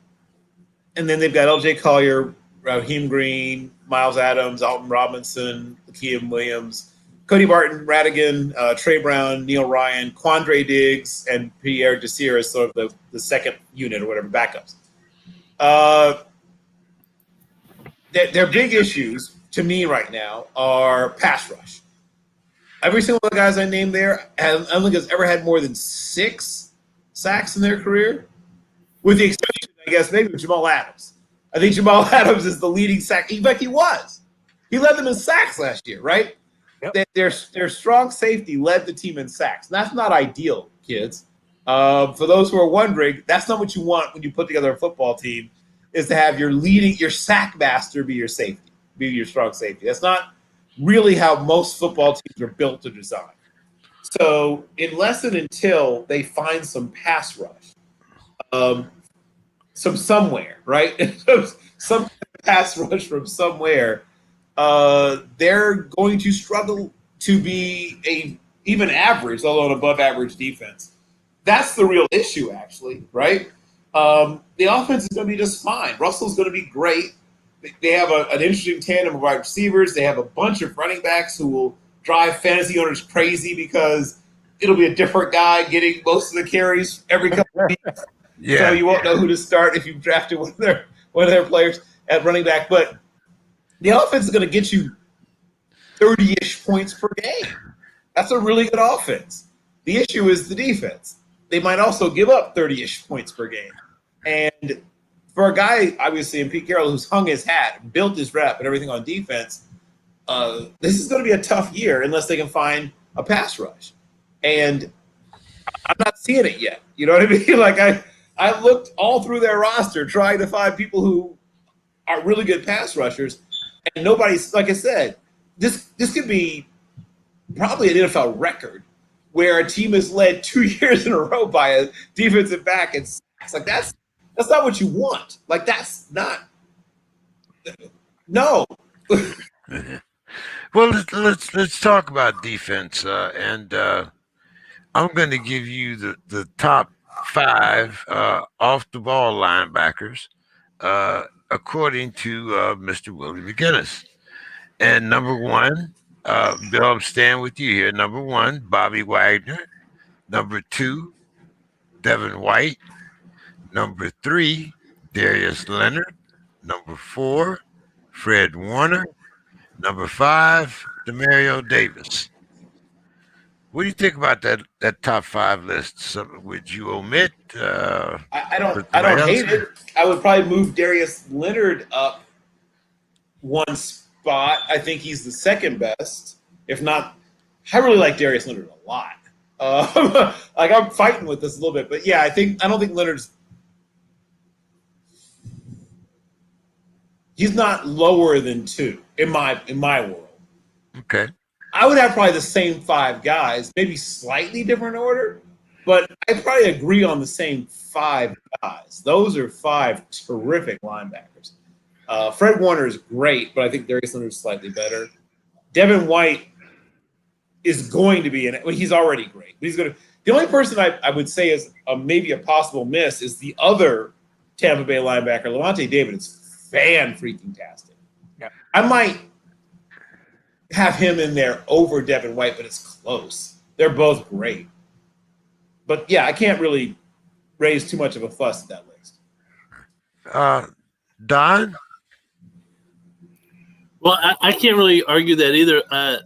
And then they've got L.J. Collier, Raheem Green, Miles Adams, Alton Robinson, Lakeem Williams, Cody Barton, Radigan, Trey Brown, Neil Ryan, Quandre Diggs, and Pierre Desir as sort of the second unit or whatever, backups. Their big issues to me right now are pass rush. Every single one of the guys I named there, I don't think has ever had more than 6 sacks in their career, with the exception, I guess, maybe of Jamal Adams. I think Jamal Adams is the leading sack. In fact, he was. He led them in sacks last year, right? Yep. Their strong safety led the team in sacks. That's not ideal, kids. For those who are wondering, that's not what you want when you put together a football team, is to have your sack master be your safety, be your strong safety. That's not really how most football teams are built to design. So unless and until they find some pass rush, somewhere, right? Some pass rush from somewhere, they're going to struggle to be a even average, let alone above average defense. That's the real issue, actually, right? The offense is going to be just fine. Russell's going to be great. They have an interesting tandem of wide receivers. They have a bunch of running backs who will drive fantasy owners crazy because it'll be a different guy getting most of the carries every couple of weeks. Yeah. So you won't know who to start if you've drafted one of their players at running back. But the offense is going to get you 30-ish points per game. That's a really good offense. The issue is the defense. They might also give up 30-ish points per game. And for a guy, obviously, in Pete Carroll, who's hung his hat, built his rep and everything on defense, this is going to be a tough year unless they can find a pass rush. And I'm not seeing it yet. You know what I mean? Like, I looked all through their roster trying to find people who are really good pass rushers, and nobody's, like I said, this could be probably an NFL record where a team is led 2 years in a row by a defensive back and sacks. Like, that's not what you want. Like, that's not – no. Well, let's talk about defense, and I'm going to give you the top 5 off the ball linebackers according to Mr. Willie McGinnis. And number 1, Bill, I'm staying with you here. Number 1, Bobby Wagner. Number 2, Devin White. Number 3, Darius Leonard. Number 4, Fred Warner. Number 5, Demario Davis. What do you think about that top 5 list? Would you omit? I don't hate it. I would probably move Darius Leonard up one spot. I think he's the second best, if not. I really like Darius Leonard a lot. Like, I'm fighting with this a little bit, but yeah, I don't think Leonard's. He's not lower than 2 in my world. Okay. I would have probably the same 5 guys, maybe slightly different order, but I'd probably agree on the same 5 guys. Those are 5 terrific linebackers. Fred Warner is great, but I think Darius Leonard is slightly better. Devin White is going to be in it. Well, he's already great. But he's going to. The only person I would say is maybe a possible miss is the other Tampa Bay linebacker, Levante David. It's fan-freaking-tastic. Yeah. I might have him in there over Devin White, but it's close. They're both great. But, yeah, I can't really raise too much of a fuss at that list. Don? Well, I can't really argue that either. I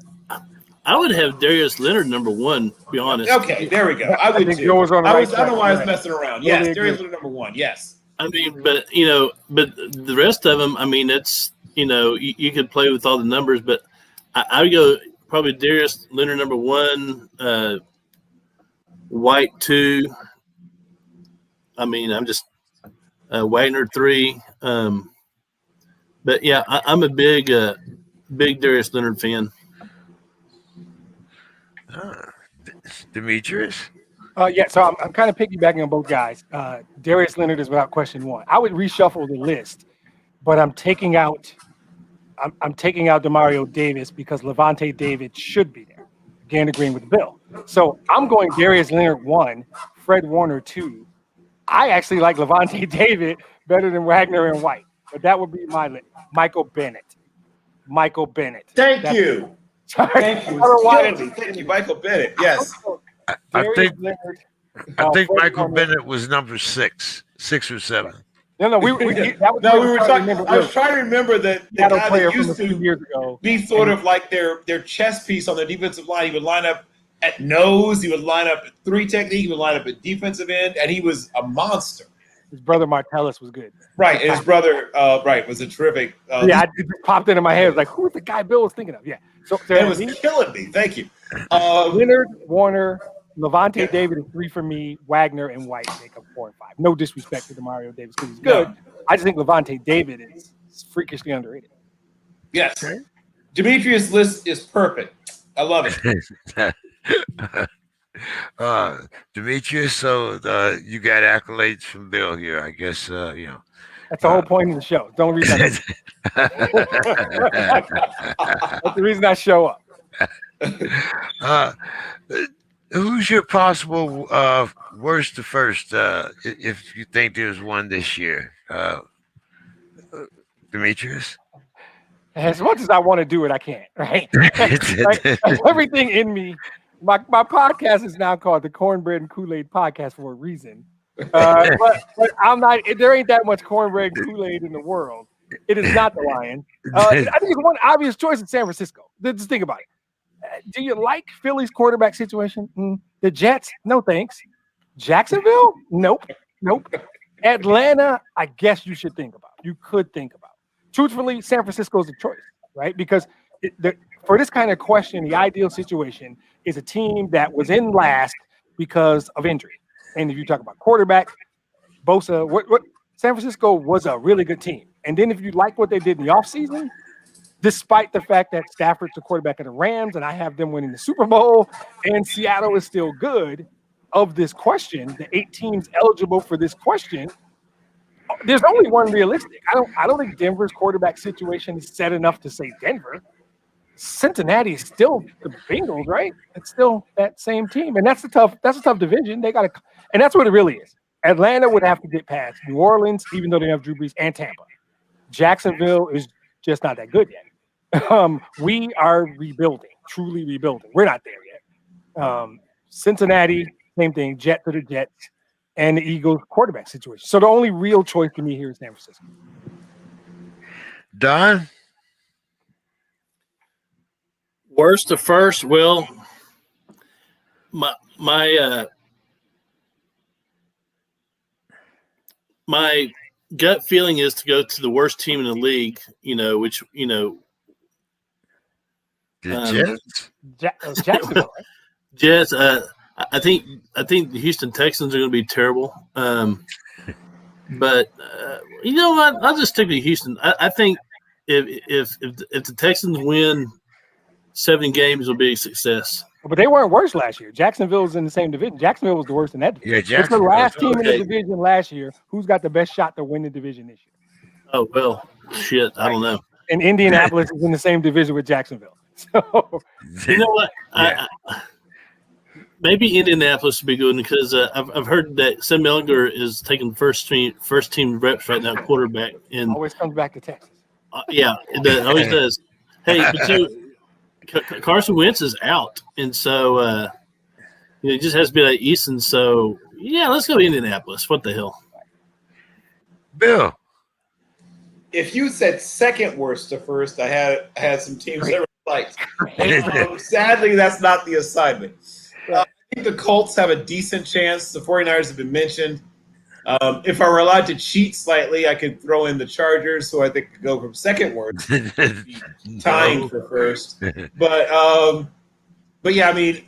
would have Darius Leonard number 1, to be honest. Okay, there we go. I would think too. yours on the I right don't know why I was track. messing around. Totally Yes, Darius agree. Leonard number 1, yes. I mean, but the rest of them, I mean, it's, you could play with all the numbers, but I would go probably Darius Leonard number 1, White 2. I mean, I'm just Wagner 3. But yeah, I'm a big Darius Leonard fan. Demetrius? Yeah, so I'm kind of piggybacking on both guys. Darius Leonard is without question 1. I would reshuffle the list, but I'm taking out Demario Davis because Levante David should be there. Again, agreeing with Bill. So I'm going Darius Leonard 1, Fred Warner 2. I actually like Levante David better than Wagner and White, but that would be my list. Michael Bennett. Thank you. Sorry. Thank you. Thank you, Michael Bennett. Yes. I think Fred Michael Warner. Bennett was number 6 or 7. No, we were talking. I was trying to remember that the Seattle guy player that from a used few to years ago. be sort of like their chess piece on their defensive line. He would line up at nose. He would line up at 3 technique. He would line up at defensive end, and he was a monster. His brother Martellus was good. Right, and his brother, was a terrific. It just popped into my head. It was like, who was the guy Bill was thinking of? Yeah. So it was killing me. Thank you. Leonard, Warner, Levante David is 3 for me. Wagner and White make up 4 and 5. No disrespect to Demario Davis because he's good. No. I just think Levante David is freakishly underrated. Yes. Demetrius' list is perfect. I love it. Demetrius, so you got accolades from Bill here. I guess That's the whole point of the show. Don't read that. That's the reason I show up. Who's your possible worst to first? If you think there's one this year, Demetrius. As much as I want to do it, I can't. Right? Right? Everything in me. My podcast is now called the Cornbread and Kool-Aid Podcast for a reason. But I'm not. There ain't that much cornbread and Kool-Aid in the world. It is not the Lions. I think it's one obvious choice in San Francisco. Just think about it. Do you like Philly's quarterback situation? The Jets? No thanks. Jacksonville? Nope. Atlanta? I guess you should think about. You could think about. Truthfully, San Francisco's a choice, right? Because for this kind of question, the ideal situation is a team that was in last because of injury. And if you talk about quarterback, Bosa, what San Francisco was a really good team. And then if you like what they did in the offseason, despite the fact that Stafford's the quarterback of the Rams and I have them winning the Super Bowl and Seattle is still good, of this question, the 8 teams eligible for this question, there's only one realistic. I don't think Denver's quarterback situation is set enough to say Denver. Cincinnati is still the Bengals, right? It's still that same team. And that's a tough division. They got to, and that's what it really is. Atlanta would have to get past New Orleans, even though they have Drew Brees, and Tampa. Jacksonville is just not that good yet. We are rebuilding, truly rebuilding. We're not there yet. Cincinnati, same thing, Jet to the Jets, and the Eagles quarterback situation. So the only real choice to me here is San Francisco. Don? Worst to first, well, my gut feeling is to go to the worst team in the league, which, The Jets? Jacksonville, right? Jets. I think the Houston Texans are going to be terrible. But you know what? I'll just stick to Houston. I think if the Texans win 7 games, will be a success. But they weren't worse last year. Jacksonville was in the same division. Jacksonville was the worst in that division. Yeah, it's the last team in the division last year. Who's got the best shot to win the division this year? Oh, well, shit. I don't know. And Indianapolis is in the same division with Jacksonville. So you know what? Yeah. Maybe Indianapolis would be good because I've heard that Sam Ellinger is taking first team reps right now, quarterback. And always comes back to Texas. Yeah, it always does. Hey, but Carson Wentz is out, and so it just has to be like Easton. So yeah, let's go to Indianapolis. What the hell, Bill? If you said second worst to first, I had some teams that were liked. Sadly, that's not the assignment. I think the Colts have a decent chance. The 49ers have been mentioned. If I were allowed to cheat slightly, I could throw in the Chargers, who I think could go from second worst, tying for first. But yeah, I mean,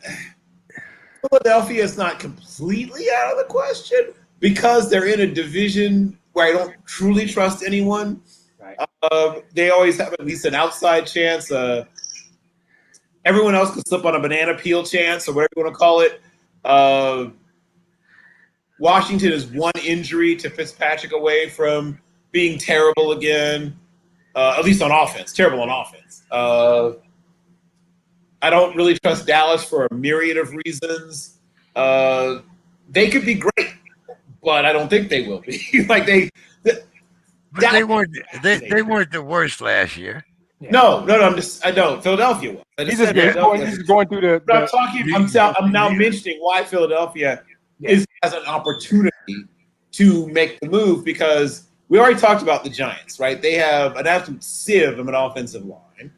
Philadelphia is not completely out of the question because they're in a division where I don't truly trust anyone. Right. They always have at least an outside chance. Everyone else could slip on a banana peel chance or whatever you want to call it. Washington is one injury to Fitzpatrick away from being terrible again, at least on offense, terrible on offense. I don't really trust Dallas for a myriad of reasons. They could be great, but I don't think they will be. They weren't the worst last year. Yeah. No. I know Philadelphia was. He's just going through the. But I'm now mentioning why Philadelphia has an opportunity to make the move because we already talked about the Giants, right? They have an absolute sieve of an offensive line.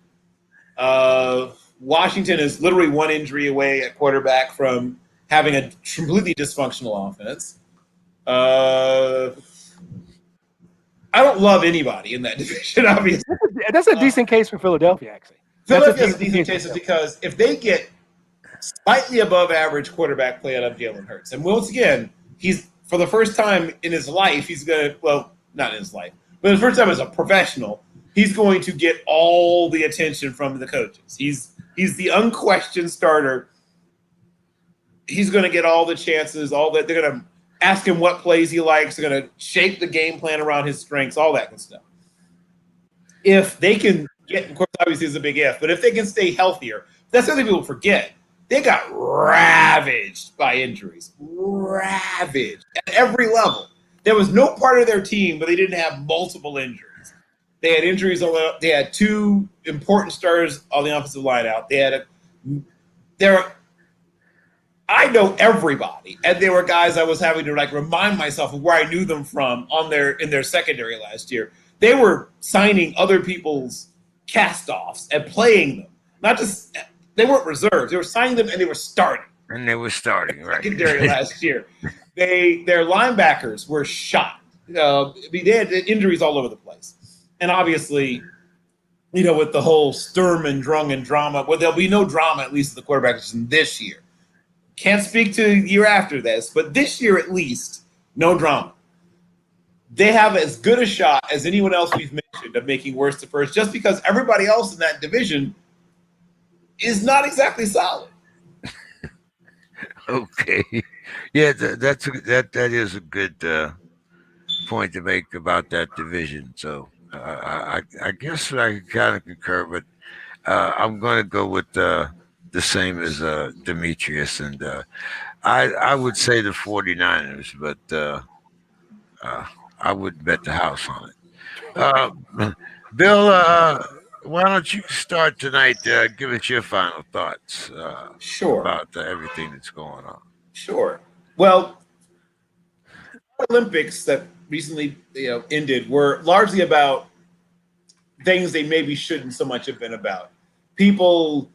Washington is literally one injury away at quarterback from having a completely dysfunctional offense. I don't love anybody in that division, obviously. That's a decent case for Philadelphia, actually. Philadelphia has a decent case because if they get slightly above average quarterback play out of Jalen Hurts, and once again, he's for the first time in his life, he's going to, well, not in his life, but the first time as a professional, he's going to get all the attention from the coaches. He's the unquestioned starter. He's going to get all the chances, all that. They're going to ask him what plays he likes. They're going to shape the game plan around his strengths, all that good stuff. If they can get, of course, obviously it's a big if, but if they can stay healthier, that's something people forget. They got ravaged by injuries, ravaged at every level. There was no part of their team, but they didn't have multiple injuries. They had injuries. They had two important starters on the offensive line out. I know everybody, and there were guys I was having to like remind myself of where I knew them from in their secondary last year. They were signing other people's cast-offs and playing them. Not just they weren't reserves; they were signing them and they were starting. And they were starting right. Secondary last year, their linebackers were shot. They had injuries all over the place, and obviously, with the whole Sturm and Drung and drama, well, there'll be no drama at least at the quarterback position this year. Can't speak to the year after this, but this year at least, no drama. They have as good a shot as anyone else we've mentioned of making worst to first, just because everybody else in that division is not exactly solid. Okay, yeah, that is a good point to make about that division. So I guess I kind of concur, but I'm going to go with the same as Demetrius, and I would say the 49ers, but I wouldn't bet the house on it. Bill, why don't you start tonight? Give us your final thoughts Sure. about everything that's going on. Sure. Well, Olympics that recently ended were largely about things they maybe shouldn't so much have been about. People,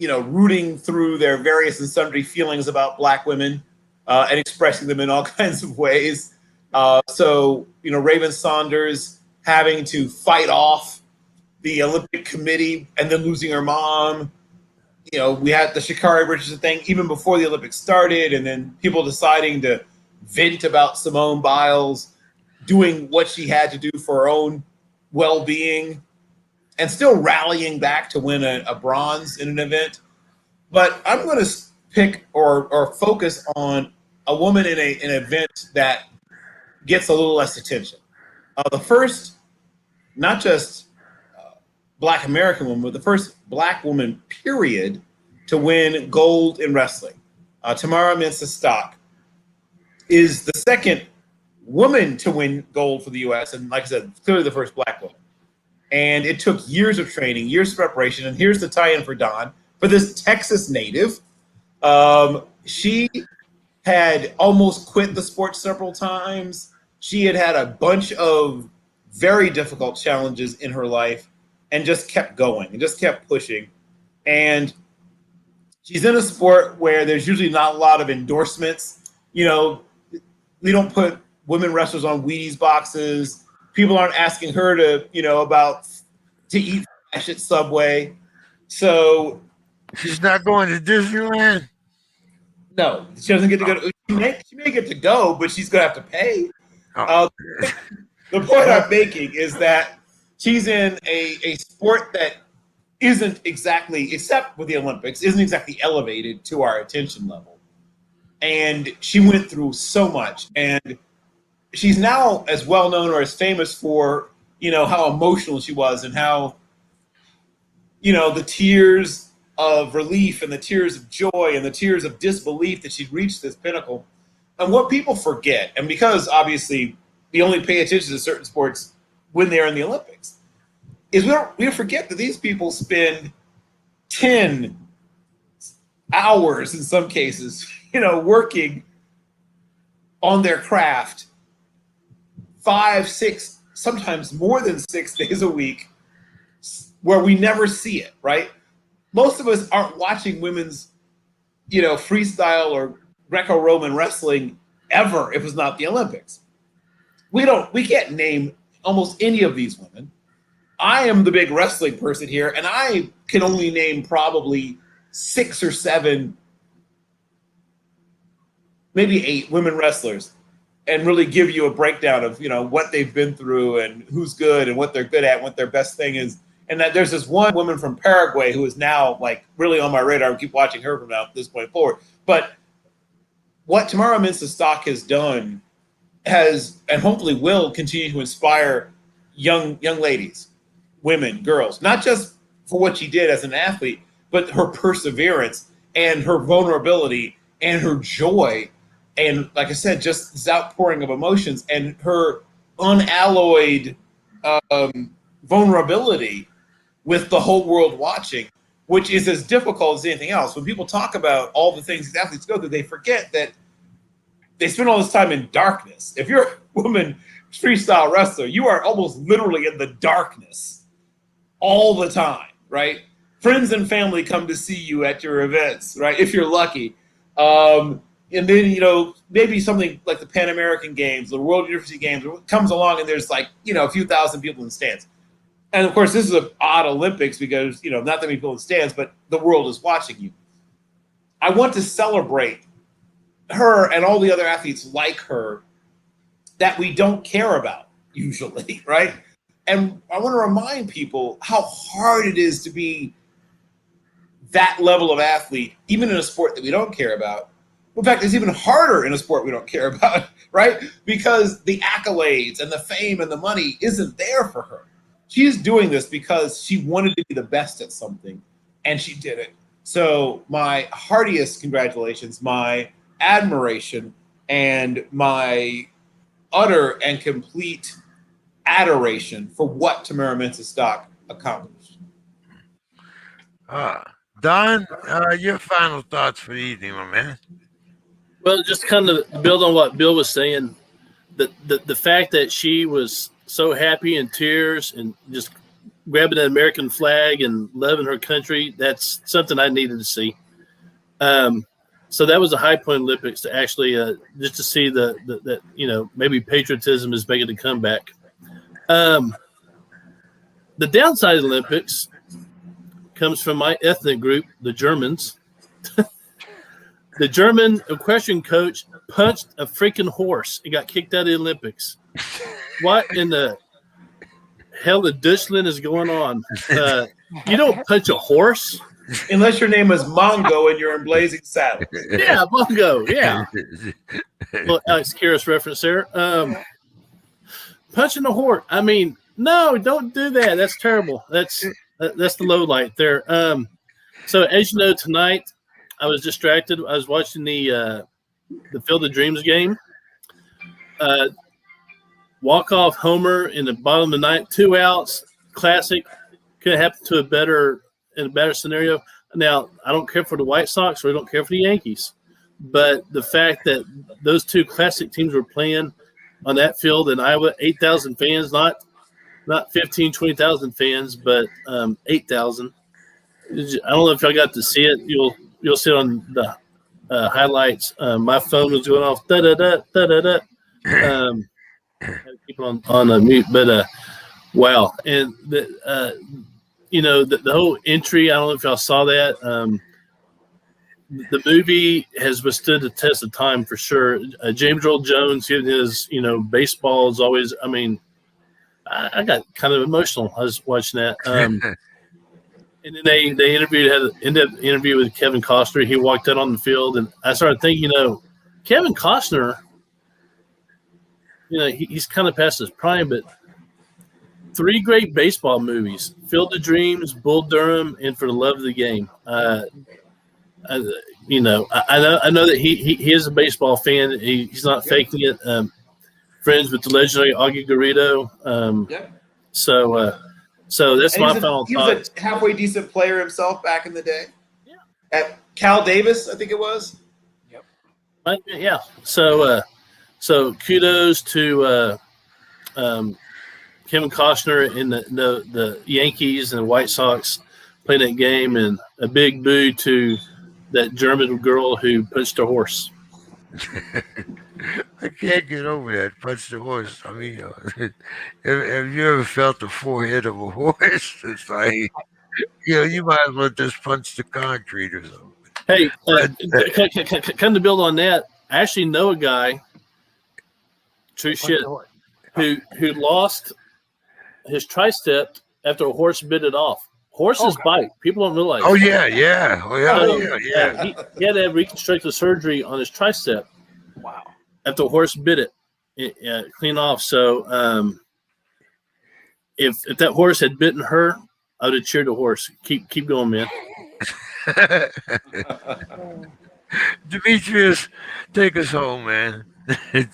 rooting through their various and sundry feelings about Black women and expressing them in all kinds of ways. So, Raven Saunders having to fight off the Olympic Committee and then losing her mom. We had the Sha'Carri Richardson thing even before the Olympics started, and then people deciding to vent about Simone Biles doing what she had to do for her own well-being and still rallying back to win a bronze in an event. But I'm going to pick or focus on a woman in an event that gets a little less attention. The first, not just Black American woman, but the first Black woman, period, to win gold in wrestling. Tamara Mensah-Stock is the second woman to win gold for the U.S. And like I said, clearly the first Black woman. And it took years of training, years of preparation. And here's the tie-in for Don. For this Texas native, she had almost quit the sport several times. She had had a bunch of very difficult challenges in her life and just kept going and just kept pushing. And she's in a sport where there's usually not a lot of endorsements. We don't put women wrestlers on Wheaties boxes. People aren't asking her to eat fresh at Subway. So she's not going to Disneyland. No, she doesn't get to go. She may get to go, but she's going to have to pay. The point I'm making is that she's in a sport that isn't exactly, except with the Olympics, isn't exactly elevated to our attention level. And she went through so much. And she's now as well known or as famous for, how emotional she was and how, the tears of relief and the tears of joy and the tears of disbelief that she'd reached this pinnacle. And what people forget, and because obviously we only pay attention to certain sports when they're in the Olympics, is we forget that these people spend 10 hours in some cases, working on their craft 5, 6, sometimes more than 6 days a week, where we never see it, right? Most of us aren't watching women's, freestyle or Greco-Roman wrestling ever if it's not the Olympics. We can't name almost any of these women. I am the big wrestling person here, and I can only name probably 6 or 7, maybe 8 women wrestlers, and really give you a breakdown of what they've been through and who's good and what they're good at, and what their best thing is. And that there's this one woman from Paraguay who is now really on my radar. I keep watching her from this point forward. But what Tamara Mensah-Stock has done and hopefully will continue to inspire young ladies, women, girls, not just for what she did as an athlete, but her perseverance and her vulnerability and her joy. And like I said, just this outpouring of emotions and her unalloyed vulnerability with the whole world watching, which is as difficult as anything else. When people talk about all the things these athletes go through, they forget that they spend all this time in darkness. If you're a woman freestyle wrestler, you are almost literally in the darkness all the time, right? Friends and family come to see you at your events, right? If you're lucky. And then, maybe something like the Pan American Games, the World University Games comes along and there's like, a few thousand people in the stands. And of course, this is an odd Olympics because, not that many people in the stands, but the world is watching you. I want to celebrate her and all the other athletes like her that we don't care about usually, right? And I want to remind people how hard it is to be that level of athlete, even in a sport that we don't care about. In fact, it's even harder in a sport we don't care about, right? Because the accolades and the fame and the money isn't there for her. She's doing this because she wanted to be the best at something, and she did it. So my heartiest congratulations, my admiration, and my utter and complete adoration for what Tamara Mensah-Stock accomplished. Don, your final thoughts for the evening, my man. Well, just kind of build on what Bill was saying, the fact that she was so happy in tears and just grabbing an American flag and loving her country, that's something I needed to see. So that was a high point Olympics to actually just to see that maybe patriotism is making a comeback. The downside of the Olympics comes from my ethnic group, the Germans. The German equestrian coach punched a freaking horse and got kicked out of the Olympics. What in the hell in Deutschland is going on? You don't punch a horse. Unless your name is Mongo and you're in Blazing Saddles. Yeah, Mongo, yeah. Well, Alex Karras reference there. Punching a horse. I mean, no, don't do that. That's terrible. That's the low light there. So as you know, tonight I was distracted. I was watching the Field of Dreams game. Walk-off homer in the bottom of the ninth, 2 outs, classic. Could have happened to a better scenario. Now, I don't care for the White Sox or I don't care for the Yankees. But the fact that those two classic teams were playing on that field in Iowa, 8,000 fans, not 15, 20,000 fans, but 8,000. I don't know if y'all got to see it. You'll see it on the highlights. My phone was going off. Da-da-da, da-da-da. I had to keep it on mute. But, wow. And, the whole entry, I don't know if y'all saw that. The movie has withstood the test of time for sure. James Earl Jones, his, baseball is always, I mean, I got kind of emotional. I was watching that. And then they ended up interview with Kevin Costner. He walked out on the field, and I started thinking, Kevin Costner, he's kind of past his prime, but 3 great baseball movies: Field of Dreams, Bull Durham, and For the Love of the Game. I know that he is a baseball fan. He's not faking it. Friends with the legendary Augie Garrido. Yep. So that's my final thought. He was a halfway decent player himself back in the day. Yeah. At Cal Davis, I think it was. Yep. Yeah. So kudos to Kevin Costner in the Yankees and the White Sox playing that game, and a big boo to that German girl who punched a horse. I can't get over that. Punch the horse. I mean, have you ever felt the forehead of a horse? It's like, you might as well just punch the concrete or something. Hey, kind of build on that. I actually know a guy, true shit, who lost his tricep after a horse bit it off. Horses bite. People don't realize. Oh yeah. He had to have reconstructive surgery on his tricep. Wow. After a horse bit it clean off. So if that horse had bitten her, I would have cheered the horse. Keep going, man. Demetrius, take us home, man.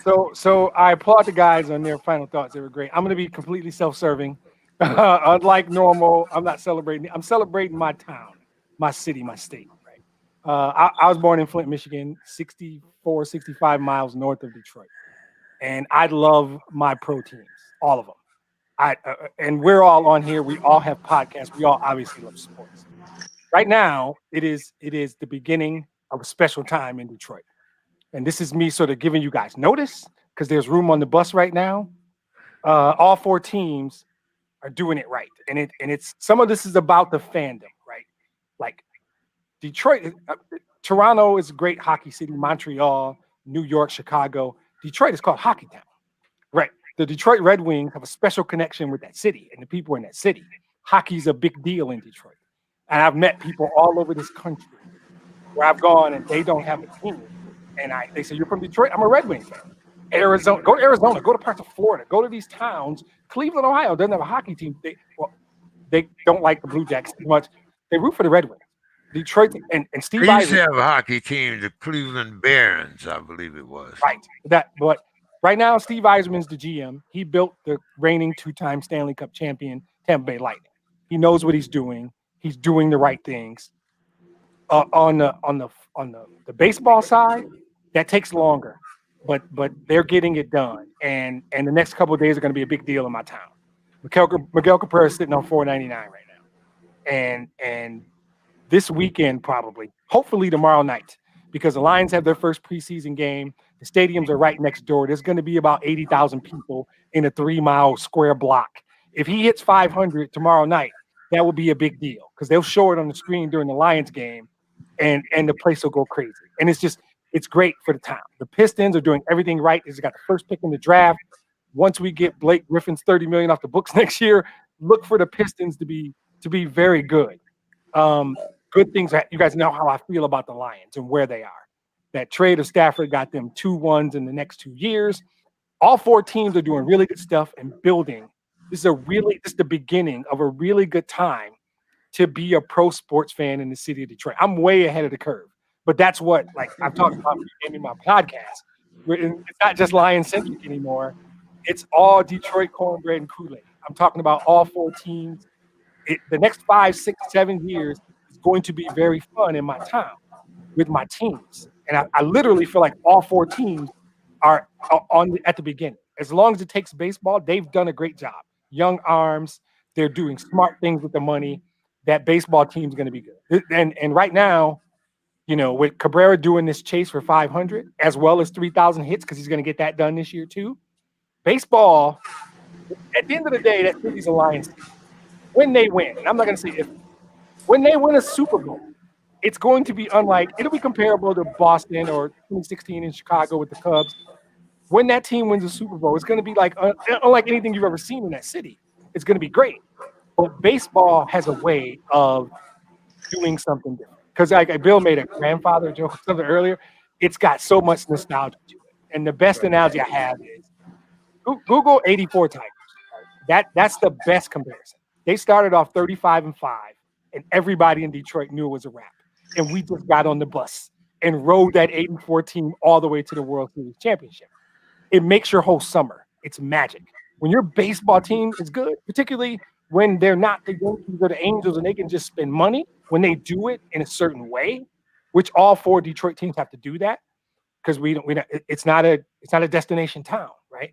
So I applaud the guys on their final thoughts. They were great. I'm going to be completely self-serving. Unlike normal, I'm not celebrating. I'm celebrating my town, my city, my state. Right. I was born in Flint, Michigan, 65 miles north of Detroit, and I love my pro teams, all of them. And we're all on here. We all have podcasts. We all obviously love sports. Right now, it is the beginning of a special time in Detroit. And this is me sort of giving you guys notice because there's room on the bus right now. All four teams are doing it right, and it's some of this is about the fandom, right? Like Detroit, Toronto is a great hockey city. Montreal, New York, Chicago. Detroit is called Hockey Town, right? The Detroit Red Wings have a special connection with that city and the people in that city. Hockey's a big deal in Detroit, and I've met people all over this country where I've gone and they don't have a team. And they say, you're from Detroit? I'm a Red Wings fan. Arizona, go to Arizona, go to parts of Florida, go to these towns. Cleveland, Ohio doesn't have a hockey team. They don't like the Blue Jackets too much. They root for the Red Wings. Detroit and Steve They used to Eisman. have a hockey team, the Cleveland Barons, I believe it was. Right. But right now, Steve Eisman's the GM. He built the reigning 2-time Stanley Cup champion Tampa Bay Lightning. He knows what he's doing. He's doing the right things. On the baseball side, that takes longer, but they're getting it done, and the next couple of days are going to be a big deal in my town. Miguel Cabrera is sitting on $4.99 right now, and this weekend hopefully tomorrow night, because the Lions have their first preseason game. The stadiums are right next door. There's going to be about 80,000 people in a 3-mile square block. If he hits 500 tomorrow night, that will be a big deal because they'll show it on the screen during the Lions game. And the place will go crazy. And it's great for the town. The Pistons are doing everything right. He's got the first pick in the draft. Once we get Blake Griffin's $30 million off the books next year, look for the Pistons to be very good. Good things. You guys know how I feel about the Lions and where they are. That trade of Stafford got them 2 wins in the next 2 years. All four teams are doing really good stuff and building. This is the beginning of a really good time to be a pro sports fan in the city of Detroit. I'm way ahead of the curve, but that's what I've talked about in my podcast. It's not just Lion centric anymore. It's all Detroit cornbread and Kool-Aid. I'm talking about all four teams. The next 5, 6, 7 years is going to be very fun in my town with my teams. And I literally feel like all four teams are at the beginning. As long as it takes baseball, they've done a great job. Young arms, they're doing smart things with the money. That baseball team is going to be good. And right now, with Cabrera doing this chase for 500 as well as 3,000 hits because he's going to get that done this year too. Baseball, at the end of the day, that city's a Lions team. When they win, and I'm not going to say if, when they win a Super Bowl, it's going to be it'll be comparable to Boston or 2016 in Chicago with the Cubs. When that team wins a Super Bowl, it's going to be unlike anything you've ever seen in that city. It's going to be great. But baseball has a way of doing something different. Because Bill made a grandfather joke or something earlier. It's got so much nostalgia to it. And the best analogy I have is Google 84 Tigers. That's the best comparison. They started off 35-5, and everybody in Detroit knew it was a wrap. And we just got on the bus and rode that 8-4 team all the way to the World Series championship. It makes your whole summer. It's magic. When your baseball team is good, particularly when they're not the Yankees or the Angels and they can just spend money, when they do it in a certain way, which all four Detroit teams have to do that because it's not a destination town, right?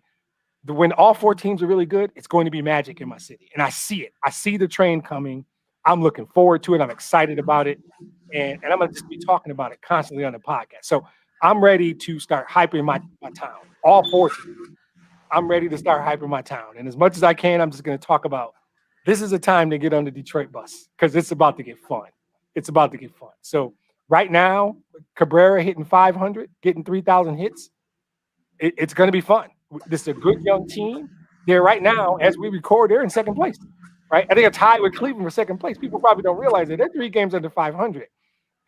When all four teams are really good, it's going to be magic in my city. And I see it. I see the train coming. I'm looking forward to it. I'm excited about it. And I'm going to just be talking about it constantly on the podcast. So I'm ready to start hyping my town, all four teams. I'm ready to start hyping my town. And as much as I can, I'm just going to talk about this is a time to get on the Detroit bus because it's about to get fun. It's about to get fun. So right now, Cabrera hitting 500, getting 3,000 hits, it's going to be fun. This is a good young team. They're right now, as we record, they're in second place, right? I think they're tied with Cleveland for second place. People probably don't realize that they're 3 games under 500,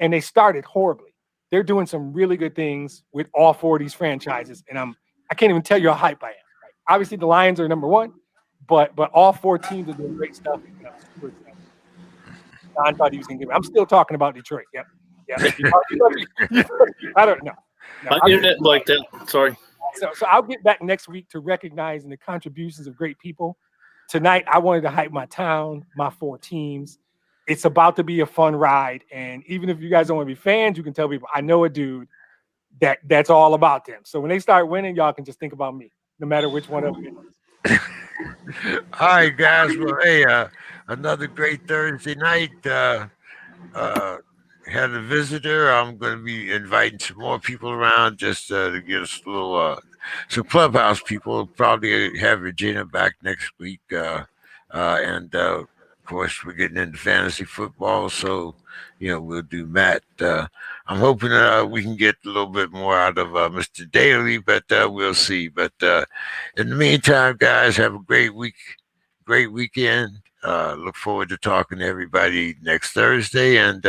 and they started horribly. They're doing some really good things with all four of these franchises, and I can't even tell you how hype I am. Right? Obviously, the Lions are number one, but all four teams are doing great stuff. Don thought he was going to give. I'm still talking about Detroit. Yep. I don't know. No, My internet blanked out. Sorry. So I'll get back next week to recognizing the contributions of great people. Tonight, I wanted to hype my town, my 4 teams. It's about to be a fun ride. And even if you guys don't want to be fans, you can tell people, I know a dude that's all about them. So when they start winning, y'all can just think about me, no matter which one of them it is. All right, guys. Well, hey, another great Thursday night. Had a visitor. I'm going to be inviting some more people around just to get us a little, some clubhouse people. Probably have Regina back next week. And of course, we're getting into fantasy football. So, we'll do Matt. I'm hoping we can get a little bit more out of Mr. Daly, but we'll see. But in the meantime, guys, have a great weekend. Look forward to talking to everybody next Thursday. And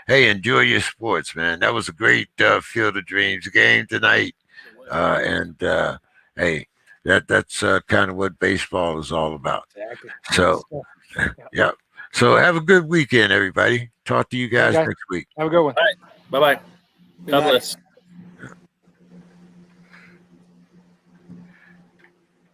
hey, enjoy your sports, man. That was a great Field of Dreams game tonight. And hey, that's kind of what baseball is all about. Exactly. So, yeah. So have a good weekend, everybody. Talk to you guys next week. Have a good one. All right. Bye-bye. God bless.